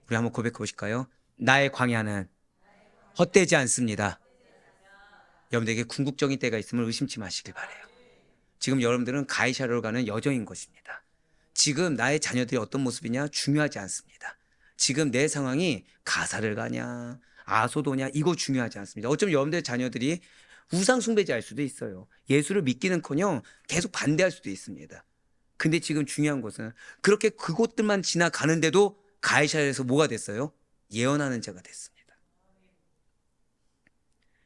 우리 한번 고백해 보실까요? 나의 광야는 헛되지 않습니다. 여러분들에게 궁극적인 때가 있음을 의심치 마시길 바라요. 지금 여러분들은 가이사라로 가는 여정인 것입니다. 지금 나의 자녀들이 어떤 모습이냐 중요하지 않습니다. 지금 내 상황이 가사를 가냐 아소도냐 이거 중요하지 않습니다. 어쩌면 여러분들의 자녀들이 우상숭배자일 수도 있어요. 예수를 믿기는커녕 계속 반대할 수도 있습니다. 근데 지금 중요한 것은 그렇게 그곳들만 지나가는데도 가이사라에서 뭐가 됐어요? 예언하는 자가 됐습니다.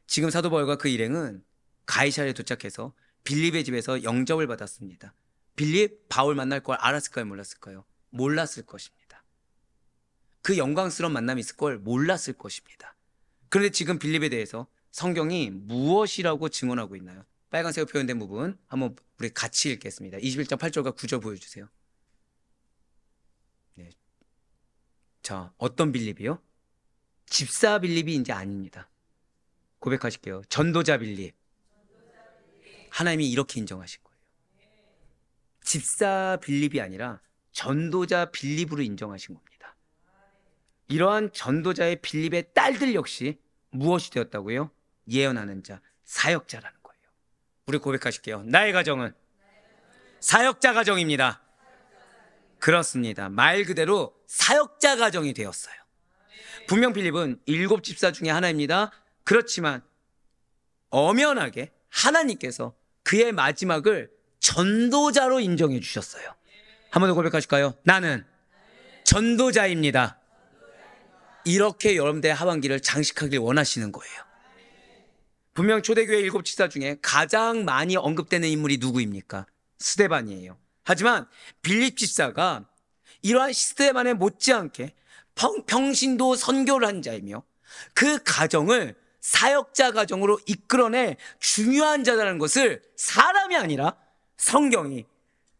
지금 사도 바울과 그 일행은 가이사라에 도착해서 빌립의 집에서 영접을 받았습니다. 빌립, 바울 만날 걸 알았을까요? 몰랐을까요? 몰랐을 것입니다. 그 영광스러운 만남이 있을 걸 몰랐을 것입니다. 그런데 지금 빌립에 대해서 성경이 무엇이라고 증언하고 있나요? 빨간색으로 표현된 부분 한번 우리 같이 읽겠습니다. 21장 8절과 9절 보여주세요. 네. 자, 어떤 빌립이요? 집사 빌립이 이제 아닙니다. 고백하실게요. 전도자 빌립. 하나님이 이렇게 인정하신 거예요. 집사 빌립이 아니라 전도자 빌립으로 인정하신 겁니다. 이러한 전도자의 빌립의 딸들 역시 무엇이 되었다고요? 예언하는 자, 사역자라는 거예요. 우리 고백하실게요. 나의 가정은 사역자 가정입니다. 그렇습니다. 말 그대로 사역자 가정이 되었어요. 분명 빌립은 7 집사 중에 하나입니다. 그렇지만 엄연하게 하나님께서 그의 마지막을 전도자로 인정해 주셨어요. 한 번 더 고백하실까요? 나는 전도자입니다. 이렇게 여러분들의 하반기를 장식하길 원하시는 거예요. 분명 초대교회 7 집사 중에 가장 많이 언급되는 인물이 누구입니까? 스데반이에요. 하지만 빌립 집사가 이러한 스데반에 못지않게 평신도 선교를 한 자이며 그 가정을 사역자 가정으로 이끌어내 중요한 자라는 것을 사람이 아니라 성경이,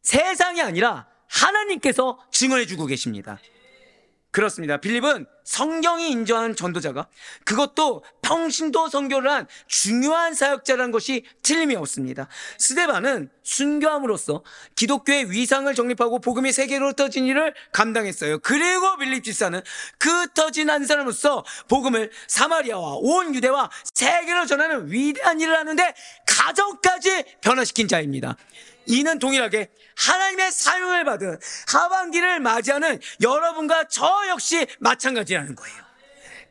세상이 아니라 하나님께서 증언해 주고 계십니다. 그렇습니다. 빌립은 성경이 인정한 전도자가, 그것도 평신도 선교를 한 중요한 사역자라는 것이 틀림이 없습니다. 스데반은 순교함으로써 기독교의 위상을 정립하고 복음이 세계로 터진 일을 감당했어요. 그리고 빌립 집사는 그 터진 한 사람으로서 복음을 사마리아와 온 유대와 세계로 전하는 위대한 일을 하는데 가정까지 변화시킨 자입니다. 이는 동일하게 하나님의 사용을 받은 하반기를 맞이하는 여러분과 저 역시 마찬가지라는 거예요.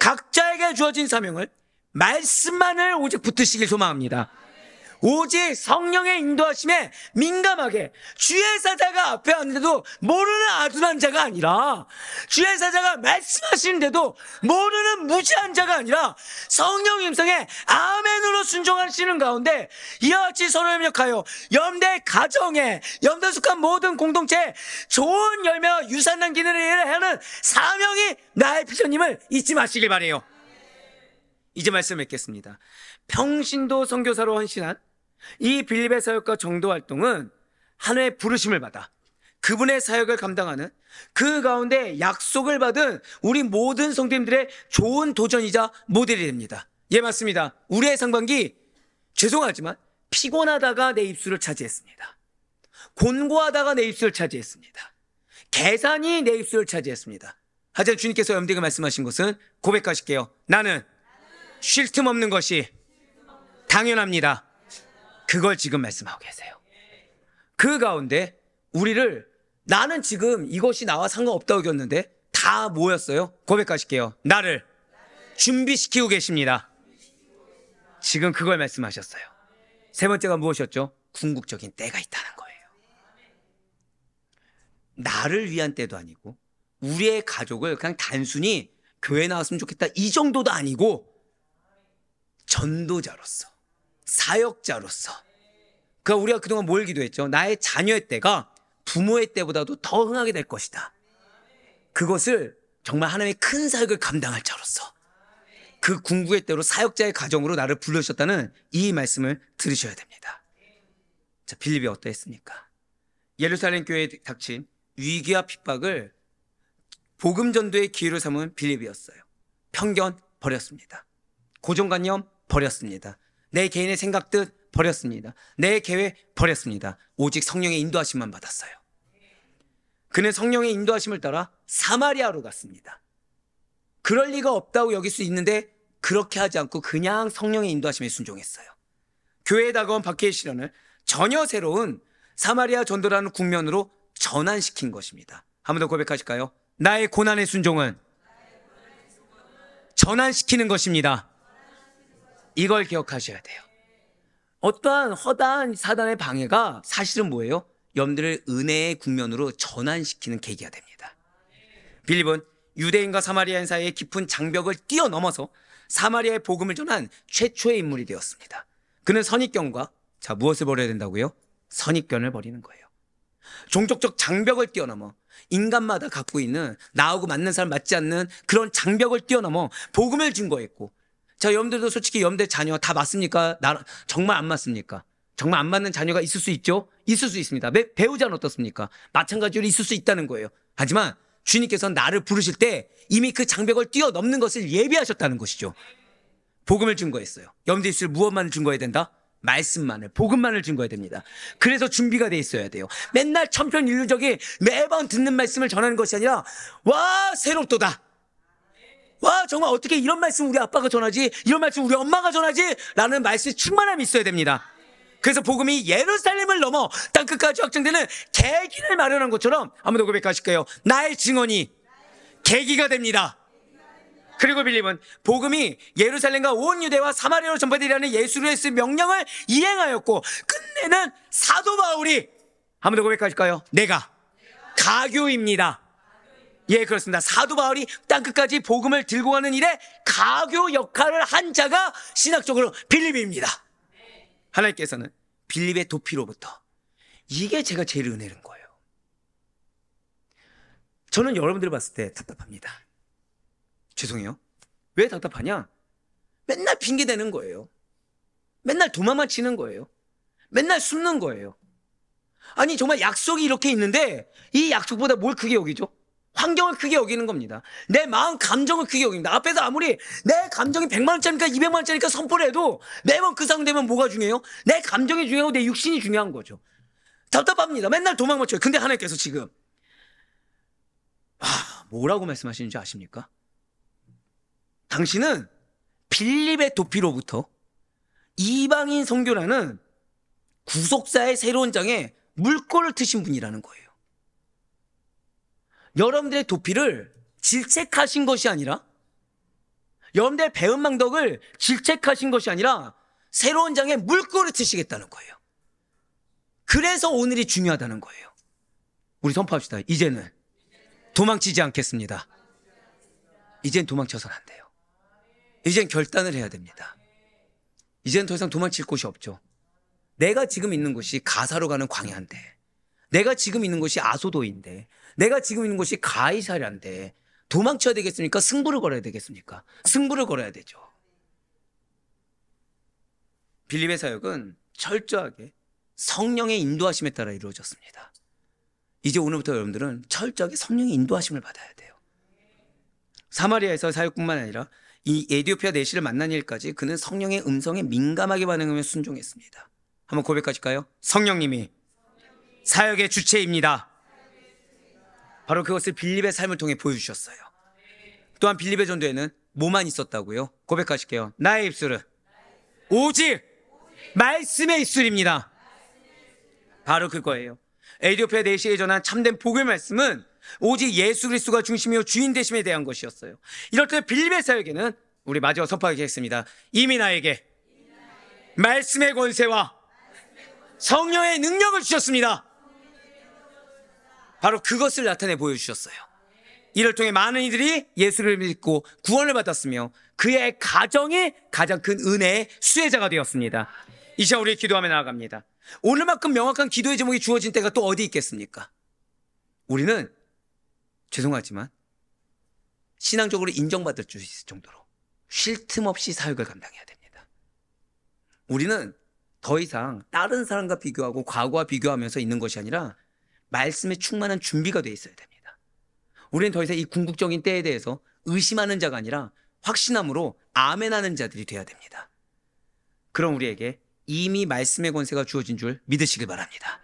각자에게 주어진 사명을 말씀만을 오직 붙드시길 소망합니다. 오직 성령의 인도하심에 민감하게 주의 사자가 앞에 왔는데도 모르는 아둔한 자가 아니라, 주의 사자가 말씀하시는데도 모르는 무지한 자가 아니라 성령 임성에 아멘으로 순종하시는 가운데 이와 같이 서로 협력하여 여러분의 가정에, 여러분들 속한 모든 공동체에 좋은 열매와 유산 남기는 일을 하는 사명이 나의 비전임을 잊지 마시길 바라요. 이제 말씀 맺겠습니다. 평신도 선교사로 헌신한 이 빌립의 사역과 정도 활동은 하나님의 부르심을 받아 그분의 사역을 감당하는, 그 가운데 약속을 받은 우리 모든 성도님들의 좋은 도전이자 모델이 됩니다. 예, 맞습니다. 우리의 상반기, 죄송하지만 피곤하다가 내 입술을 차지했습니다. 곤고하다가 내 입술을 차지했습니다. 계산이 내 입술을 차지했습니다. 하지만 주님께서 여러분들에게 말씀하신 것은, 고백하실게요. 나는 쉴 틈 없는 것이 당연합니다. 그걸 지금 말씀하고 계세요. 그 가운데 우리를, 나는 지금 이것이 나와 상관없다고 여겼는데 다 모였어요. 고백하실게요. 나를 준비시키고 계십니다. 지금 그걸 말씀하셨어요. 세 번째가 무엇이었죠? 궁극적인 때가 있다는 거예요. 나를 위한 때도 아니고 우리의 가족을 그냥 단순히 교회 나왔으면 좋겠다 이 정도도 아니고 전도자로서, 사역자로서, 그러니까 우리가 그동안 뭘 기도했죠? 나의 자녀의 때가 부모의 때보다도 더 흥하게 될 것이다. 그것을 정말 하나님의 큰 사역을 감당할 자로서 그 궁극의 때로 사역자의 가정으로 나를 부르셨다는 이 말씀을 들으셔야 됩니다. 자, 빌립이 어떠했습니까? 예루살렘 교회에 닥친 위기와 핍박을 복음 전도의 기회로 삼은 빌립이었어요. 편견 버렸습니다. 고정관념 버렸습니다. 내 개인의 생각뜻 버렸습니다. 내 계획 버렸습니다. 오직 성령의 인도하심만 받았어요. 그는 성령의 인도하심을 따라 사마리아로 갔습니다. 그럴 리가 없다고 여길 수 있는데 그렇게 하지 않고 그냥 성령의 인도하심에 순종했어요. 교회에 다가온 박해의 시련을 전혀 새로운 사마리아 전도라는 국면으로 전환시킨 것입니다. 한 번 더 고백하실까요? 나의 고난의 순종은 전환시키는 것입니다. 이걸 기억하셔야 돼요. 어떠한 허다한 사단의 방해가 사실은 뭐예요? 여러분들을 은혜의 국면으로 전환시키는 계기가 됩니다. 빌립은 유대인과 사마리아인 사이의 깊은 장벽을 뛰어넘어서 사마리아의 복음을 전한 최초의 인물이 되었습니다. 그는 선입견과 무엇을 버려야 된다고요? 선입견을 버리는 거예요. 종족적 장벽을 뛰어넘어 인간마다 갖고 있는 나하고 맞는 사람 맞지 않는 그런 장벽을 뛰어넘어 복음을 증거했고, 자, 여러분들도 솔직히 여러분들 자녀 다 맞습니까? 정말 안 맞습니까? 정말 안 맞는 자녀가 있을 수 있죠? 있을 수 있습니다. 배우자는 어떻습니까? 마찬가지로 있을 수 있다는 거예요. 하지만 주님께서 나를 부르실 때 이미 그 장벽을 뛰어넘는 것을 예비하셨다는 것이죠. 복음을 증거했어요. 여러분들 입술 무엇만을 증거해야 된다? 말씀만을, 복음만을 증거해야 됩니다. 그래서 준비가 돼 있어야 돼요. 맨날 천편일률적인 매번 듣는 말씀을 전하는 것이 아니라 와 새롭도다, 와 정말 어떻게 이런 말씀 우리 아빠가 전하지, 이런 말씀 우리 엄마가 전하지 라는 말씀에 충만함이 있어야 됩니다. 그래서 복음이 예루살렘을 넘어 땅끝까지 확장되는 계기를 마련한 것처럼 아무도 고백하실까요? 나의 증언이 계기가 됩니다. 그리고 빌립은 복음이 예루살렘과 온 유대와 사마리아로 전파되리라는 예수 그리스도의 명령을 이행하였고, 끝내는 사도 바울이 아무도 고백하실까요? 내가 가교입니다. 예, 그렇습니다. 사도 바울이 땅끝까지 복음을 들고 가는 일에 가교 역할을 한 자가 신학적으로 빌립입니다. 하나님께서는 빌립의 도피로부터, 이게 제가 제일 은혜로운 거예요. 저는 여러분들 봤을 때 답답합니다. 죄송해요. 왜 답답하냐? 맨날 핑계대는 거예요. 맨날 도망만 치는 거예요. 맨날 숨는 거예요. 아니 정말 약속이 이렇게 있는데 이 약속보다 뭘 크게 여기죠? 환경을 크게 여기는 겁니다. 내 마음 감정을 크게 여깁니다. 앞에서 아무리 내 감정이 100만 원짜리니까 200만 원짜리니까 선포를 해도 매번 그 상대면 뭐가 중요해요? 내 감정이 중요하고 내 육신이 중요한 거죠. 답답합니다. 맨날 도망만 쳐요. 근데 하나님께서 지금 뭐라고 말씀하시는지 아십니까? 당신은 빌립의 도피로부터 이방인 선교라는 구속사의 새로운 장에 물꼬를 트신 분이라는 거예요. 여러분들의 도피를 질책하신 것이 아니라, 여러분들의 배은망덕을 질책하신 것이 아니라 새로운 장에 물꼬를 트시겠다는 거예요. 그래서 오늘이 중요하다는 거예요. 우리 선포합시다. 이제는 도망치지 않겠습니다. 이젠 도망쳐서는 안 돼요. 이젠 결단을 해야 됩니다. 이젠 더 이상 도망칠 곳이 없죠. 내가 지금 있는 곳이 가사로 가는 광야인데, 내가 지금 있는 곳이 아소도인데, 내가 지금 있는 곳이 가이사랴인데 도망쳐야 되겠습니까? 승부를 걸어야 되겠습니까? 승부를 걸어야 되죠. 빌립의 사역은 철저하게 성령의 인도하심에 따라 이루어졌습니다. 이제 오늘부터 여러분들은 철저하게 성령의 인도하심을 받아야 돼요. 사마리아에서 사역뿐만 아니라 이 에티오피아 내시를 만난 일까지 그는 성령의 음성에 민감하게 반응하며 순종했습니다. 한번 고백하실까요? 성령님이 사역의 주체입니다. 바로 그것을 빌립의 삶을 통해 보여주셨어요. 또한 빌립의 전도에는 뭐만 있었다고요? 고백하실게요. 나의 입술은 오직 말씀의 입술입니다. 바로 그거예요. 에티오피아 내시에 전한 참된 복음의 말씀은 오직 예수 그리스도가 중심이요 주인 되심에 대한 것이었어요. 이럴 때 빌립의 사역에는 우리 마지막 선포하겠습니다. 이미 나에게 말씀의 권세와 성령의 능력을 주셨습니다. 바로 그것을 나타내 보여주셨어요. 이를 통해 많은 이들이 예수를 믿고 구원을 받았으며 그의 가정이 가장 큰 은혜의 수혜자가 되었습니다. 이 시간 우리 기도하며 나아갑니다. 오늘만큼 명확한 기도의 제목이 주어진 때가 또 어디 있겠습니까? 우리는 죄송하지만 신앙적으로 인정받을 수 있을 정도로 쉴 틈 없이 사역을 감당해야 됩니다. 우리는 더 이상 다른 사람과 비교하고 과거와 비교하면서 있는 것이 아니라 말씀에 충만한 준비가 되어 있어야 됩니다. 우리는 더 이상 이 궁극적인 때에 대해서 의심하는 자가 아니라 확신함으로 아멘하는 자들이 되어야 됩니다. 그럼 우리에게 이미 말씀의 권세가 주어진 줄 믿으시길 바랍니다.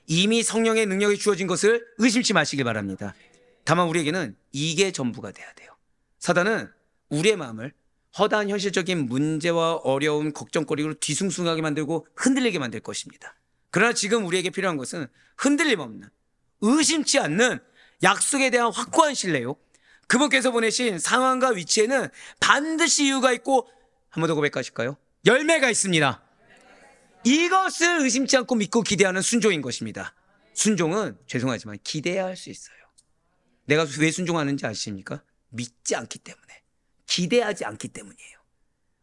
이미 성령의 능력이 주어진 것을 의심치 마시길 바랍니다. 다만 우리에게는 이게 전부가 돼야 돼요. 사단은 우리의 마음을 허다한 현실적인 문제와 어려움, 걱정거리로 뒤숭숭하게 만들고 흔들리게 만들 것입니다. 그러나 지금 우리에게 필요한 것은 흔들림 없는, 의심치 않는 약속에 대한 확고한 신뢰요. 그분께서 보내신 상황과 위치에는 반드시 이유가 있고, 한 번 더 고백하실까요? 열매가 있습니다. 이것을 의심치 않고 믿고 기대하는 순종인 것입니다. 순종은 죄송하지만 기대해야 할 수 있어요. 내가 왜 순종하는지 아십니까? 믿지 않기 때문에, 기대하지 않기 때문이에요.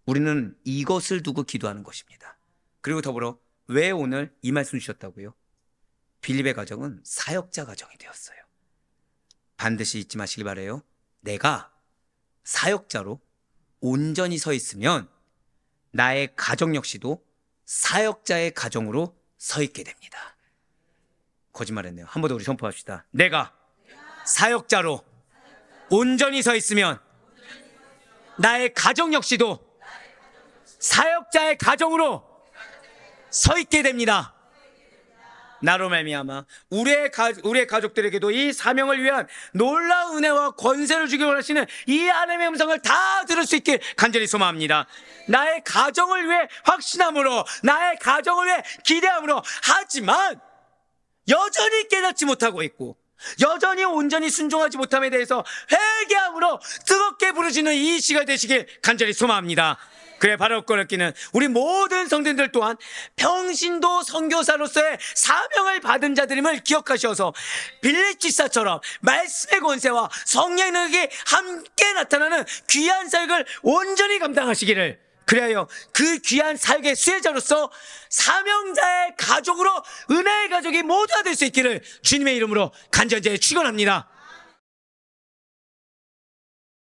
우리는 이것을 두고 기도하는 것입니다. 그리고 더불어 왜 오늘 이 말씀 주셨다고요? 빌립의 가정은 사역자 가정이 되었어요. 반드시 잊지 마시길 바라요. 내가 사역자로 온전히 서 있으면 나의 가정 역시도 사역자의 가정으로 서 있게 됩니다. 거짓말했네요. 한 번 더 우리 선포합시다. 내가 사역자로 온전히 서 있으면 나의 가정 역시도 사역자의 가정으로 서 있게 됩니다. 나로 말미암아 우리의 가족들에게도 이 사명을 위한 놀라운 은혜와 권세를 주기 원하시는 이 하나님의 음성을 다 들을 수 있길 간절히 소망합니다. 나의 가정을 위해 확신함으로, 나의 가정을 위해 기대함으로, 하지만 여전히 깨닫지 못하고 있고 여전히 온전히 순종하지 못함에 대해서 회개함으로 뜨겁게 부르짖는 이 시간 되시길 간절히 소망합니다. 그래, 바로 꺼내끼는 우리 모든 성도들 또한 평신도 선교사로서의 사명을 받은 자들임을 기억하셔서 빌립 집사처럼 말씀의 권세와 성령의 능력이 함께 나타나는 귀한 사역을 온전히 감당하시기를, 그래야 그 귀한 사역의 수혜자로서 사명자의 가족으로 은혜의 가족이 모두가 될 수 있기를 주님의 이름으로 간절히 축원합니다.